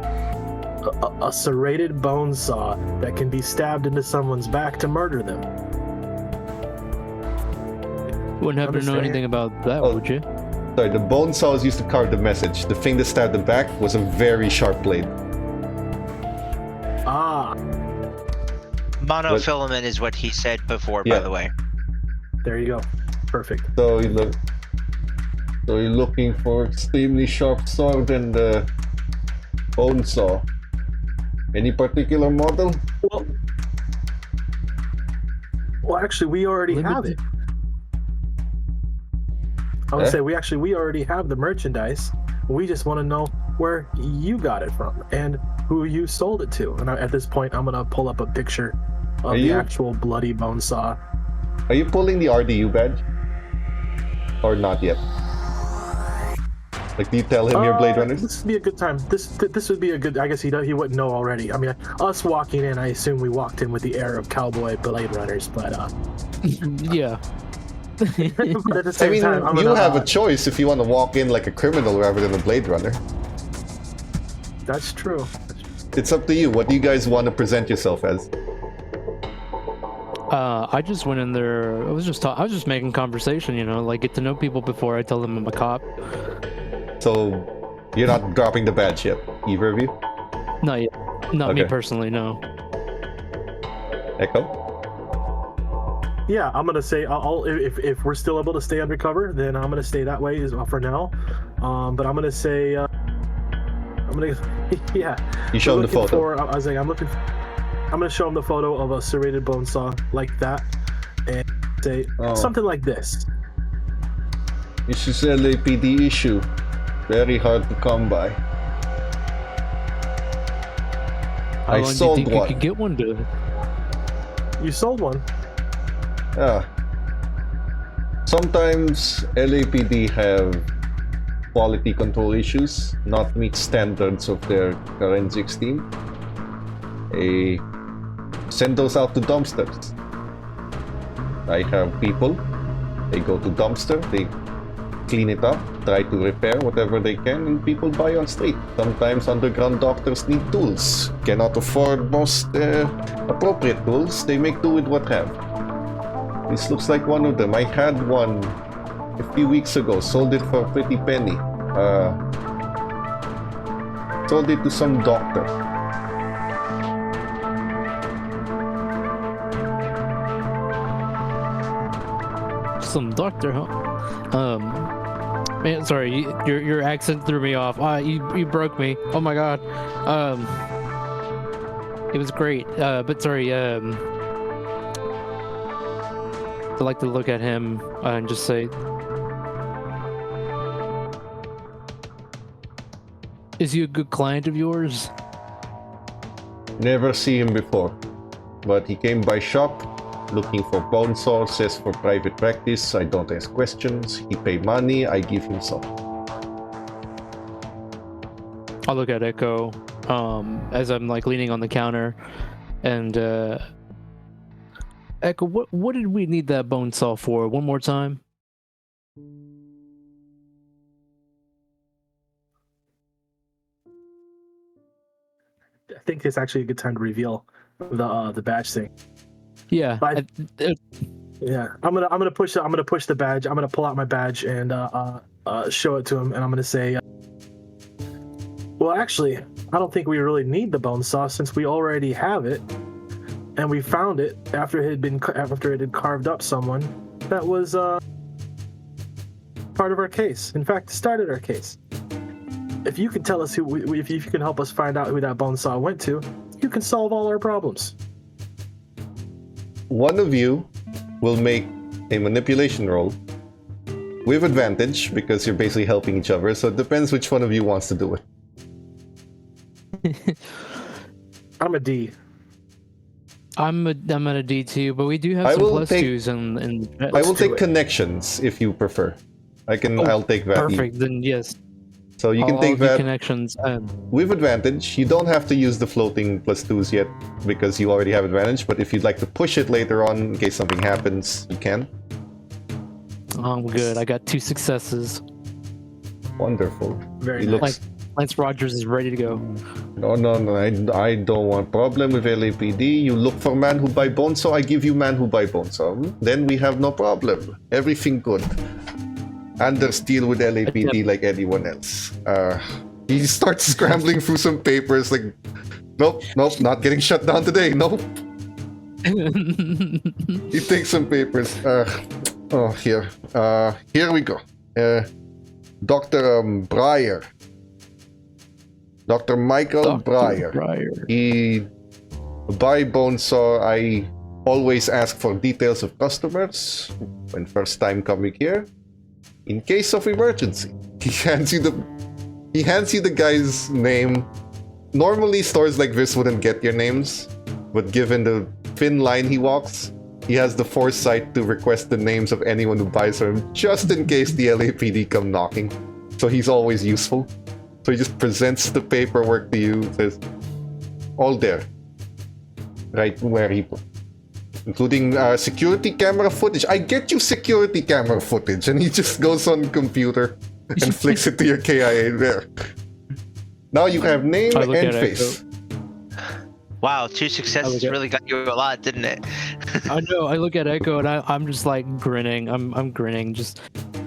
a serrated bone saw that can be stabbed into someone's back to murder them. Wouldn't happen to know anything about that, would you? Sorry, the bone saw was used to carve the message. The thing that stabbed the back was a very sharp blade. Ah. Monofilament is what he said before, by the way. There you go. Perfect. So you're looking for extremely sharp sword and bone saw. Any particular model? Well, actually, we already have it. I would say we already have the merchandise. We just want to know where you got it from and who you sold it to. And at this point, I'm gonna pull up a picture of the actual bloody bone saw. Are you pulling the RDU badge? Or not yet? Like, do you tell him you're Blade Runners? This would be a good time. This would be a good. I guess he wouldn't know already. I mean, us walking in, I assume we walked in with the air of cowboy Blade Runners, but yeah. but at the same I mean, time, you have a choice if you want to walk in like a criminal rather than a Blade Runner. That's true. It's up to you. What do you guys want to present yourself as? I just went in there. I was just making conversation, like get to know people before I tell them I'm a cop. So you're not dropping the badge yet, either of you? Not yet. Not me personally, no. Echo? Yeah, I'm gonna say if we're still able to stay undercover, then I'm gonna stay that way for now. But I'm gonna say yeah. You show him the photo. I'm gonna show him the photo of a serrated bone saw like that, and say something like this. This is LAPD issue. Very hard to come by. How long sold do you think one. you could get one to? You sold one. Yeah. Sometimes LAPD have quality control issues, not meet standards of their forensics team. They send those out to dumpsters. I have people, they go to dumpster, they clean it up, try to repair whatever they can, and people buy on street. Sometimes underground doctors need tools, cannot afford most appropriate tools, they make do with what have. This looks like one of them. I had one a few weeks ago, sold it for a pretty penny. Sold it to some doctor. Some doctor, huh? Man, sorry, your accent threw me off. You broke me. Oh my god. It was great. But sorry, I like to look at him and just say, is he a good client of yours? Never see him before, but he came by shop looking for bone sources for private practice. I don't ask questions. He pay money. I give him some. I'll look at Echo as I'm like leaning on the counter, and Echo, what did we need that bone saw for? One more time. I think it's actually a good time to reveal the badge thing. Yeah. Yeah. I'm gonna push the badge. I'm gonna pull out my badge and show it to him, and I'm gonna say, well, actually, I don't think we really need the bone saw since we already have it, and we found it after it had carved up someone that was part of our case. In fact, started our case. If you can tell us if you can help us find out who that bone saw went to, you can solve all our problems. One of you will make a manipulation roll with advantage because you're basically helping each other. So it depends which one of you wants to do it. I'm a D. I'm at a D too, but we do have some plus twos in I will take connections if you prefer. I'll take that. Perfect. Then yes. So you can I'll take do that connections. with advantage. You don't have to use the floating +2s yet because you already have advantage, but if you'd like to push it later on in case something happens, you can. I'm good. I got 2 successes. Wonderful. Very He nice. looks... Lance Rogers is ready to go. No, I don't want problem with LAPD. You look for man who buy bonesaw, I give you man who buy bonesaw. Then we have no problem. Everything good. Understeal with LAPD like anyone else. He starts scrambling through some papers like, nope, not getting shut down today, nope. He takes some papers. Here we go. Dr. Breyer. Dr. Michael Breyer. He buy bonesaw. I always ask for details of customers when first time coming here. In case of emergency, he hands you the guy's name. Normally stores like this wouldn't get your names, but given the thin line he walks, he has the foresight to request the names of anyone who buys from him, just in case the LAPD come knocking. So he's always useful. So he just presents the paperwork to you, says, all there, right where he put. Including security camera footage. I get you security camera footage, and he just goes on computer and flicks it to your KIA there. Now you have name and face. Wow, 2 successes really got you a lot, didn't it? I know. I look at Echo and I'm just like grinning. I'm grinning. Just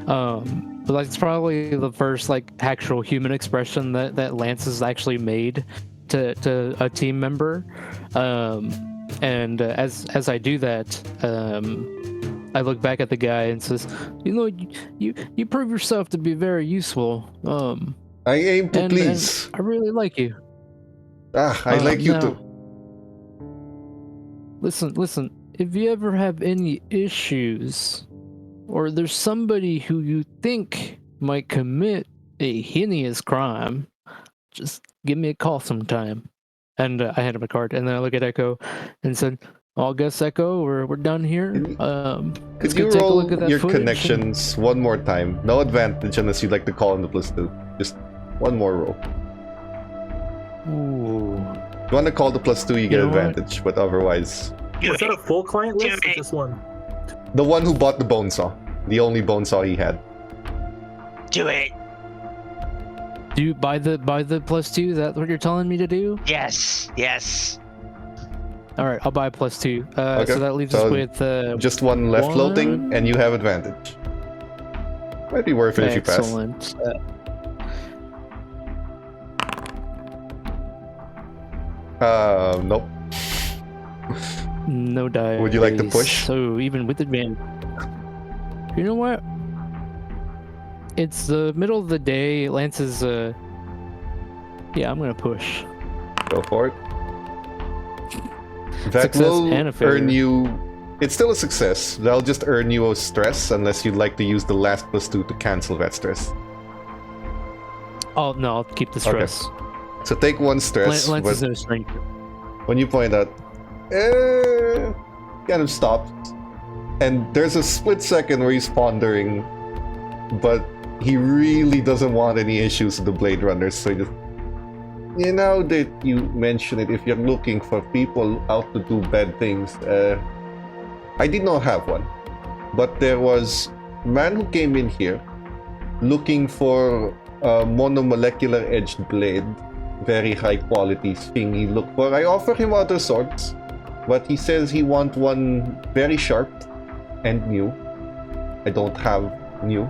but like it's probably the first like actual human expression that Lance has actually made to a team member. And as I do that, I look back at the guy and says, "You know, you prove yourself to be very useful. I aim to please. I really like you. I like you too. Listen. If you ever have any issues, or there's somebody who you think might commit a heinous crime, just give me a call sometime." And I hand him a card, and then I look at Echo and said, "I guess Echo, we're done here. Could you roll your connections one more time? No advantage unless you'd like to call in the +2. Just one more roll. Ooh. If you want to call the +2, you get advantage, but otherwise... Was that a full client list or just one? The one who bought the bonesaw. The only bonesaw he had. Do it. Do you buy the +2? Is that what you're telling me to do? Yes. All right, I'll buy a +2. Okay. So that leaves us with just one left floating, and you have advantage. Might be worth it if you pass. Excellent. Nope. No die. Would you like to push? So even with advantage. You know what? It's the middle of the day. Lance is yeah, I'm gonna push. Go for it. That Success will and a failure. earn you... It's still a success. That'll just earn you a stress unless you'd like to use the last +2 to cancel that stress. Oh no, I'll keep the stress. Okay. So take one stress. Lance is no stranger. When you point out, kind of stops. And there's a split second where he's pondering, but he really doesn't want any issues with the Blade Runners, so he just... You know that you mentioned it, if you're looking for people out to do bad things, I did not have one. But there was a man who came in here looking for a monomolecular edged blade, very high quality thing he looked for. I offer him other sorts, but he says he wants one very sharp and new. I don't have new.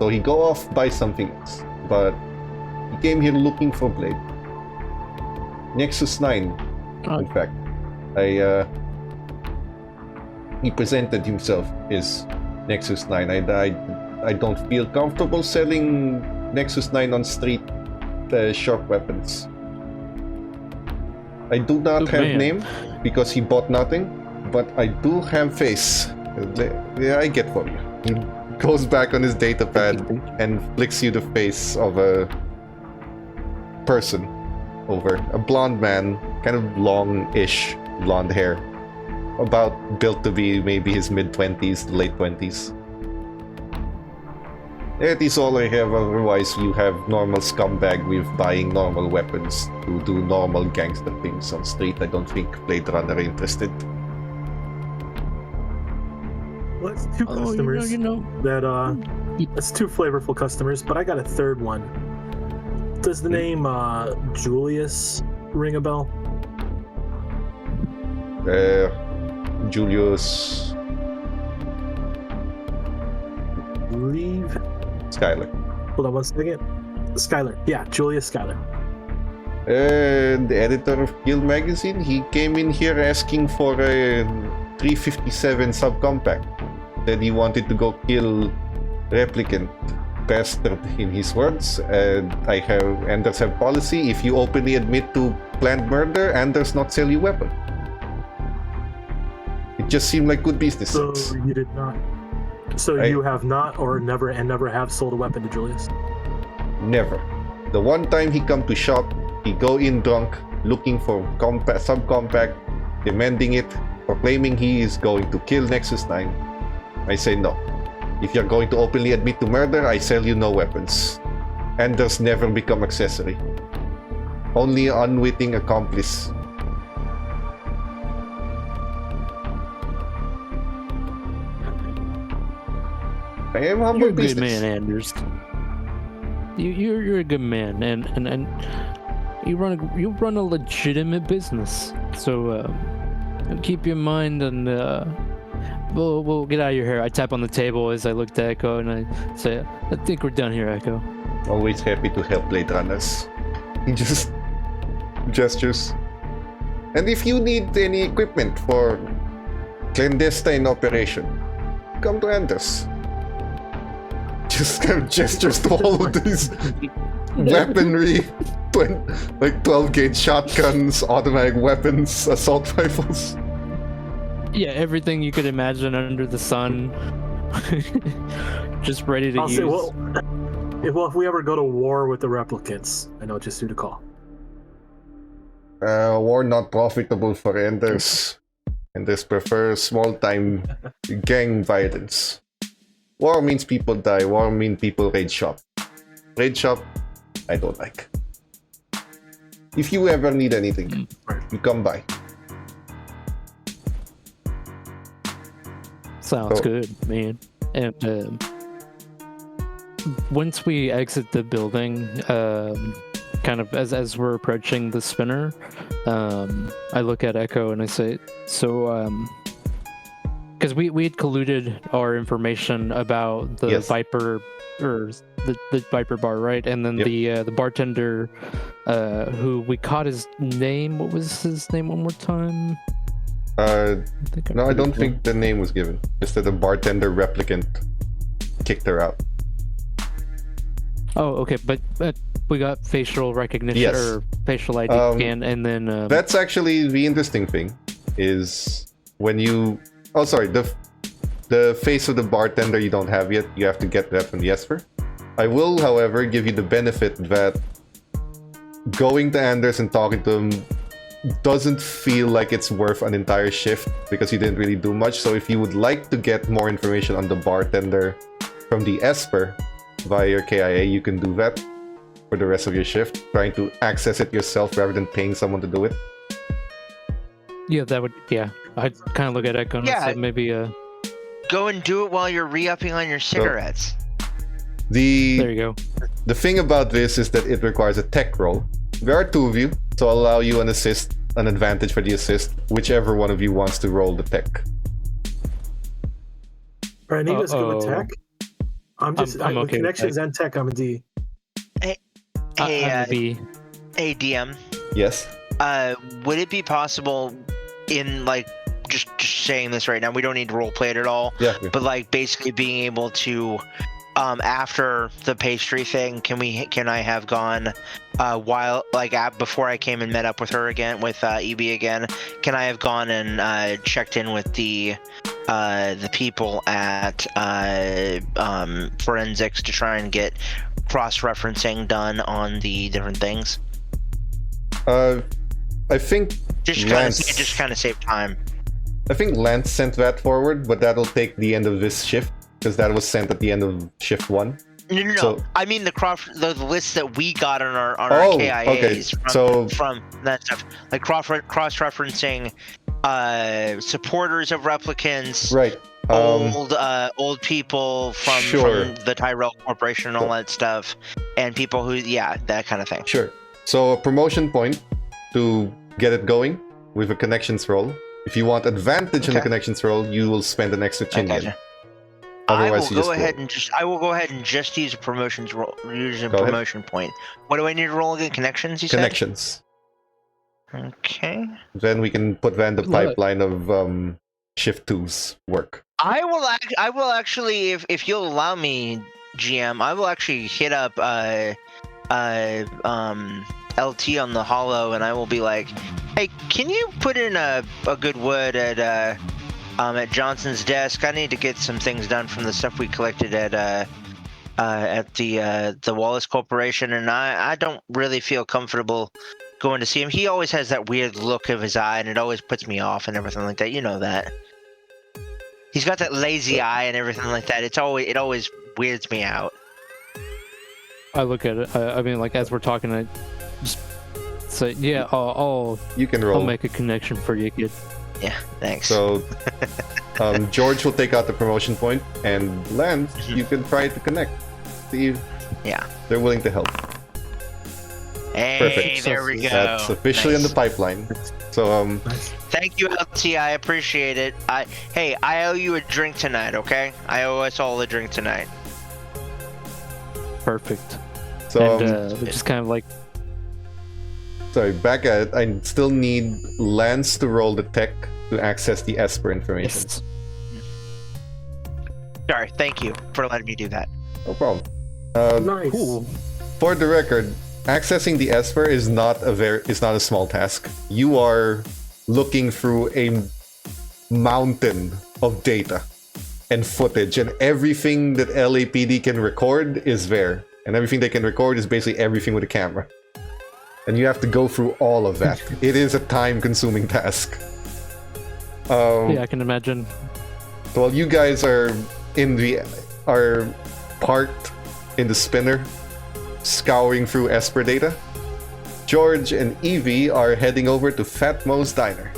So he go off buy something else. But he came here looking for blade. Nexus 9, in fact. He presented himself as Nexus 9. I don't feel comfortable selling Nexus 9 on street sharp weapons. I do not have name because he bought nothing, but I do have face. Yeah, I get for you. He goes back on his datapad and flicks you the face of a person over. A blonde man, kind of long-ish blonde hair. About built to be maybe his mid-20s to late 20s. That is all I have, otherwise you have normal scumbag with buying normal weapons to do normal gangster things on street. I don't think Blade Runner are interested. Well, it's two customers that's two flavorful customers, but I got a third one. Does the name Julius ring a bell? Julius... Leave. Skyler. Hold on one second. Skyler. Yeah, Julius Skyler. The editor of Guild Magazine, he came in here asking for a 357 subcompact. Said he wanted to go kill replicant bastard in his words. And Anders have policy, if you openly admit to planned murder, Anders not sell you weapon. It just seemed like good business sense. So you did not. So you have not, or never have sold a weapon to Julius? Never. The one time he come to shop, he go in drunk, looking for subcompact, demanding it, proclaiming he is going to kill Nexus 9. I say no. If you're going to openly admit to murder, I sell you no weapons. Anders never become accessory. Only unwitting accomplice. I am humble. You're a good man, Anders. You're a good man, and you run a legitimate business. So keep your mind, and we'll get out of your hair. I tap on the table as I look to Echo, and I say, "I think we're done here, Echo." Always happy to help Blade Runners. He just gestures. And if you need any equipment for clandestine operation, come to Anders. Just kind of gestures to all of these weaponry, like 12-gauge shotguns, automatic weapons, assault rifles. Yeah, everything you could imagine under the sun. Just ready to use. Say, well, if we ever go to war with the replicants, I know just who to call. War not profitable for Anders. Anders prefer small-time gang violence. War means people die. War means people raid shop. Raid shop, I don't like. If you ever need anything, you come by. Sounds good, man. And once we exit the building, kind of as we're approaching the spinner, I look at Echo and I say, so because we had colluded our information about the Viper, or the Viper bar, right? And then the bartender, who we caught his name. What was his name one more time? I don't think the name was given. Just that the bartender replicant kicked her out. Oh, okay, but we got facial recognition or facial ID scan, and then that's actually the interesting thing is when you. Oh, sorry. The face of the bartender you don't have yet. You have to get that from the Esper. I will, however, give you the benefit that going to Anders and talking to him doesn't feel like it's worth an entire shift because you didn't really do much. So if you would like to get more information on the bartender from the Esper via your KIA, you can do that for the rest of your shift, trying to access it yourself rather than paying someone to do it. Yeah, that would. Yeah, I'd kind of look at Echo and say maybe go and do it while you're re-upping on your cigarettes. There you go. The thing about this is that it requires a tech roll. There are two of you, so I'll allow you an advantage for the assist, whichever one of you wants to roll the tech. Alright, Nita's good with tech. I'm with okay connections and tech. I'm a D. Hey, DM. Yes. Would it be possible, in like just saying this right now, we don't need to roleplay it at all. Yeah. But like basically being able to, after the pastry thing, can I have gone while before I came and met up with her again, with EB again? Can I have gone and checked in with the people at forensics to try and get cross-referencing done on the different things? I think just kind of save time. I think Lance sent that forward, but that'll take the end of this shift because that was sent at the end of shift 1. No. So- I mean the list that we got on our KIAs from that stuff, like cross-referencing supporters of replicants, right. old people from the Tyrell Corporation and all that stuff, and people who that kind of thing. Sure. So a promotion point to get it going with a connections roll. If you want advantage in the connections roll, you will spend an extra chin. Otherwise, I will go ahead and just use a promotion point. What do I need to roll again? Connections, you said? Connections. Okay. Then we can put that in the pipeline of shift 2's work. I will actually, if you'll allow me, GM, I will actually hit up LT on the holo, and I will be like, hey, can you put in a good word at Johnson's desk? I need to get some things done from the stuff we collected at the Wallace Corporation, and I don't really feel comfortable going to see him. He always has that weird look of his eye, and it always puts me off and everything like that. You know that. He's got that lazy eye and everything like that. It always weirds me out. I look at it. I mean, like as we're talking, I just say, "Yeah, you can roll. I'll make a connection for you, kid." Yeah, thanks. So, George will take out the promotion point, and Lance, you can try to connect. See if they're willing to help. Hey, perfect. There we go. That's officially in the pipeline. So, thank you, LT. I appreciate it. I owe you a drink tonight. Okay, I owe us all a drink tonight. Perfect. So, and just kind of like. Sorry, back at it. I still need Lance to roll the tech to access the Esper information. Yes. Sorry, thank you for letting me do that. No problem. Nice. Cool. For the record, accessing the Esper is not a small task. You are looking through a mountain of data and footage, and everything that LAPD can record is there. And everything they can record is basically everything with a camera. And you have to go through all of that. It is a time-consuming task. Yeah, I can imagine. So while you guys are parked in the spinner, scouring through Esper data, George and Evie are heading over to Fat Mo's Diner.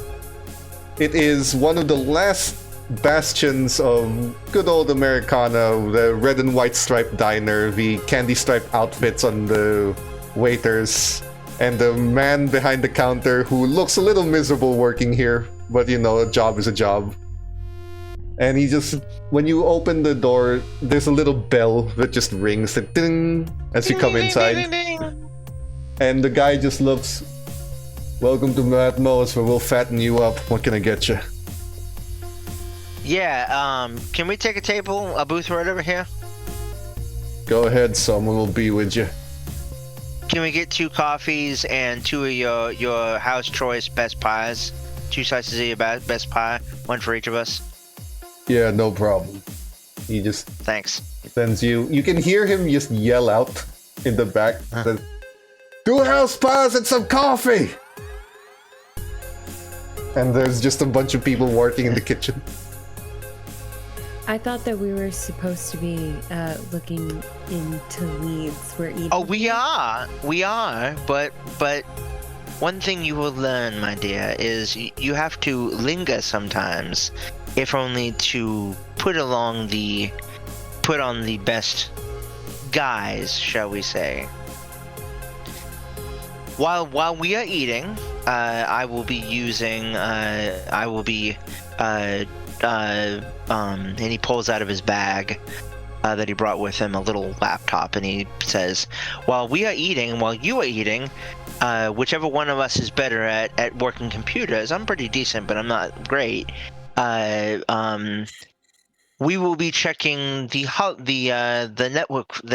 It is one of the last bastions of good old Americana, the red and white striped diner, the candy striped outfits on the waiters, and the man behind the counter who looks a little miserable working here, but you know, a job is a job. And he just, when you open the door, there's a little bell that just rings, ding, as you come inside. And the guy just looks, welcome to Matt Mo's, where we'll fatten you up. What can I get you? Yeah, can we take a booth right over here? Go ahead, someone will be with you. Can we get 2 coffees and 2 of your house choice best pies? 2 slices of your best pie, 1 for each of us. Yeah, no problem. He just thanks. Sends you. You can hear him just yell out in the back. Says, 2 house pies and some coffee. And there's just a bunch of people working in the kitchen. I thought that we were supposed to be looking into leads. We're eating. Oh, we are, but one thing you will learn, my dear, is you have to linger sometimes, if only to put on the best guise, shall we say. While we are eating, I will be using. And he pulls out of his bag that he brought with him a little laptop, and he says, while you are eating, whichever one of us is better at working computers, I'm pretty decent, but I'm not great. We will be checking the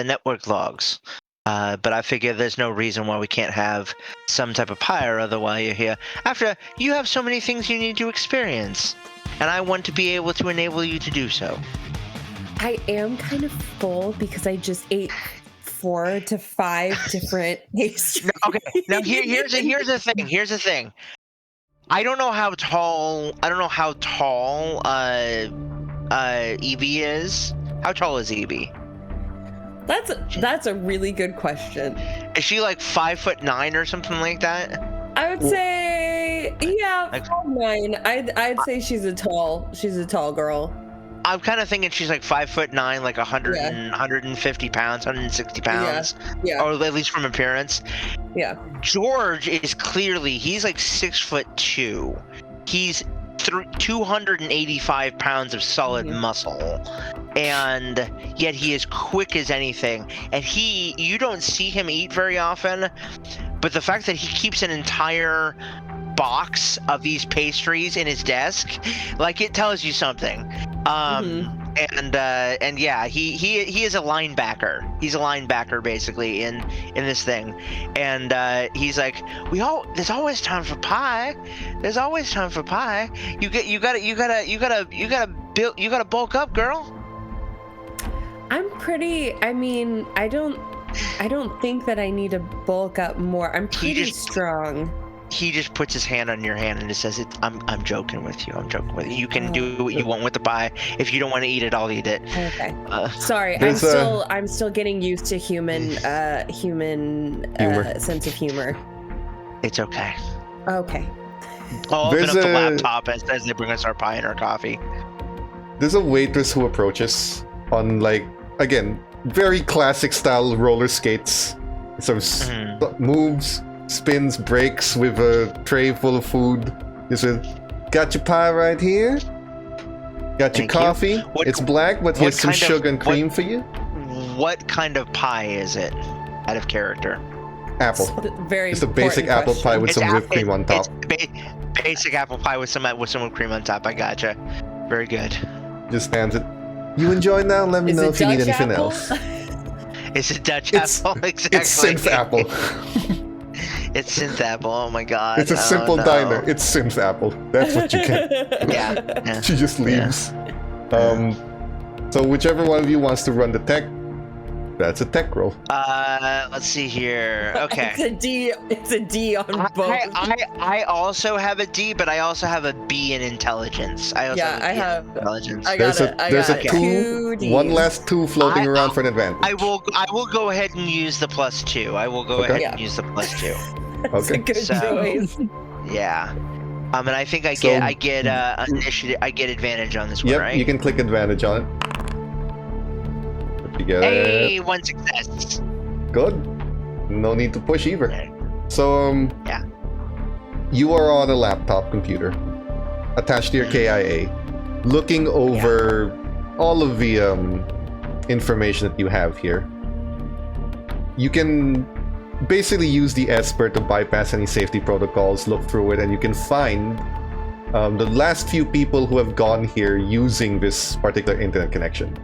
network logs. But I figure there's no reason why we can't have some type of pie or other while you're here. After you have so many things you need to experience. And I want to be able to enable you to do so. I am kind of full because I just ate 4 to 5 different pastries. Okay, now here's the thing. I don't know how tall Evie is. How tall is Evie? That's a really good question. Is she like 5'9" or something like that? I would say, yeah, 5'9". I'd say she's a tall girl. I'm kind of thinking she's like 5'9", like 150 pounds, 160 pounds. Yeah. Or at least from appearance. Yeah. George is he's like 6'2". He's 285 pounds of solid muscle. And yet he is quick as anything. And you don't see him eat very often, but the fact that he keeps an entire box of these pastries in his desk, like, it tells you something. And yeah, he is a linebacker. He's a linebacker basically in this thing. And he's like, there's always time for pie. There's always time for pie. You gotta bulk up, girl. I don't think that I need to bulk up more. I'm pretty strong. He just puts his hand on your hand and just says, I'm joking with you. I'm joking with you. You can do what you want with the pie. If you don't want to eat it, I'll eat it. Okay. Sorry, I'm still getting used to human sense of humor. It's okay. Okay. I'll open up the laptop as they bring us our pie and our coffee. There's a waitress who approaches on, like, again, very classic style roller skates. Sort of moves, spins, breaks with a tray full of food. Just with, got your pie right here. Got your coffee. It's black, but here's some sugar and cream for you. What kind of pie is it? Out of character. Apple. Very It's a basic apple pie with some whipped cream on top. Basic apple pie with some whipped cream on top. I gotcha. Very good. Just hands it. You enjoy now? Let me know if you need anything else. It's a Dutch apple, exactly. It's synth apple. It's synth apple. Oh my god. It's a simple diner. It's synth apple. That's what you get. Yeah. She just leaves. So whichever one of you wants to run the tech, that's a tech roll. Let's see here. Okay. It's a D on both. I also have a D, but I also have a B in intelligence. I have intelligence. There's a 2, one last 2 floating around for an advantage. I will go ahead and use the +2. I will go ahead and use the +2. That's a good choice. Yeah. And I think I get initiative. I get advantage on this one, right? Yep, you can click advantage on it. Hey, 1 success. Good. No need to push either. So, you are on a laptop computer attached to your KIA, looking over all of the information that you have here. You can basically use the Esper to bypass any safety protocols, look through it, and you can find the last few people who have gone here using this particular internet connection.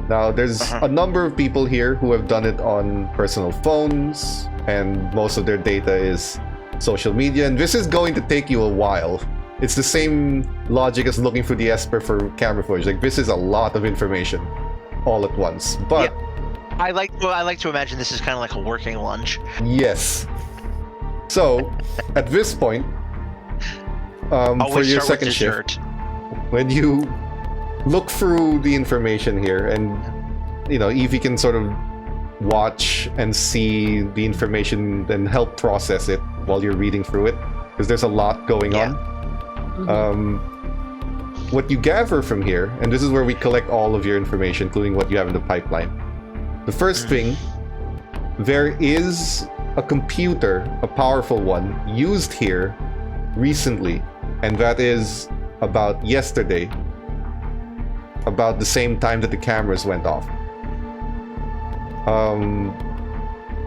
Now, there's a number of people here who have done it on personal phones, and most of their data is social media, and this is going to take you a while. It's the same logic as looking through the Esper for camera footage. Like, this is a lot of information all at once. But I like to imagine this is kind of like a working lunch. Yes. So, at this point, for your second shift, when you look through the information here, and Evie can sort of watch and see the information and help process it while you're reading through it, because there's a lot going on. What you gather from here, and this is where we collect all of your information, including what you have in the pipeline. The first thing, there is a computer, a powerful one, used here recently, and that is about yesterday, about the same time that the cameras went off.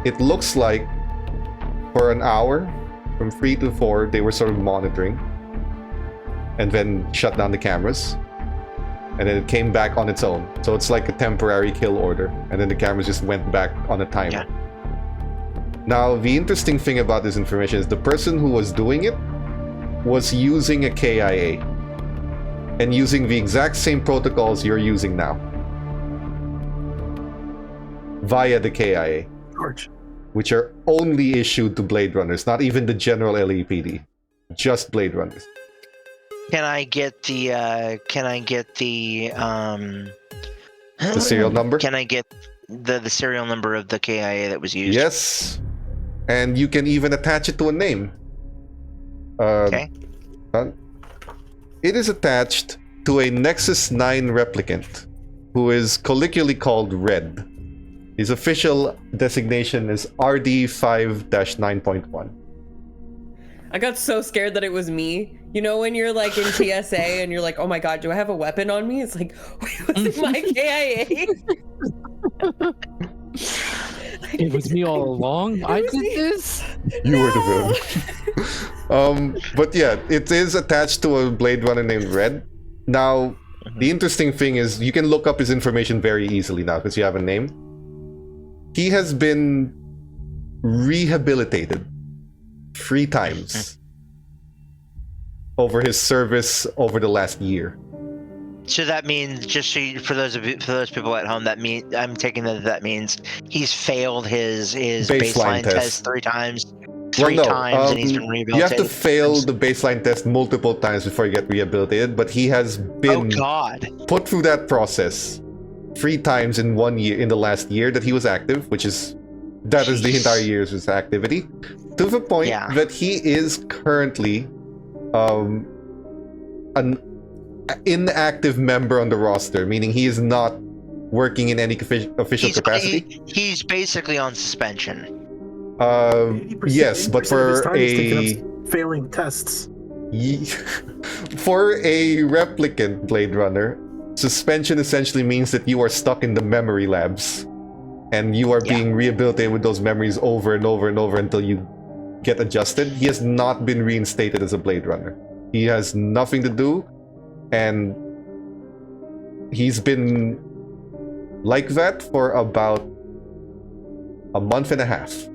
It looks like for an hour, from 3 to 4, they were sort of monitoring, and then shut down the cameras, and then it came back on its own. So it's like a temporary kill order, and then the cameras just went back on a timer. Now, the interesting thing about this information is the person who was doing it was using a KIA, and using the exact same protocols you're using now via the KIA, which are only issued to Blade Runners, not even the general LAPD, just Blade Runners. Can I get the the serial number? Can I get the serial number of the KIA that was used. Yes, and you can even attach it to a name. Okay. It is attached to a Nexus 9 replicant, who is colloquially called Red. His official designation is RD5-9.1. I got so scared that it was me. You know when you're like in TSA and you're like, oh my god, do I have a weapon on me? It's like, wait, was it my KIA? It was me all along. I did this. You were the villain. But yeah, it is attached to a Blade Runner named Red. Now, the interesting thing is you can look up his information very easily now because you have a name. He has been rehabilitated 3 times over his service over the last year. So that means, just so you, for those people at home, I'm taking that means he's failed his baseline test 3 times. Three times, and he's been rehabilitated. You have to fail the baseline test multiple times before you get rehabilitated, but he has been put through that process 3 times in 1 year, in the last year that he was active, which is the entire year's of his activity, to the point that he is currently an inactive member on the roster, meaning he is not working in any official capacity. He's basically on suspension. Yes, but for failing tests. For a replicant Blade Runner, suspension essentially means that you are stuck in the memory labs, and you are being rehabilitated with those memories over and over and over until you get adjusted. He has not been reinstated as a Blade Runner. He has nothing to do, and he's been like that for about a month and a half.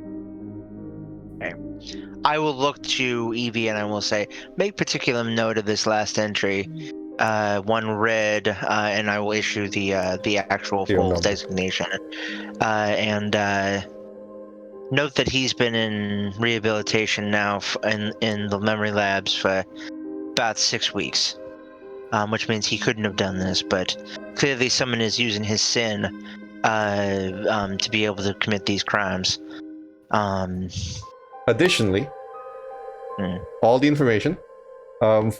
I will look to Evie and I will say, make particular note of this last entry, 1 red, and I will issue the actual full designation, and note that he's been in rehabilitation now in the memory labs for about 6 weeks, which means he couldn't have done this, but clearly someone is using his sin to be able to commit these crimes. Additionally, all the information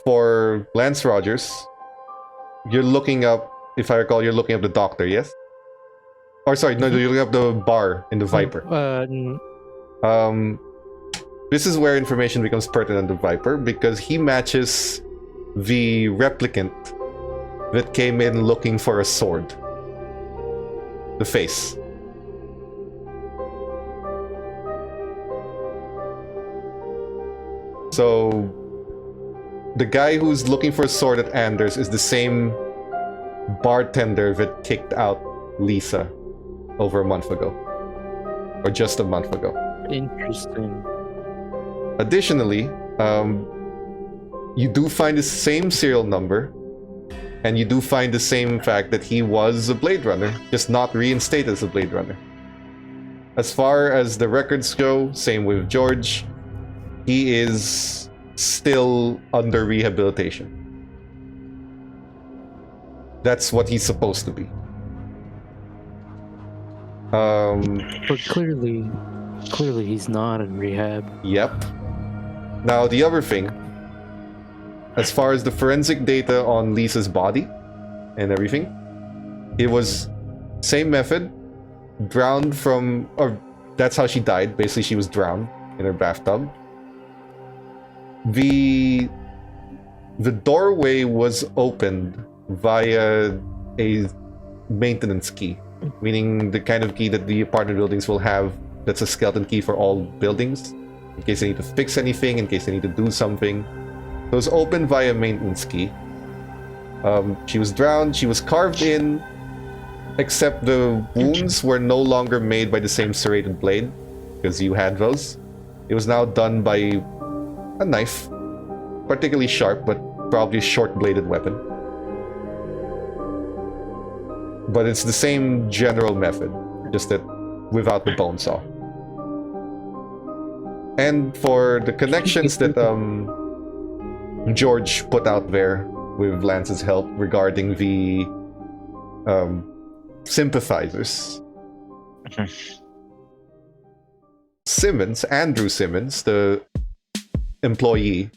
for Lance Rogers, you're looking up, if I recall, you're looking up the doctor, yes? Or sorry, no, you're looking up the bar in the Viper. This is where information becomes pertinent to Viper, because he matches the replicant that came in looking for a sword. The face. So, the guy who's looking for a sword at Anders is the same bartender that kicked out Lisa over a month ago. Or just a month ago. Interesting. Additionally, you do find the same serial number, and you do find the same fact that he was a Blade Runner, just not reinstated as a Blade Runner. As far as the records go, same with George. He is still under rehabilitation. That's what he's supposed to be. But clearly he's not in rehab. Yep. Now the other thing, as far as the forensic data on Lisa's body and everything, it was same method, drowned from, or that's how she died. Basically, she was drowned in her bathtub. The doorway was opened via a maintenance key, meaning the kind of key that the apartment buildings will have, that's a skeleton key for all buildings, in case they need to fix anything, in case they need to do something. It was opened via maintenance key. She was drowned, she was carved in, except the wounds were no longer made by the same serrated blade, because you had those. It was now done by a knife, particularly sharp, but probably a short-bladed weapon. But it's the same general method, just that without the bone saw. And for the connections that George put out there with Lance's help regarding the sympathizers, Simmons, Andrew Simmons, the employee,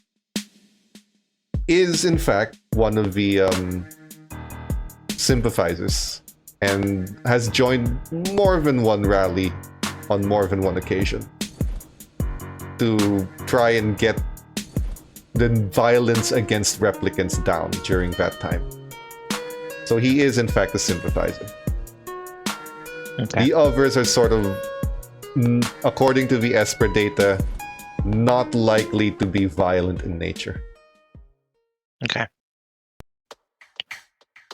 is in fact one of the sympathizers and has joined more than one rally on more than one occasion to try and get the violence against replicants down during that time. So he is in fact a sympathizer. Okay. The others are sort of, according to the Esper data, not likely to be violent in nature. Okay.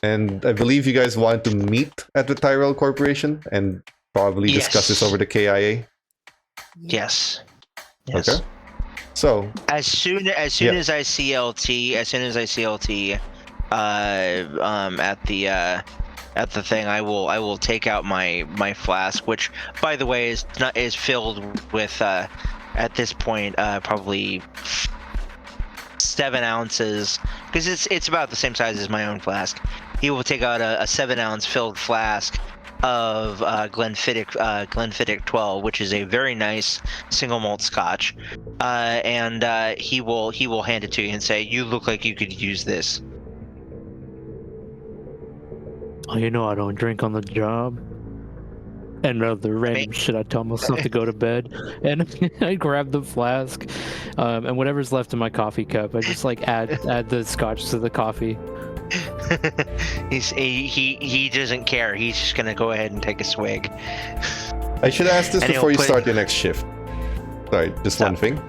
And I believe you guys want to meet at the Tyrell Corporation and probably discuss this over the KIA. Yes. Okay. So as soon as I see LT, at the thing, I will take out my flask, which by the way is filled with at this point probably 7 ounces, because it's about the same size as my own flask. He will take out a 7-ounce filled flask of Glenfiddich 12, which is a very nice single malt Scotch, and he will hand it to you and say, "You look like you could use this." Oh, you know I don't drink on the job. And other random shit, I tell myself to go to bed, and I grab the flask, and whatever's left in my coffee cup, I just like add the Scotch to the coffee. He doesn't care. He's just gonna go ahead and take a swig. I should ask this before you start your next shift. Sorry, just one thing.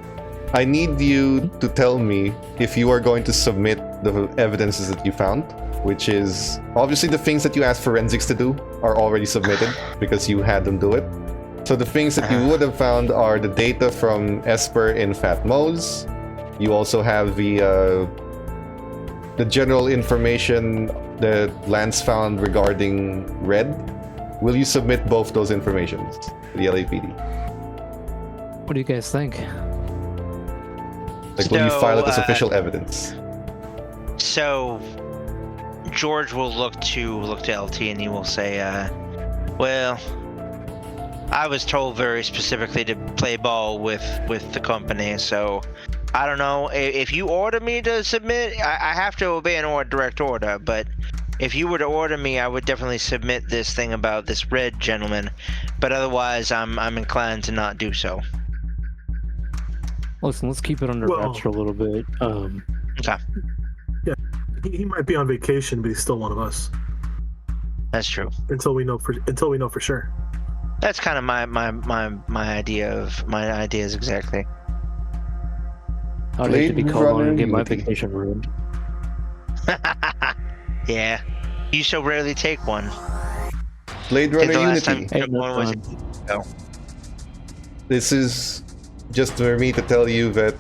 I need you to tell me if you are going to submit the evidences that you found, which is obviously the things that you asked forensics to do are already submitted because you had them do it. So the things that you would have found are the data from Esper in Fat Mo's. You also have the general information that Lance found regarding Red. Will you submit both those informations to the LAPD? What do you guys think? Like, will you file it as official evidence? So George will look to LT and he will say, well, I was told very specifically to play ball with the company, so I don't know. If you order me to submit, I have to obey an direct order, but if you were to order me, I would definitely submit this thing about this Red gentleman, but otherwise I'm inclined to not do so. Listen, let's keep it under wraps for a little bit. Okay. Yeah, he might be on vacation, but he's still one of us. That's true. Until we know for sure. That's kind of my ideas exactly. I'd hate to be called on and get my vacation ruined. Yeah, you so rarely take one. Blade Runner Unity. Hey, This is just for me to tell you that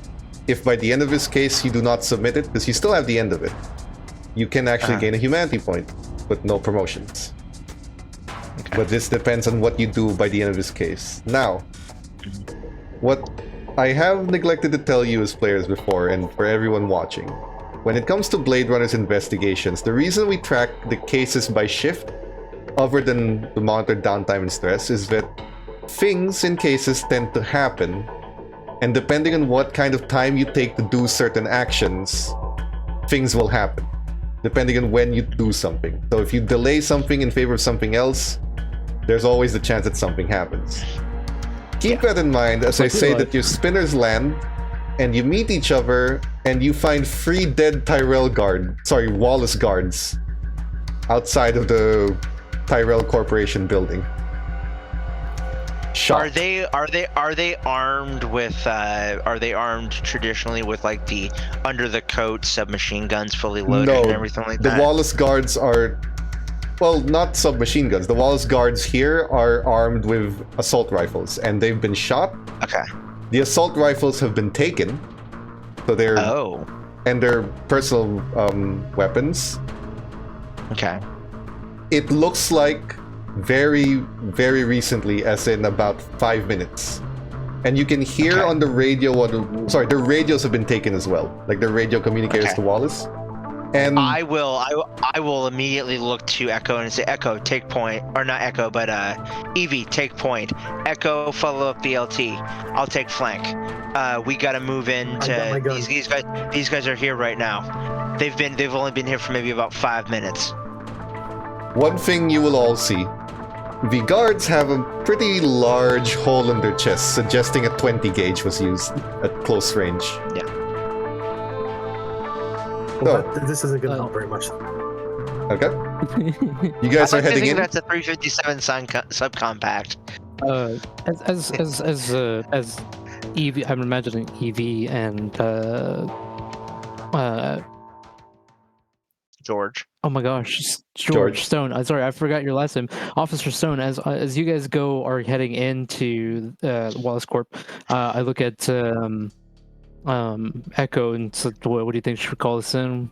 if by the end of this case you do not submit it, because you still have the end of it, you can actually gain a humanity point, but no promotions. Okay. But this depends on what you do by the end of this case. Now, what I have neglected to tell you as players before, and for everyone watching, when it comes to Blade Runner's investigations, the reason we track the cases by shift, other than the monitored downtime and stress, is that things in cases tend to happen, and depending on what kind of time you take to do certain actions, things will happen, depending on when you do something. So if you delay something in favor of something else, there's always the chance that something happens. Keep that in mind as I say that your spinners land, and you meet each other, and you find 3 dead Wallace guards outside of the Tyrell Corporation building. Shot. Are they armed with are they armed traditionally with like the under the coat submachine guns fully loaded and everything like that? The Wallace guards are, well, not submachine guns. The Wallace guards here are armed with assault rifles, and they've been shot. Okay. The assault rifles have been taken, so they're and they're personal weapons. Okay. It looks like very, very recently, as in about 5 minutes. And you can hear on the radio, the radios have been taken as well. Like the radio communicators to Wallace. And I will immediately look to Echo and say, Echo, take point, or not Echo, but Evie, take point. Echo, follow up BLT. I'll take flank. We gotta move into these guys are here right now. They've only been here for maybe about 5 minutes. one thing you will all see. The guards have a pretty large hole in their chest, suggesting a 20 gauge was used at close range. Yeah. Well, this isn't going to help very much. Okay. You guys are heading in? That's a 357 subcompact. As Evie, I'm imagining Evie and George. Oh my gosh, George Stone. Sorry, I forgot your last name, Officer Stone. As you guys are heading into Wallace Corp, I look at Echo and said, "What do you think? Should we call this in?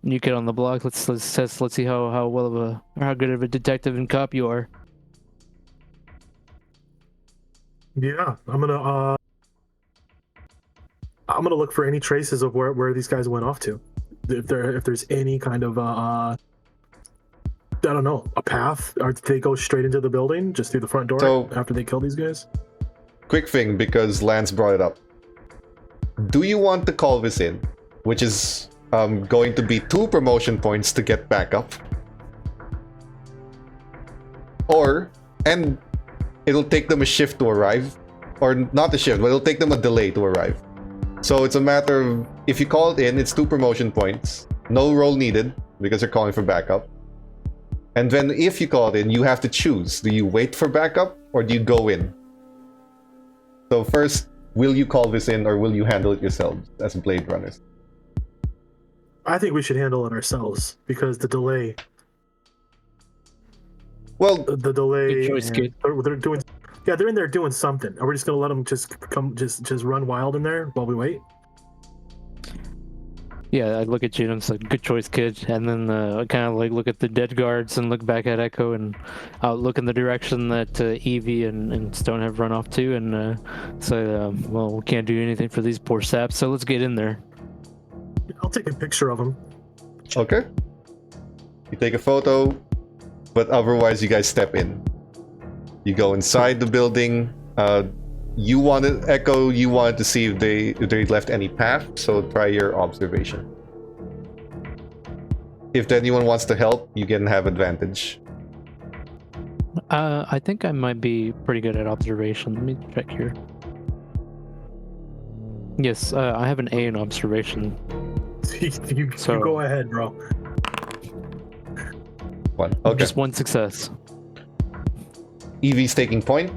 You get on the block. Let's test. Let's see how well of a or how good of a detective and cop you are." Yeah, I'm gonna look for any traces of where these guys went off to. If there's any kind of I don't know, a path, or did they go straight into the building just through the front door after they kill these guys? Quick thing, because Lance brought it up. Do you want to call this in, which is going to be 2 promotion points to get back up, and it'll take them a shift to arrive, or not a shift, but it'll take them a delay to arrive. So it's a matter of, if you call it in, it's 2 promotion points. No roll needed, because you're calling for backup. And then if you call it in, you have to choose. Do you wait for backup, or do you go in? So first, will you call this in, or will you handle it yourselves as Blade Runners? I think we should handle it ourselves, because the delay... Well, the delay... They're doing... Yeah, they're in there doing something. Are we just gonna let them just run wild in there while we wait? Yeah, I look at you and it's like, good choice, kid. And then I kind of like look at the dead guards and look back at Echo and look in the direction that Evie and Stone have run off to and say, well, we can't do anything for these poor saps, so let's get in there. I'll take a picture of them. Okay. You take a photo, but otherwise you guys step in. You go inside the building. You wanted to see if they left any path, so try your observation. If anyone wants to help, you can have advantage. I think I might be pretty good at observation. Let me check here. Yes, I have an A in observation. you go ahead, bro. 1. Okay. Just 1 success. Evie's taking point.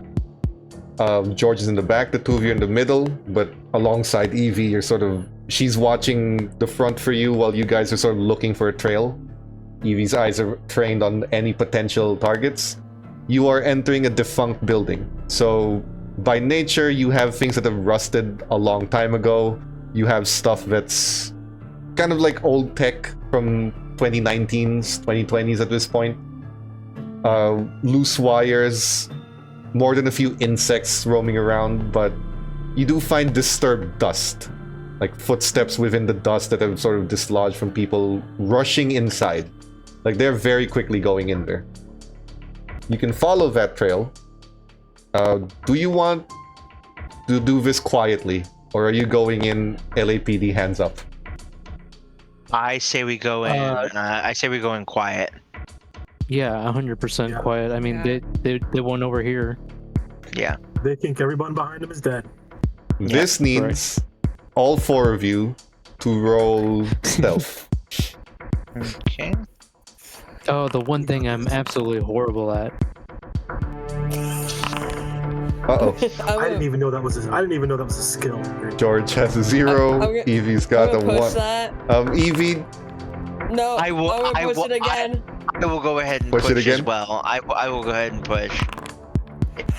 George is in the back, the 2 of you in the middle, but alongside Evie, she's watching the front for you while you guys are sort of looking for a trail. Evie's eyes are trained on any potential targets. You are entering a defunct building, so by nature you have things that have rusted a long time ago. You have stuff that's kind of like old tech from 2019s, 2020s at this point. Loose wires, more than a few insects roaming around, but you do find disturbed dust, like footsteps within the dust that have sort of dislodged from people rushing inside. Like they're very quickly going in there. You can follow that trail. Do you want to do this quietly, or are you going in LAPD hands up? I say we go in. I say we go in quiet. Yeah, 100% quiet. I mean, they won't overhear. Yeah. They think everyone behind them is dead. This needs all 4 of you to roll stealth. Okay. Oh, the one thing I'm absolutely horrible at. Uh-oh. I didn't even know that was a skill. George has a 0. Evie's got a 1. That. Evie. No, I will push it again. I will go ahead and push it again as well. I will go ahead and push.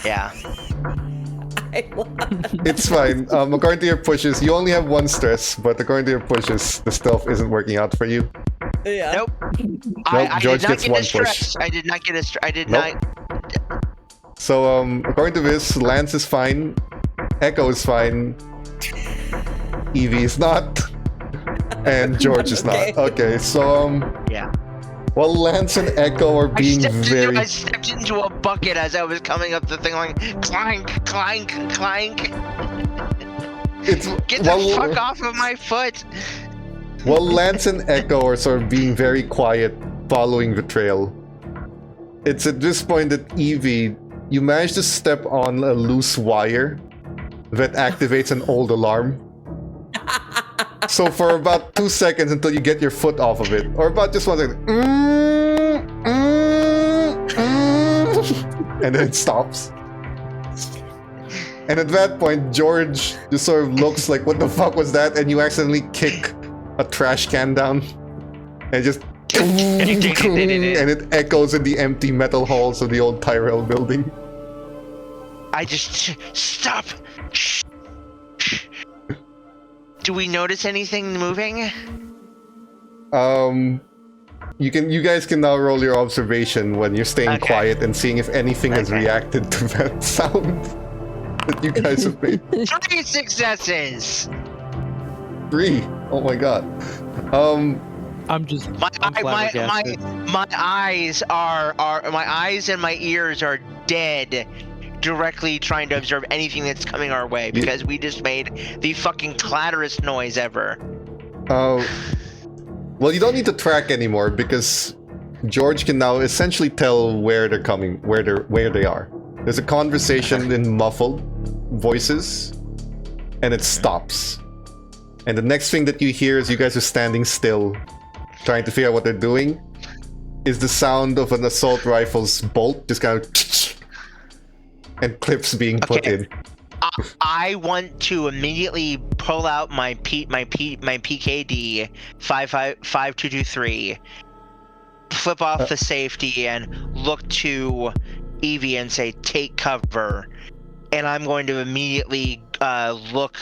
Yeah. It's fine. According to your pushes, you only have 1 stress, but according to your pushes, the stealth isn't working out for you. Yeah. Nope. George gets 1 push. I did not get a I did not. So, according to this, Lance is fine. Echo is fine. Evie is not. And George is not. Okay, so Yeah. while Lance and Echo are being I stepped into a bucket as I was coming up the thing, like clank, clank, clank. Get the fuck off of my foot! While Lance and Echo are sort of being very quiet, following the trail, it's at this point that Evie, you manage to step on a loose wire that activates an old alarm. So for about 2 seconds until you get your foot off of it, or about just 1 second, and then it stops. And at that point, George just sort of looks like, what the fuck was that? And you accidentally kick a trash can down. And just... and it echoes in the empty metal halls of the old Tyrell building. I just... Stop! Do we notice anything moving? You guys can now roll your observation when you're staying quiet and seeing if anything has reacted to that sound that you guys have made. 3 successes! 3. Oh my god. I'm just my eyes and my ears are dead, directly trying to observe anything that's coming our way because we just made the fucking clatterest noise ever. Well, you don't need to track anymore because George can now essentially tell where they're coming, where they are. There's a conversation in muffled voices, and it stops. And the next thing that you hear as you guys are standing still, trying to figure out what they're doing, is the sound of an assault rifle's bolt just kind of and clips being put in. I want to immediately pull out my PKD 5223, flip off the safety, and look to Evie and say, "Take cover." And I'm going to immediately look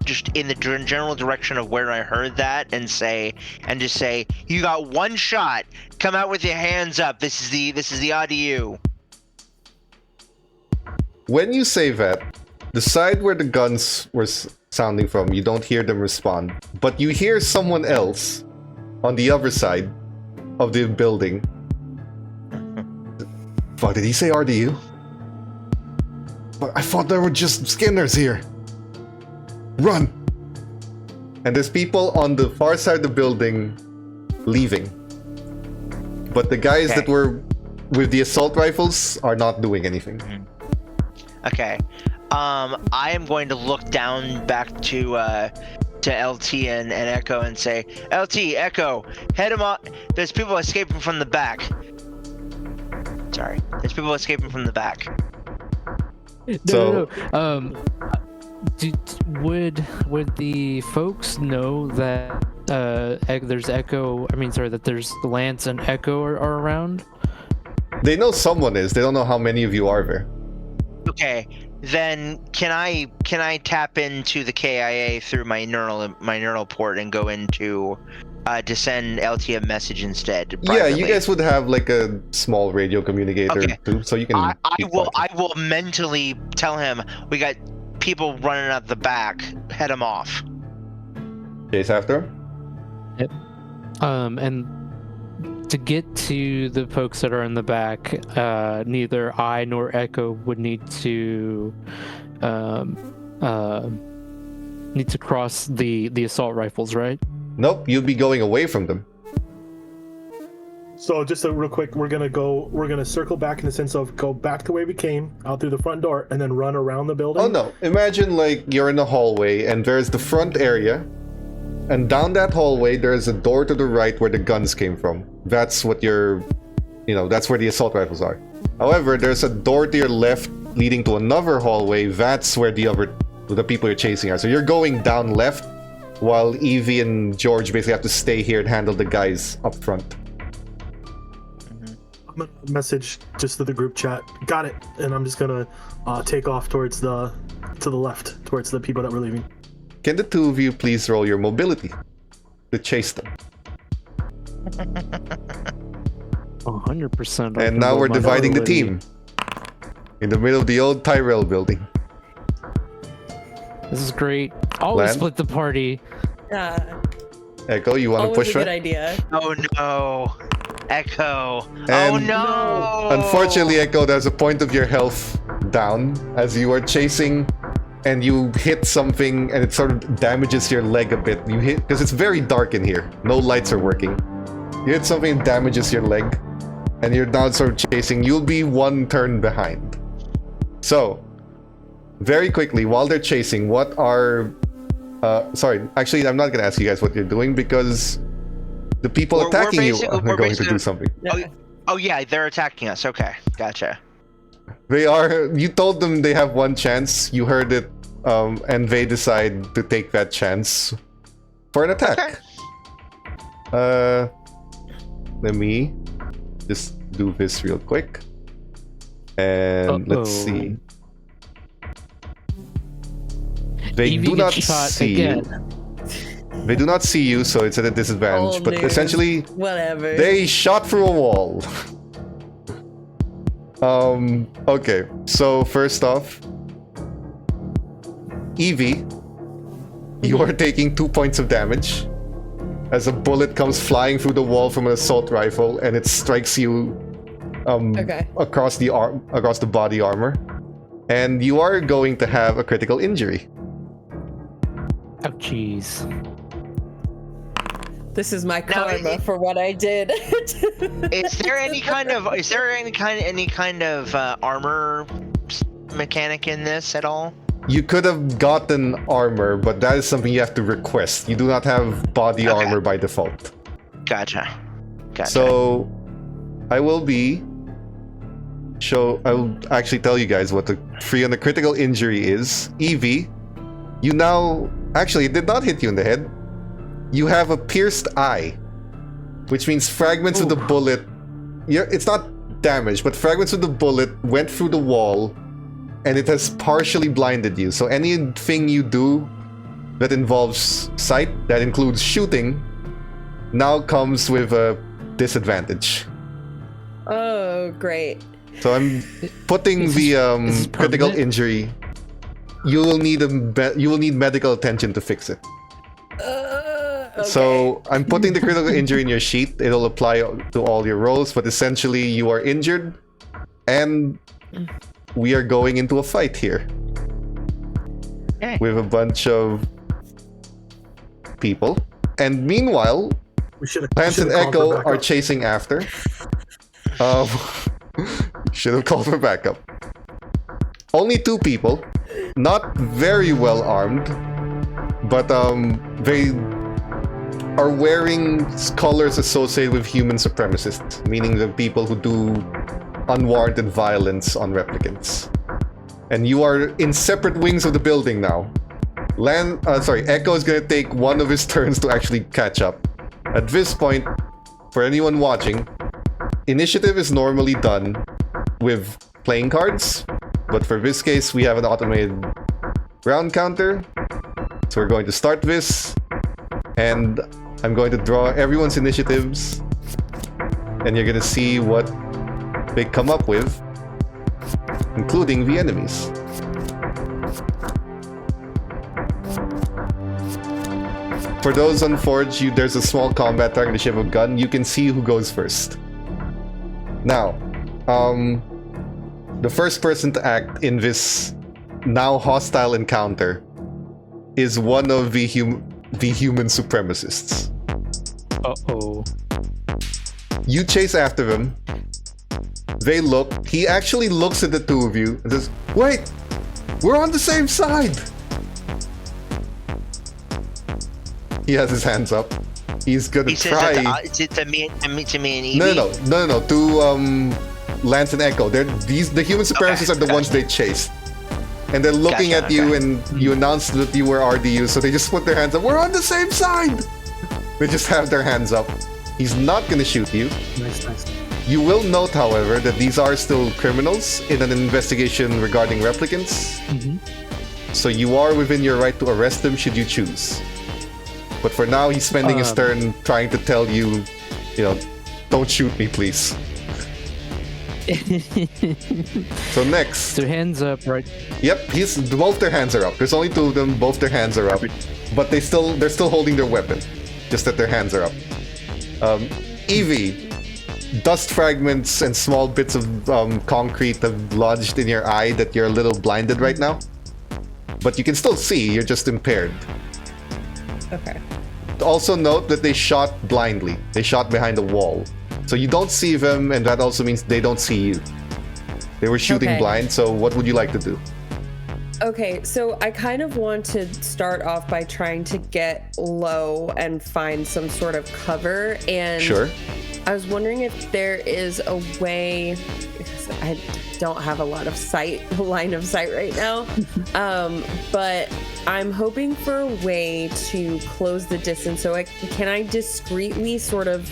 just in the general direction of where I heard that, and just say, "You got 1 shot. Come out with your hands up. This is the odd to you." When you say that, the side where the guns were sounding from, you don't hear them respond, but you hear someone else on the other side of the building. Fuck, did he say RDU? But I thought there were just Skinners here. Run! And there's people on the far side of the building leaving. But the guys that were with the assault rifles are not doing anything. Okay. I am going to look down back to LT and Echo and say, "LT, Echo, head him up. There's people escaping from the back." Sorry. There's people escaping from the back. No. Would the folks know that there's Echo? I mean, sorry, that there's Lance and Echo are around? They know someone is. They don't know how many of you are there. Okay, then can I tap into the KIA through my neural port and go into to send LT a message instead? Privately? Yeah, you guys would have like a small radio communicator too, so you can. I will mentally tell him we got people running out the back. Head them off. Chase after him. Yep. And to get to the folks that are in the back, neither I nor Echo would need to cross the assault rifles, right? Nope, you'd be going away from them. So just real quick, we're gonna circle back in the sense of go back the way we came, out through the front door, and then run around the building. Oh no, imagine like you're in a hallway and there's the front area, and down that hallway there's a door to the right where the guns came from. That's what that's where the assault rifles are. However, there's a door to your left leading to another hallway. That's where the people you're chasing are. So you're going down left, while Evie and George basically have to stay here and handle the guys up front. I'm gonna message just to the group chat. Got it. And I'm just gonna take off to the left, towards the people that were leaving. Can the two of you please roll your mobility to chase them? 100%. And now we're dividing the team in the middle of the old Tyrell building. This is great. Always split the party. Echo, you want to Always push a good her? idea. Oh no, Echo. Oh And no. Unfortunately, Echo, there's a point of your health down as you are chasing, and you hit something, and it sort of damages your leg a bit. You hit because it's very dark in here. No lights are working. You hit something that damages your leg, and you're now sort of chasing. You'll be one turn behind. So, very quickly, while they're chasing, what are... sorry, actually, I'm not going to ask you guys what you're doing because the people attacking you are going to do something. Oh yeah, they're attacking us. Okay, gotcha. They are... You told them they have one chance. You heard it, and they decide to take that chance for an attack. Okay. Let me just do this real quick. And let's see. They Evie do not gets shot see again. you. They do not see you, so it's at a disadvantage. Old But news. essentially, Whatever. they shot through a wall. Okay, so first off, Evie, you are taking 2 points of damage as a bullet comes flying through the wall from an assault rifle, and it strikes you across the body armor, and you are going to have a critical injury. Oh, jeez. This is my karma for what I did. Is there any kind of armor mechanic in this at all? You could have gotten armor, but that is something you have to request. You do not have body armor by default. Gotcha. So, I will actually tell you guys what the free on the critical injury is. Evie, you now... Actually, it did not hit you in the head. You have a pierced eye, which means fragments of the bullet... It's not damaged, but fragments of the bullet went through the wall, and it has partially blinded you. So anything you do that involves sight, that includes shooting, now comes with a disadvantage. Oh, great. So I'm putting the critical injury. You will need medical attention to fix it. Okay. So I'm putting the critical injury in your sheet. It'll apply to all your rolls, but essentially you are injured, and we are going into a fight here with a bunch of people. And meanwhile, Lance and Echo are chasing after. Should have called for backup. Only 2 people, not very well armed, but they are wearing colors associated with human supremacists, meaning the people who do unwarranted violence on replicants. And you are in separate wings of the building now. Echo is gonna take one of his turns to actually catch up. At this point, for anyone watching, initiative is normally done with playing cards, but for this case, we have an automated round counter. So we're going to start this, and I'm going to draw everyone's initiatives, and you're gonna see what they come up with, including the enemies. For those on Forge, there's a small combat target, the shape of a gun. You can see who goes first. Now, the first person to act in this now hostile encounter is one of the human supremacists. Uh-oh. You chase after them. They look. He actually looks at the 2 of you and says, "Wait! We're on the same side!" He has his hands up. He's gonna try... to me and Evie? No. To Lance and Echo. The human supremacists are the ones they chased. And they're looking at you, and you announced that you were RDU, so they just put their hands up. We're on the same side! They just have their hands up. He's not gonna shoot you. Nice. You will note, however, that these are still criminals in an investigation regarding replicants. So you are within your right to arrest them should you choose. But for now, he's spending his turn trying to tell you, don't shoot me, please. So next. So hands up, right? Yep, both their hands are up. There's only 2 of them, both their hands are up. But they're still holding their weapon. just that their hands are up. Evie, dust fragments and small bits of concrete have lodged in your eye that you're a little blinded right now. But you can still see, you're just impaired. Okay. Also note that they shot blindly. They shot behind a wall. So you don't see them, and that also means they don't see you. They were shooting blind, so what would you like to do? Okay, so I kind of want to start off by trying to get low and find some sort of cover. And sure. I was wondering if there is a way, because I don't have a lot of line of sight right now, but I'm hoping for a way to close the distance. So can I discreetly sort of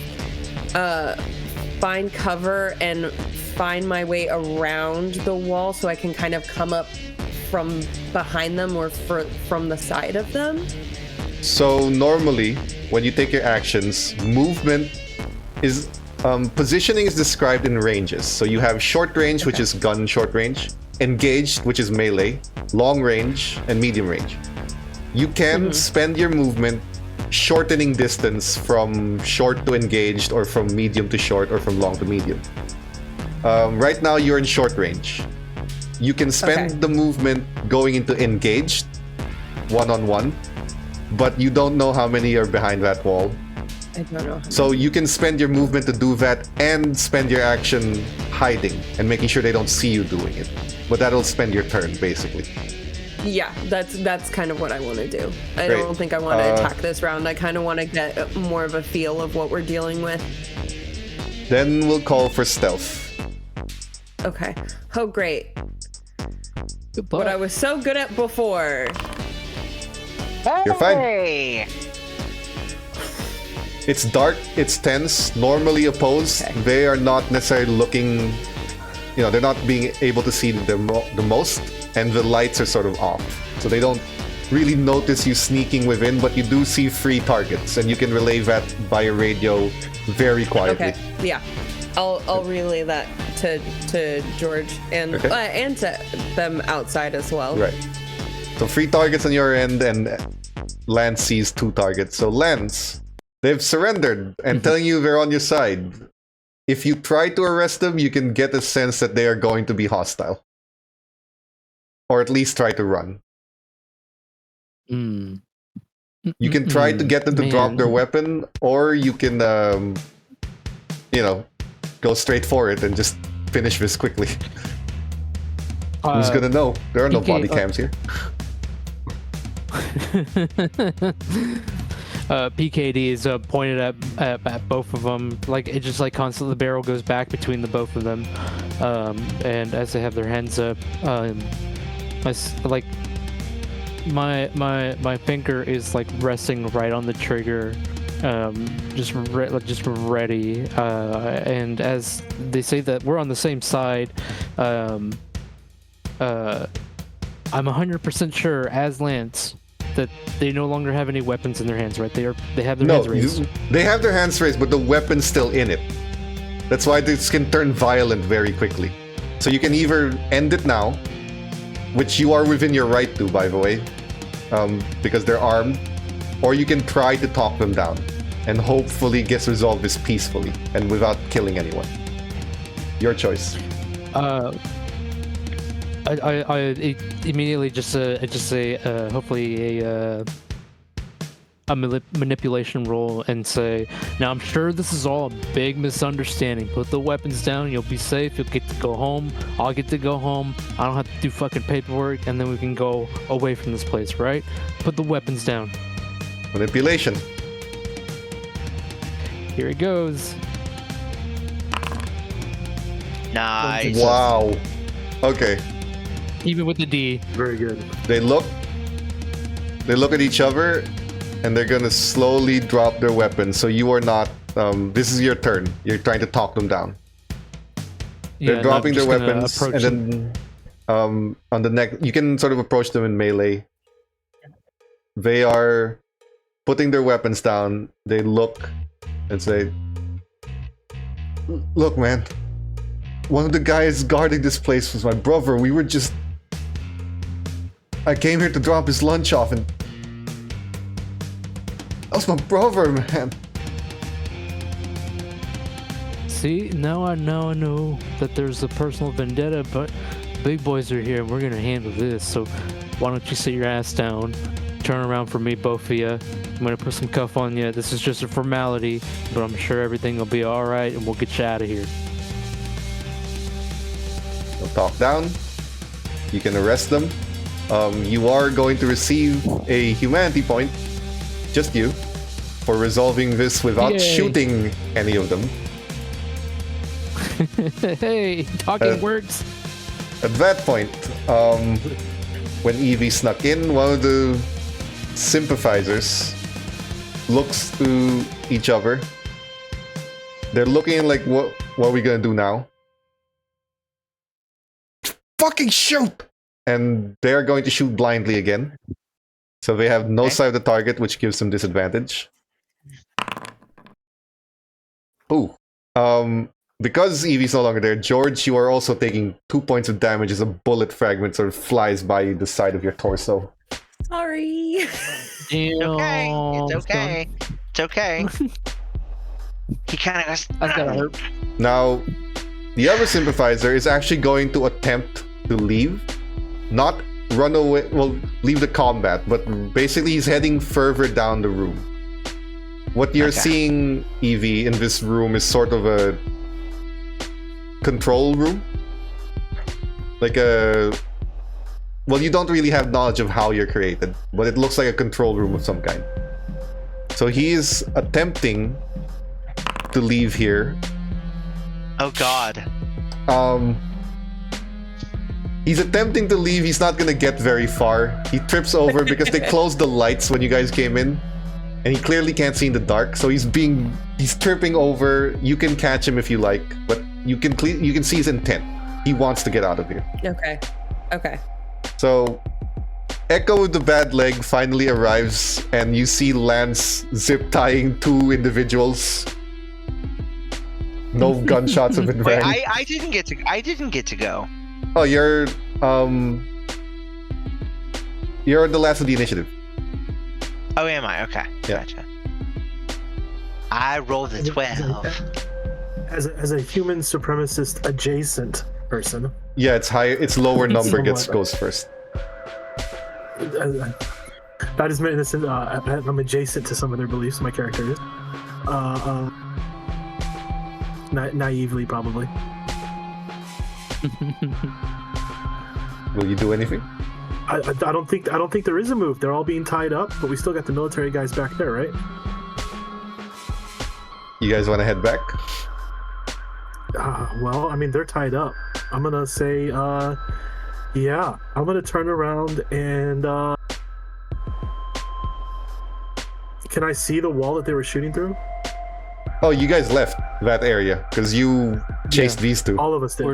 find cover and find my way around the wall so I can kind of come up from behind them or from the side of them? So normally, when you take your actions, movement is... positioning is described in ranges. So you have short range, which is gun short range, engaged, which is melee, long range, and medium range. You can spend your movement shortening distance from short to engaged, or from medium to short, or from long to medium. Right now, you're in short range. You can spend the movement going into engaged, one-on-one, but you don't know how many are behind that wall. I don't know. So you can spend your movement to do that and spend your action hiding and making sure they don't see you doing it. But that'll spend your turn, basically. Yeah, that's kind of what I want to do. I don't think I want to attack this round. I kind of want to get more of a feel of what we're dealing with. Then we'll call for stealth. Okay. Oh, great. What I was so good at before. You're fine. It's dark, it's tense, normally opposed. Okay. They are not necessarily looking, they're not being able to see the most, and the lights are sort of off. So they don't really notice you sneaking within, but you do see free targets, and you can relay that by a radio very quietly. Okay, yeah. I'll relay that to George and to them outside as well. Right. So 3 targets on your end, and Lance sees 2 targets. So Lance, they've surrendered and telling you they're on your side. If you try to arrest them, you can get a sense that they are going to be hostile. Or at least try to run. You can try to get them to drop their weapon, or you can, go straight for it and just finish this quickly. Who's gonna know? There are no body cams here. PKD is pointed at both of them. Like it just like constantly, the barrel goes back between the both of them, and as they have their hands up, my finger is like resting right on the trigger, just ready. And as they say that we're on the same side, I'm 100% sure as Lance that they no longer have any weapons in their hands, right? They have their hands raised. They have their hands raised, but the weapon's still in it. That's why this can turn violent very quickly. So you can either end it now, which you are within your right to, by the way, because they're armed, or you can try to talk them down and hopefully get resolved this peacefully and without killing anyone. Your choice. I immediately just say hopefully a manipulation roll and say, now I'm sure this is all a big misunderstanding. Put the weapons down, you'll be safe, you'll get to go home, I'll get to go home, I don't have to do fucking paperwork, and then we can go away from this place, right? Put the weapons down. Manipulation. Here it goes. Nice. Wow. Okay. Even with the D. Very good. They look at each other, and they're gonna slowly drop their weapons. So you are not. This is your turn. You're trying to talk them down. They're dropping their weapons, and then on the next, you can sort of approach them in melee. They are putting their weapons down. They look and say, "Look, man. One of the guys guarding this place was my brother. I came here to drop his lunch off, and That was my brother, man. See, now I know that there's a personal vendetta, but big boys are here and we're gonna handle this. So why don't you sit your ass down, turn around for me, both of you. I'm gonna put some cuff on you. This is just a formality, but I'm sure everything will be all right and we'll get you out of here. They'll talk down. You can arrest them. You are going to receive a humanity point, just you, for resolving this without shooting any of them. Hey, talking works. At that point, when Evie snuck in, one of the sympathizers looks to each other. They're looking like, what are we gonna do now? Fucking shoot! And they're going to shoot blindly again. So they have no sight of the target, which gives them disadvantage. Ooh. Because Evie's no longer there, George, you are also taking 2 points of damage as a bullet fragment sort of flies by the side of your torso. Sorry. It's okay. It's okay. He kind of goes, That's gotta hurt. Now, the other sympathizer is actually going to attempt to leave. Not run away, well, leave the combat, but basically he's heading further down the room. What you're seeing, Evie, in this room is sort of a control room. Like a... Well, you don't really have knowledge of how you're created, but it looks like a control room of some kind. So he is attempting to leave here. oh god. He's attempting to leave. He's not gonna get very far. He trips over because they closed the lights when you guys came in, and he clearly can't see in the dark. So he's tripping over. You can catch him if you like, but you can see his intent. He wants to get out of here. Okay. So Echo with the bad leg finally arrives, and you see Lance zip tying 2 individuals. No gunshots have been Wait, rang. I didn't get to go. Oh, you're the last of the initiative. Oh, am I? Okay. Yeah. Gotcha. I rolled a 12. As a human supremacist adjacent person. Yeah, it's higher. It's lower number goes first. That is meant innocent. I'm adjacent to some of their beliefs. My character is. Naively, probably. Will you do anything? I don't think there is a move. They're all being tied up, but we still got the military guys back there, right? You guys want to head back? Well, I mean, they're tied up. I'm gonna say, yeah. I'm gonna turn around and can I see the wall that they were shooting through? Oh, you guys left that area because you chased these 2. All of us did.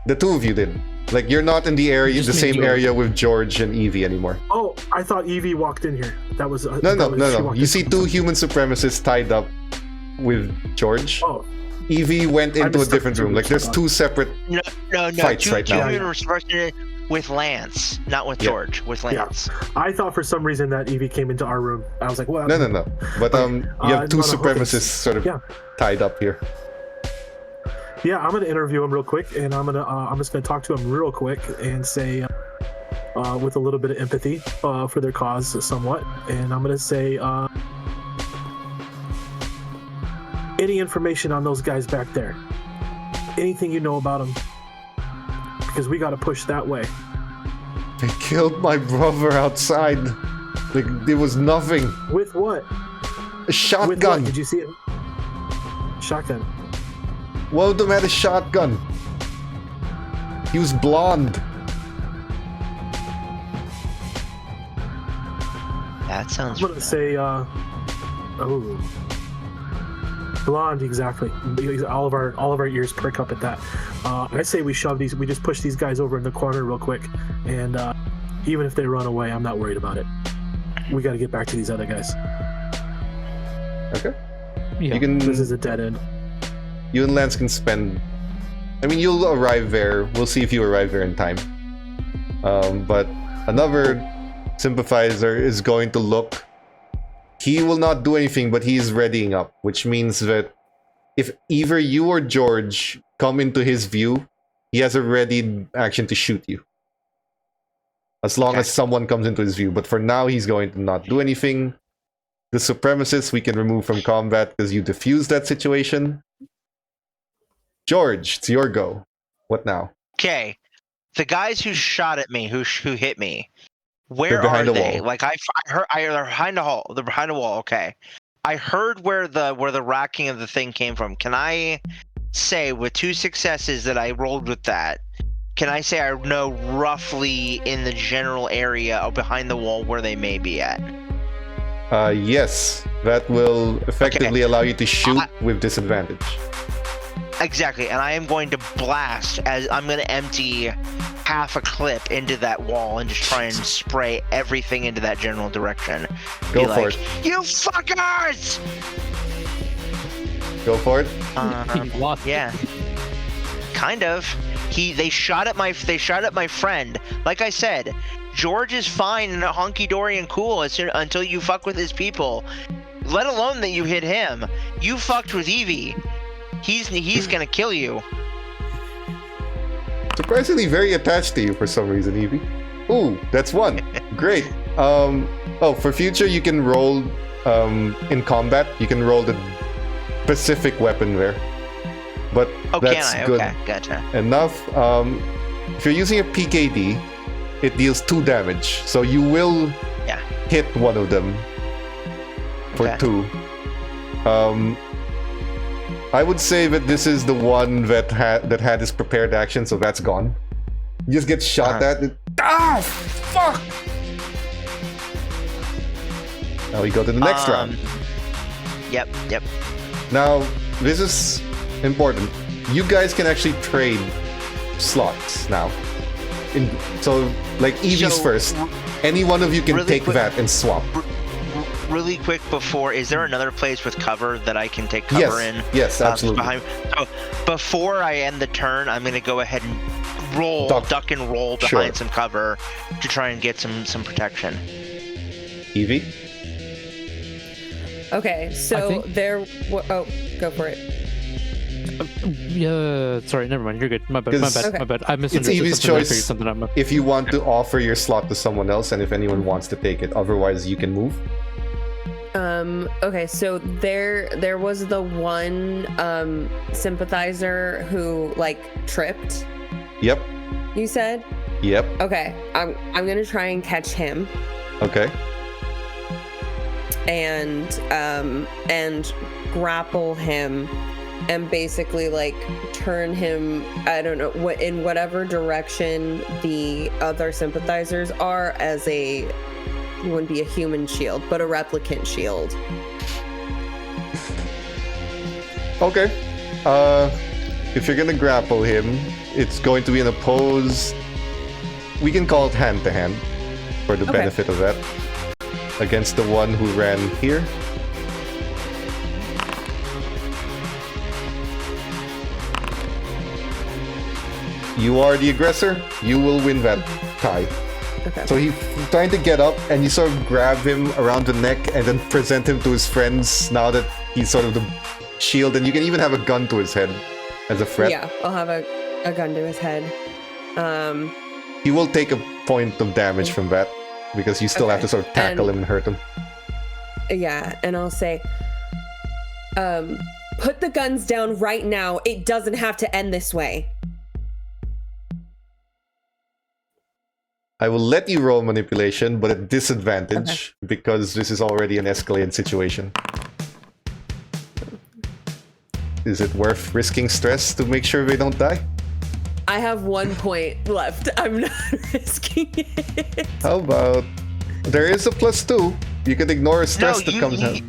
The 2 of you did. Like, you're not in the area, the same area with George and Evie anymore. Oh, I thought Evie walked in here. That was No. You see 2 human supremacists tied up with George. Oh. Evie went into a different room. Like, there's 2 separate fights right now. With Lance, not with George. With Lance. Yeah. I thought for some reason that Evie came into our room. I was like, well. No. But you have 2 supremacists sort of tied up here. Yeah, I'm gonna interview him real quick, and I'm just gonna talk to him real quick and say, with a little bit of empathy for their cause, somewhat, and I'm gonna say, any information on those guys back there? Anything you know about them? Because we gotta push that way. They killed my brother outside. Like, there was nothing. With what? A shotgun. With what? Did you see it? Shotgun. One of them had a shotgun. He was blonde. That sounds. I'm gonna say, blonde, exactly. All of our ears perk up at that. I say we just push these guys over in the corner real quick, and even if they run away, I'm not worried about it. We got to get back to these other guys. Okay. Yeah. This is a dead end. You and Lance can spend... I mean, you'll arrive there. We'll see if you arrive there in time. But another sympathizer is going to look He will not do anything, but he's readying up, which means that if either you or George come into his view, he has a ready action to shoot you. As long as someone comes into his view. But for now, he's going to not do anything. The supremacists we can remove from combat because you defused that situation. George, it's your go. What now? Okay. The guys who shot at me, who hit me, where behind are the they? wall. Like I heard, they're behind the wall. They're behind the wall. Okay. I heard where the racking of the thing came from. Can I say with 2 successes that I rolled with that? Can I say I know roughly in the general area or behind the wall where they may be at? Yes. That will effectively allow you to shoot with disadvantage. Exactly, and I am going to blast as I'm going to empty half a clip into that wall and just try and spray everything into that general direction. Go for it. You fuckers! Go for it. Yeah. Kind of. They shot at my friend. Like I said, George is fine and honky dory and cool until you fuck with his people. Let alone that you hit him. You fucked with Evie. He's gonna kill you. Surprisingly very attached to you for some reason, Evie. Ooh, that's 1. Great. For future you can roll in combat. You can roll the specific weapon there. But that's good gotcha. enough. If you're using a PKD, it deals 2 damage. So you will hit one of them for 2. I would say that this is the one that had his prepared action, so that's gone. You just get shot at. Fuck! Now we go to the next round. Yep. Now, this is important. You guys can actually trade slots now. So, like Evie's first. Any one of you can take that and swap. Really quick before, is there another place with cover that I can take cover in? Yes, absolutely. So before I end the turn, I'm going to go ahead and duck and roll behind some cover to try and get some protection. Evie? Okay, so go for it. Sorry, never mind. You're good. My bad. I misunderstood. It's Evie's choice something if you want to offer your slot to someone else and if anyone wants to take it. Otherwise, you can move. Okay, so there was the one sympathizer who tripped. Yep. You said? Yep. Okay, I'm gonna try and catch him. Okay. And grapple him and basically turn him, I don't know, in whatever direction the other sympathizers are, as it wouldn't be a human shield, but a replicant shield. Okay. If you're gonna grapple him, it's going to be in a pose. We can call it hand to hand for the benefit of that. Against the one who ran here. You are the aggressor. You will win that tie. Okay. So he's trying to get up, and you sort of grab him around the neck and then present him to his friends now that he's sort of the shield, and you can even have a gun to his head as a threat. Yeah, I'll have a gun to his head. He will take a point of damage from that, because you still have to sort of tackle him and hurt him. Yeah, and I'll say, put the guns down right now. It doesn't have to end this way. I will let you roll manipulation, but at disadvantage, because this is already an escalated situation. Is it worth risking stress to make sure they don't die? I have 1 point left. I'm not risking it. How about... There is a +2. You can ignore a stress that comes out.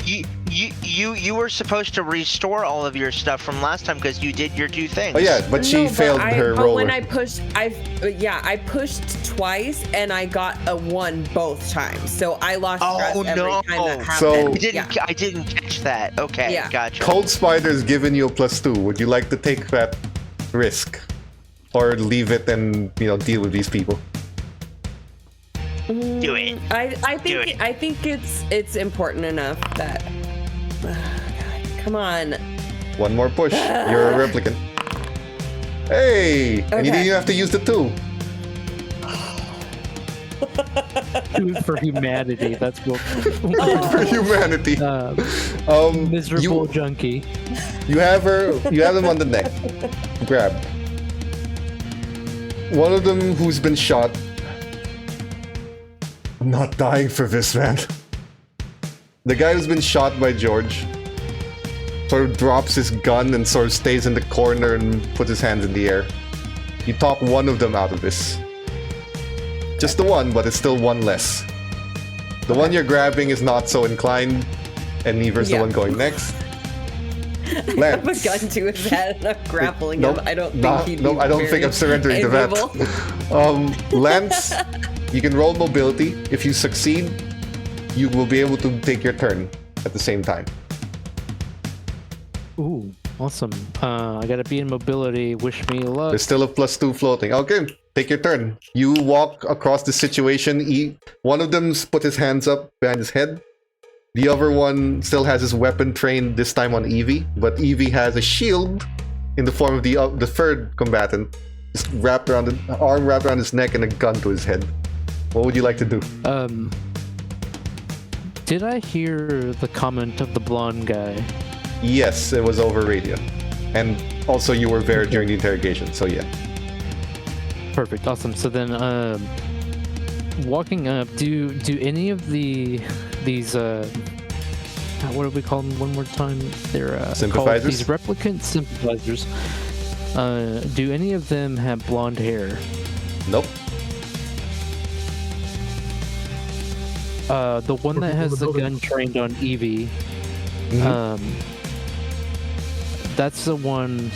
You were supposed to restore all of your stuff from last time because you did your 2 things. Oh yeah, but she failed her roller. When I pushed, I pushed twice and I got a 1 both times. So I lost stress every time that happened. So I didn't catch that. Okay, gotcha. Cold Spider's given you a +2. Would you like to take that risk? Or leave it and, deal with these people? Do it. I think it's important enough that. God, come on. One more push. You're a replicant. Hey! Okay. And you didn't even have to use the tool. Food for humanity. That's what. For humanity. Miserable junkie. You have them on the neck. Grab. One of them who's been shot. I'm not dying for this, man. The guy who's been shot by George sort of drops his gun and sort of stays in the corner and puts his hands in the air. You talk one of them out of this. Just the one, but it's still one less. The one you're grabbing is not so inclined, and neither's the one going next. Lance. I have a gun to his head and I'm grappling him. I don't think I'm surrendering to that. Lance, you can roll mobility. If you succeed, you will be able to take your turn at the same time. Ooh, awesome. I gotta be in mobility. Wish me luck. There's still a +2 floating. Okay, take your turn. You walk across the situation. One of them's put his hands up behind his head. The other one still has his weapon trained, this time on Evie. But Evie has a shield in the form of the third combatant. Just wrapped around the arm wrapped around his neck and a gun to his head. What would you like to do? Did I hear the comment of the blonde guy? Yes, it was over radio. And also you were there during the interrogation, so yeah. Perfect, awesome. So then, walking up, do any of these, what do we call them one more time? They're sympathizers? These replicant sympathizers. Do any of them have blonde hair? Nope. The one that has the gun trained on Evie, that's the one.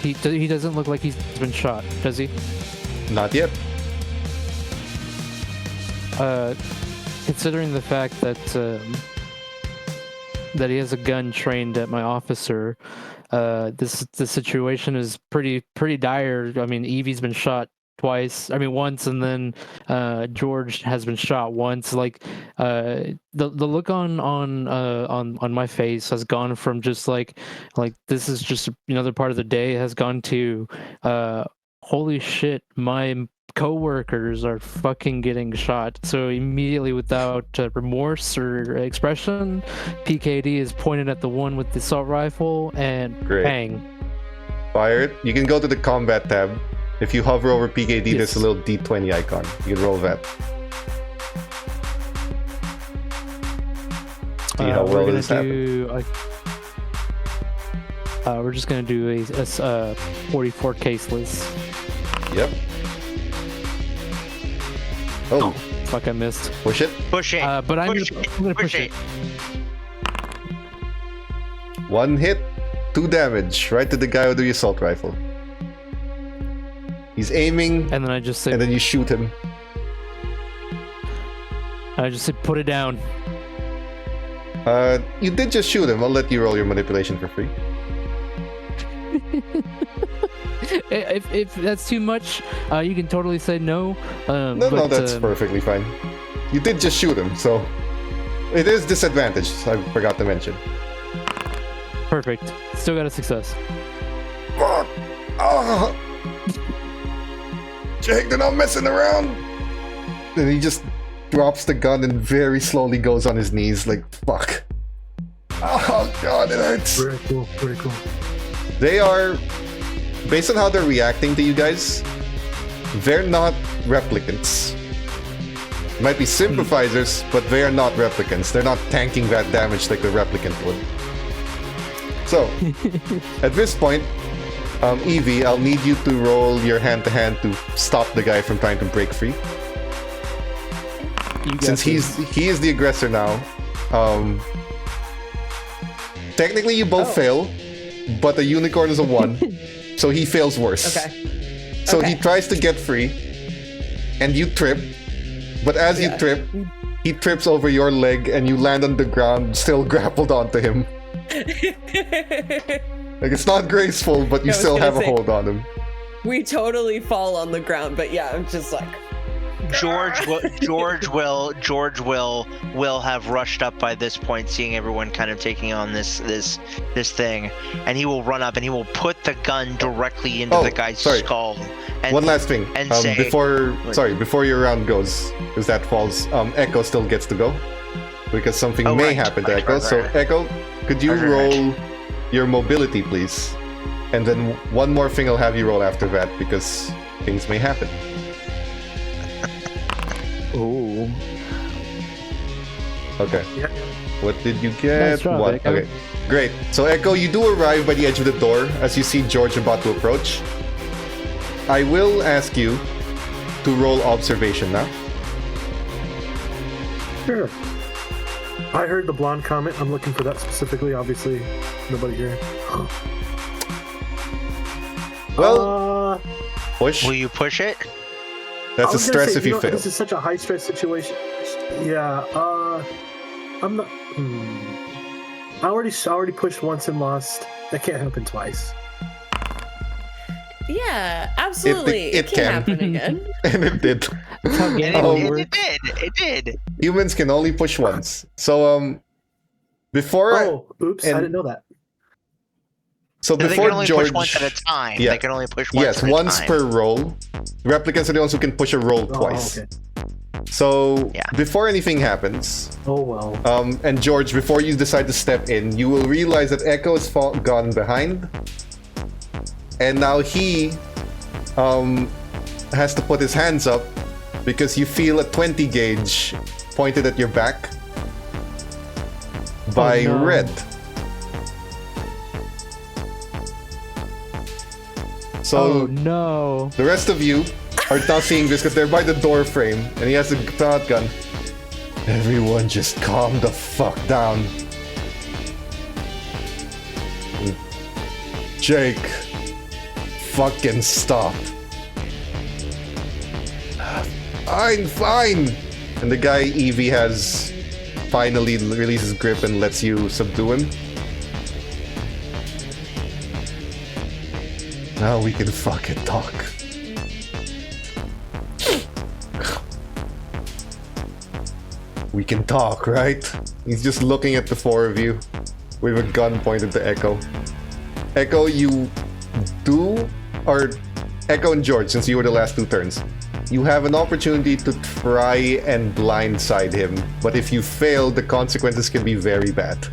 He doesn't look like he's been shot, does he? Not yet. Considering the fact that that he has a gun trained at my officer, the situation is pretty dire. I mean, Evie's been shot once, and then George has been shot once. Like the look on my face has gone from just like this is just another part of the day, has gone to holy shit, my coworkers are fucking getting shot. So immediately, without remorse or expression, PKD is pointed at the one with the assault rifle and bang. Fire it. You can go to the combat tab. If you hover over PKD, there's a little D20 icon. You can roll that. See how well this happened. We're just gonna do a 44 caseless. Yep. Oh, fuck! I missed. Push it. Push it. But I'm gonna push it. 1 hit, 2 damage, right to the guy with the assault rifle. He's aiming, and then I just say, and then you shoot him. I just say, put it down. You did just shoot him. I'll let you roll your manipulation for free. If that's too much, you can totally say no. No, that's perfectly fine. You did just shoot him, so it is disadvantaged. I forgot to mention. Perfect. Still got a success. Fuck! Oh. Jake, they're not messing around. And he just drops the gun and very slowly goes on his knees, like fuck. Oh god, it hurts. Very cool. Very cool. They are, based on how they're reacting to you guys, they're not replicants. Might be sympathizers, but they are not replicants. They're not tanking that damage like the replicant would. So, at this point, Evie, I'll need you to roll your hand-to-hand to stop the guy from trying to break free. Since he is the aggressor now, technically you both fail, but the unicorn is a 1, so he fails worse. Okay. So he tries to get free, and you trip, but as you trip, he trips over your leg and you land on the ground, still grappled onto him. Like, it's not graceful, but you still have a hold on him. We totally fall on the ground, but yeah, I'm just like George will have rushed up by this point, seeing everyone kind of taking on this thing, and he will run up and he will put the gun directly into the guy's skull. And, one last thing, and say, before your round goes, because that falls, Echo still gets to go, because something may happen to Echo. So Echo, could you roll your mobility, please? And then one more thing I'll have you roll after that, because things may happen. Oh. Okay. Yeah. What did you get? Nice job, 1. Echo. Okay. Great. So Echo, you do arrive by the edge of the door as you see George about to approach. I will ask you to roll observation now. Sure. I heard the blonde comment. I'm looking for that specifically. Obviously, nobody here. Well, push. will you push it? That's a stress if you fail. This is such a high stress situation. Yeah. I'm not. I already pushed once and lost. That can't happen twice. Yeah, absolutely. It can happen again. And it did. It did. Humans can only push once. So before oops, I didn't know that. So they before can only George, push once at a time. Yeah. They can only push once yes, at a once time. per roll. Replicants are the ones who can push a roll twice. Okay. So before anything happens, and George, before you decide to step in, you will realize that Echo has gone behind, and now he has to put his hands up because you feel a 20 gauge pointed at your back by Red. So the rest of you are now seeing this because they're by the door frame, and he has a shotgun. Everyone just calm the fuck down. Jake, fucking stop. Fine. And the guy Evie has finally released his grip and lets you subdue him. Now we can fucking talk. We can talk, right? He's just looking at the four of you with a gun pointed to Echo. Echo, you do, or Echo and George, since you were the last two turns, you have an opportunity to try and blindside him, but if you fail, the consequences can be very bad.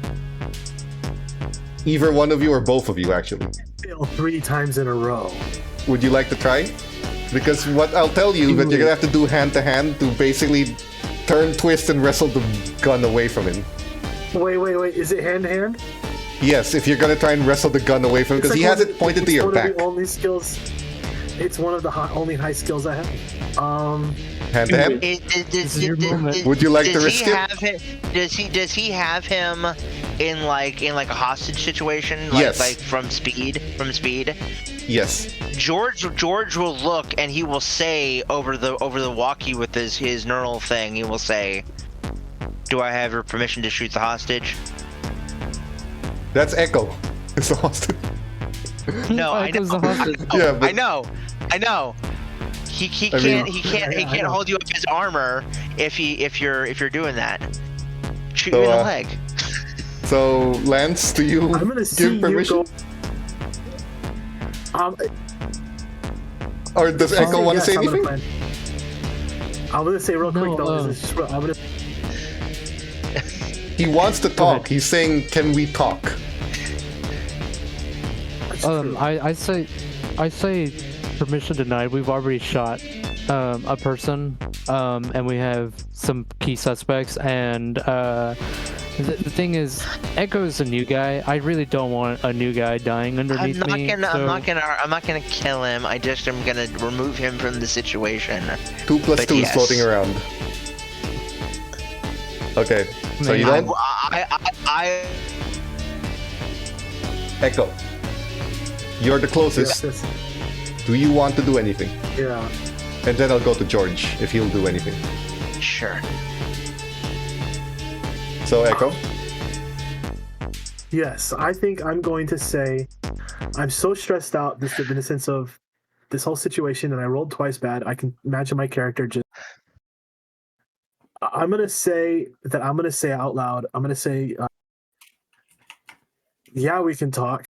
Either one of you or both of you, actually. Fail 3 times in a row. Would you like to try? Because what I'll tell you that you're gonna have to do hand to hand to basically turn, twist, and wrestle the gun away from him. Wait. Is it hand to hand? Yes, if you're gonna try and wrestle the gun away from him, because he has it pointed to your back. It's one of the only skills. It's one of the only high skills I have. Hand to hand. Would you like to risk it? Does he have him in like a hostage situation? Yes. Like from speed. Yes. George will look and he will say over the walkie with his neural thing. He will say, "Do I have your permission to shoot the hostage?" That's Echo. It's the hostage. No, I know. I know. He can't hold you up his armor if you're doing that. Shoot you in the leg. So Lance, do you give permission? Or does Echo want to say anything? I'm gonna say real quick though. He wants to talk. He's saying, "Can we talk?" I say permission denied. We've already shot a person, and we have some key suspects. And the thing is, Echo's a new guy. I really don't want a new guy dying underneath me. I'm not gonna kill him. I just am gonna remove him from the situation. 2 + 2 is floating around. Okay, so you don't. Echo, you're the closest. Yes. Do you want to do anything? Yeah. And then I'll go to George if he'll do anything. Sure. So Echo? Yes, I think I'm going to say I'm so stressed out in the sense of this whole situation, and I rolled twice bad. I can imagine my character just I'm gonna say out loud. I'm gonna say, yeah, we can talk.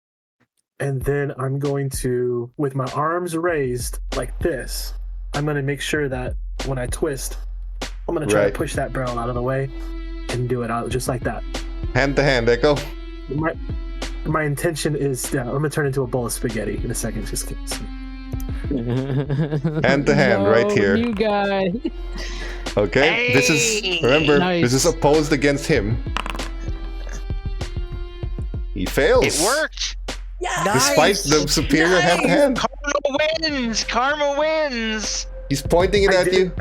And then I'm going to, with my arms raised like this, I'm gonna make sure that when I twist, I'm gonna try to push that barrel out of the way and do it out just like that. Hand to hand, Echo. My intention is, I'm gonna turn into a bowl of spaghetti in a second. Just kidding. Hand to hand, right here. New guy. Okay, hey! This is, remember, this is opposed against him. He fails. It worked. Yeah. Despite the superior hand to hand. Karma wins. He's pointing it at you.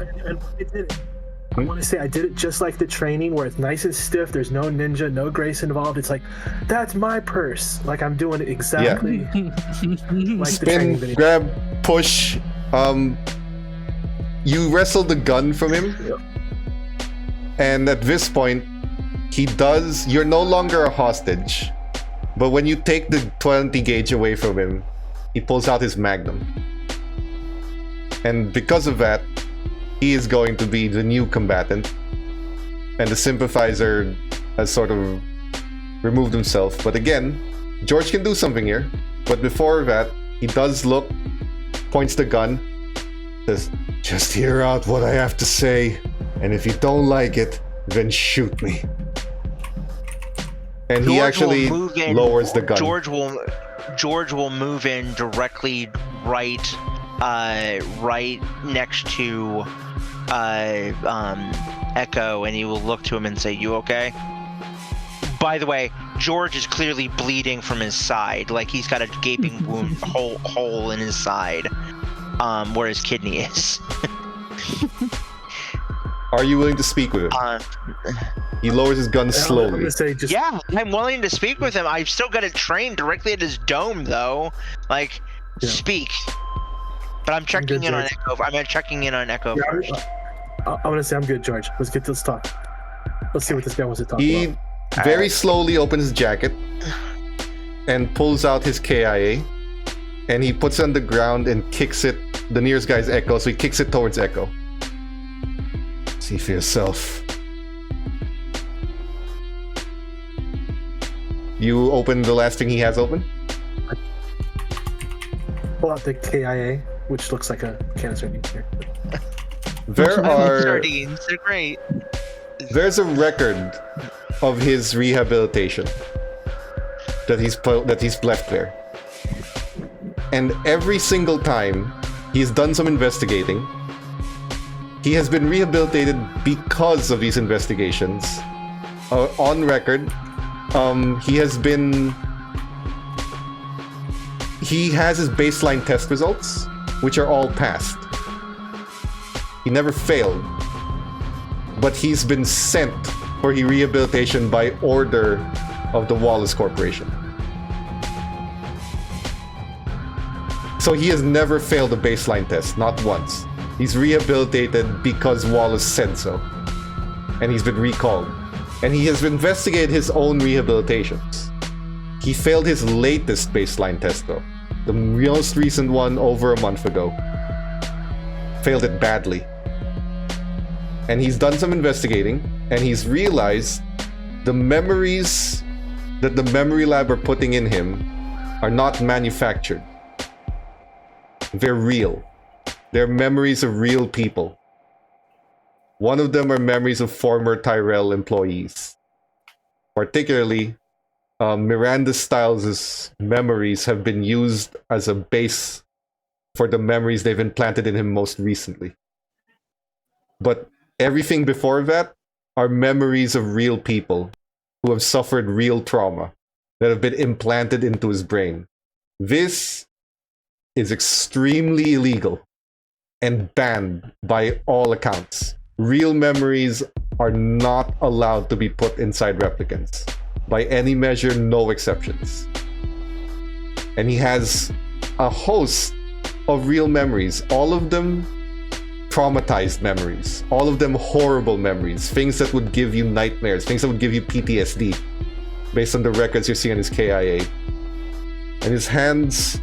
I want to say I did it just like the training where it's nice and stiff. There's no ninja, no grace involved. It's like, that's my purse. Like I'm doing it exactly like the training Spin, video. grab, push. You wrestle the gun from him. And at this point, you're no longer a hostage. But when you take the 20 gauge away from him, he pulls out his magnum. And because of that, he is going to be the new combatant. And the sympathizer has sort of removed himself. But again, George can do something here. But before that, he does look, points the gun, says, just hear out what I have to say. And if you don't like it, then shoot me. And he actually lowers the gun. George will move in directly right next to Echo, and he will look to him and say, "You okay?" By the way, George is clearly bleeding from his side, like he's got a gaping wound hole in his side, where his kidney is. Are you willing to speak with him? He lowers his gun slowly. Yeah, I'm willing to speak with him. I've still got it trained directly at his dome, though. Like, speak. But I'm checking in on Echo. I'm checking in on Echo first. I'm gonna say I'm good, George. Let's talk. Let's see what this guy wants to talk about. He very slowly opens his jacket and pulls out his KIA, and he puts it on the ground and kicks it. The nearest guy's Echo, so he kicks it towards Echo. See for yourself. You open the last thing he has open? Pull out the KIA, which looks like a can of sardines here. Sardines, they're great. There's a record of his rehabilitation that he's left there. And every single time he's done some investigating, he has been rehabilitated because of these investigations. On record, he has his baseline test results, which are all passed. He never failed, but he's been sent for rehabilitation by order of the Wallace Corporation. So he has never failed a baseline test, not once. He's rehabilitated because Wallace said so. And he's been recalled. And he has investigated his own rehabilitations. He failed his latest baseline test though. The most recent one over a month ago. Failed it badly. And he's done some investigating, and he's realized the memories that the memory lab are putting in him are not manufactured. They're real. They're memories of real people. One of them are memories of former Tyrell employees. Particularly, Miranda Stiles' memories have been used as a base for the memories they've implanted in him most recently. But everything before that are memories of real people who have suffered real trauma that have been implanted into his brain. This is extremely illegal and banned by all accounts. Real memories are not allowed to be put inside replicants. By any measure, no exceptions. And he has a host of real memories, all of them traumatized memories, all of them horrible memories, things that would give you nightmares, things that would give you PTSD, based on the records you see on his KIA. And his hands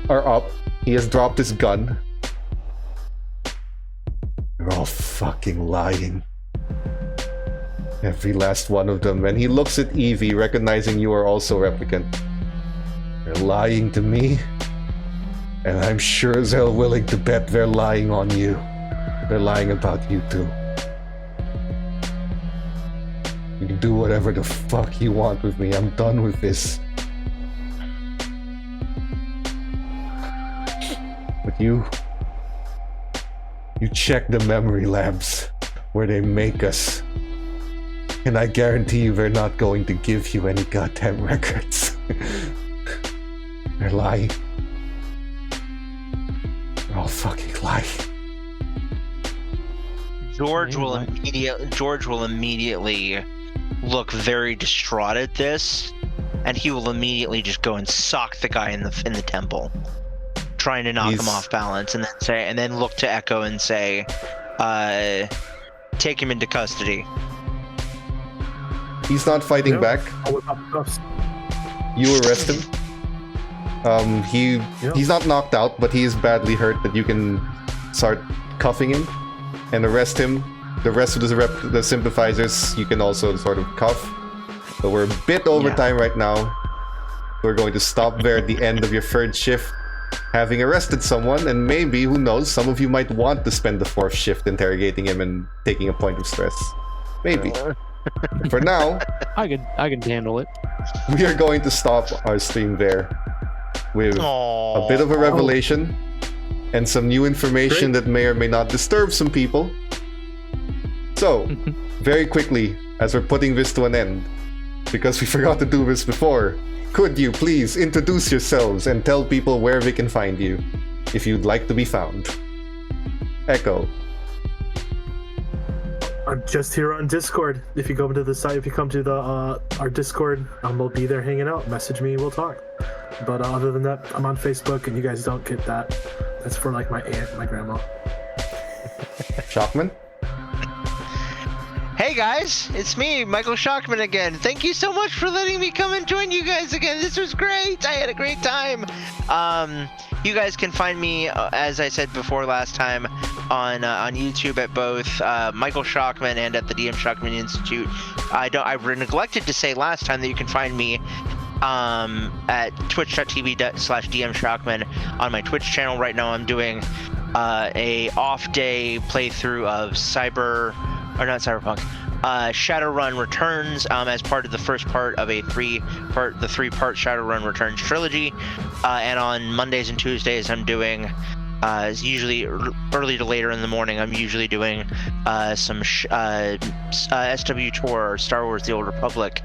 are up. He has dropped his gun. You're all fucking lying. Every last one of them. And he looks at Evie, recognizing you are also replicant. They're lying to me. And I'm sure as hell willing to bet they're lying on you. They're lying about you too. You can do whatever the fuck you want with me. I'm done with this. But you check the memory labs where they make us. And I guarantee you they're not going to give you any goddamn records. They're lying. They're all fucking lying. George will immediately look very distraught at this, and he will immediately just go and sock the guy in the temple, trying to knock him off balance, and then look to Echo and say, take him into custody. He's not fighting back. You arrest him. He's not knocked out, but he is badly hurt that you can start cuffing him and arrest him. The rest of the sympathizers you can also sort of cuff. But we're a bit over time right now. We're going to stop there at the end of your third shift, having arrested someone, and maybe, who knows, some of you might want to spend the fourth shift interrogating him and taking a point of stress. Maybe. For now, I can handle it. We are going to stop our stream there with a bit of a revelation and some new information that may or may not disturb some people. So, very quickly, as we're putting this to an end, because we forgot to do this before, could you please introduce yourselves and tell people where they can find you, if you'd like to be found? Echo. I'm just here on Discord. If you go to the site, if you come to our Discord, we'll be there hanging out. Message me, we'll talk. But other than that, I'm on Facebook, and you guys don't get that. That's for like my aunt and my grandma. Shockman? Hey guys, it's me, Michael Shockman again. Thank you so much for letting me come and join you guys again. This was great. I had a great time. You guys can find me, as I said before last time, on YouTube at both Michael Shockman and at the DM Shockman Institute. I neglected to say last time that you can find me at twitch.tv/DM Shockman on my Twitch channel. Right now I'm doing a off-day playthrough of Shadowrun Returns as part of the first part of the three-part Shadowrun Returns trilogy. And on Mondays and Tuesdays I'm doing usually early to later in the morning, I'm usually doing some SWTOR, or Star Wars The Old Republic,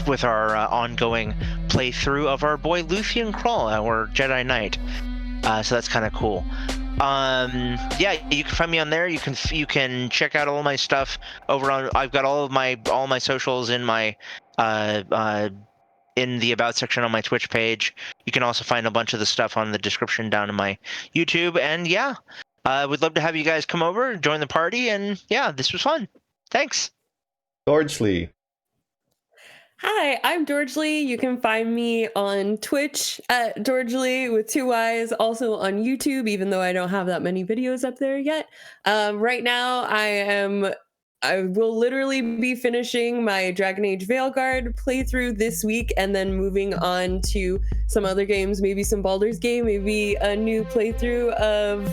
with our ongoing playthrough of our boy Luthien Crawl, our Jedi Knight. So that's kind of cool. Yeah, you can find me on there. You can check out all my stuff over on. I've got all my socials in my in the about section on my Twitch page. You can also find a bunch of the stuff on the description down in my YouTube. And yeah, would love to have you guys come over, join the party, and yeah, this was fun. Thanks. George Lee. Hi, I'm George Lee. You can find me on Twitch at George Lee with 2 Y's, also on YouTube, even though I don't have that many videos up there yet. Right now, I will literally be finishing my Dragon Age Veilguard playthrough this week, and then moving on to some other games, maybe some Baldur's Gate, maybe a new playthrough of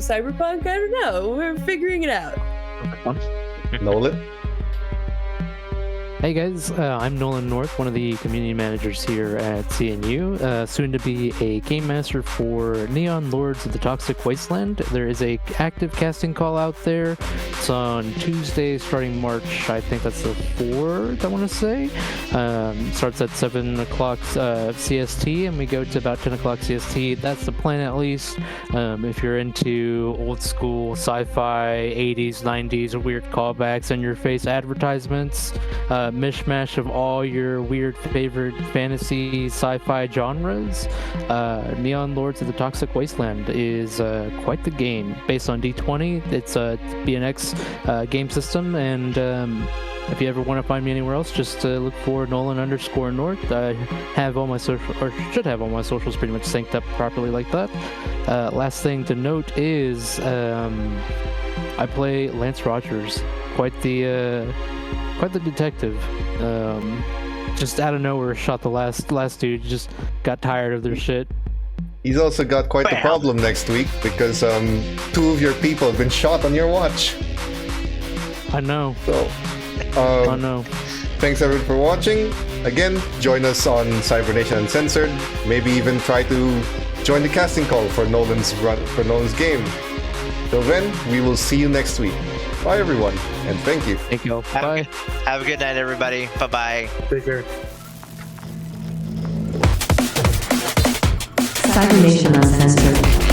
Cyberpunk. I don't know. We're figuring it out. Nolan? Hey guys, I'm Nolan North, one of the community managers here at CNU, soon to be a game master for Neon Lords of the Toxic Wasteland. There is a active casting call out there. It's on Tuesday starting March, I think that's the 4th, I want to say. Starts at 7 o'clock CST, and we go to about 10 o'clock CST. That's the plan at least. If you're into old school sci-fi, 80s, 90s, weird callbacks, in your face advertisements, mishmash of all your weird favorite fantasy sci-fi genres, Neon Lords of the Toxic Wasteland is quite the game. Based on D20, it's a BNX game system, and if you ever want to find me anywhere else, just look for Nolan_North. I have all my social, or should have all my socials pretty much synced up properly like that. Last thing to note is I play Lance Rogers quite the detective. Just out of nowhere, shot the last dude. Just got tired of their shit. He's also got quite the problem next week because 2 of your people have been shot on your watch. I know. So, I know. Thanks everyone for watching. Again, join us on Cybernation Uncensored. Maybe even try to join the casting call for Nolan's game. Till then, we will see you next week. Bye everyone, and thank you. Thank you all. Bye. Have a good night, everybody. Bye-bye. Take care. Cybernation Uncensored.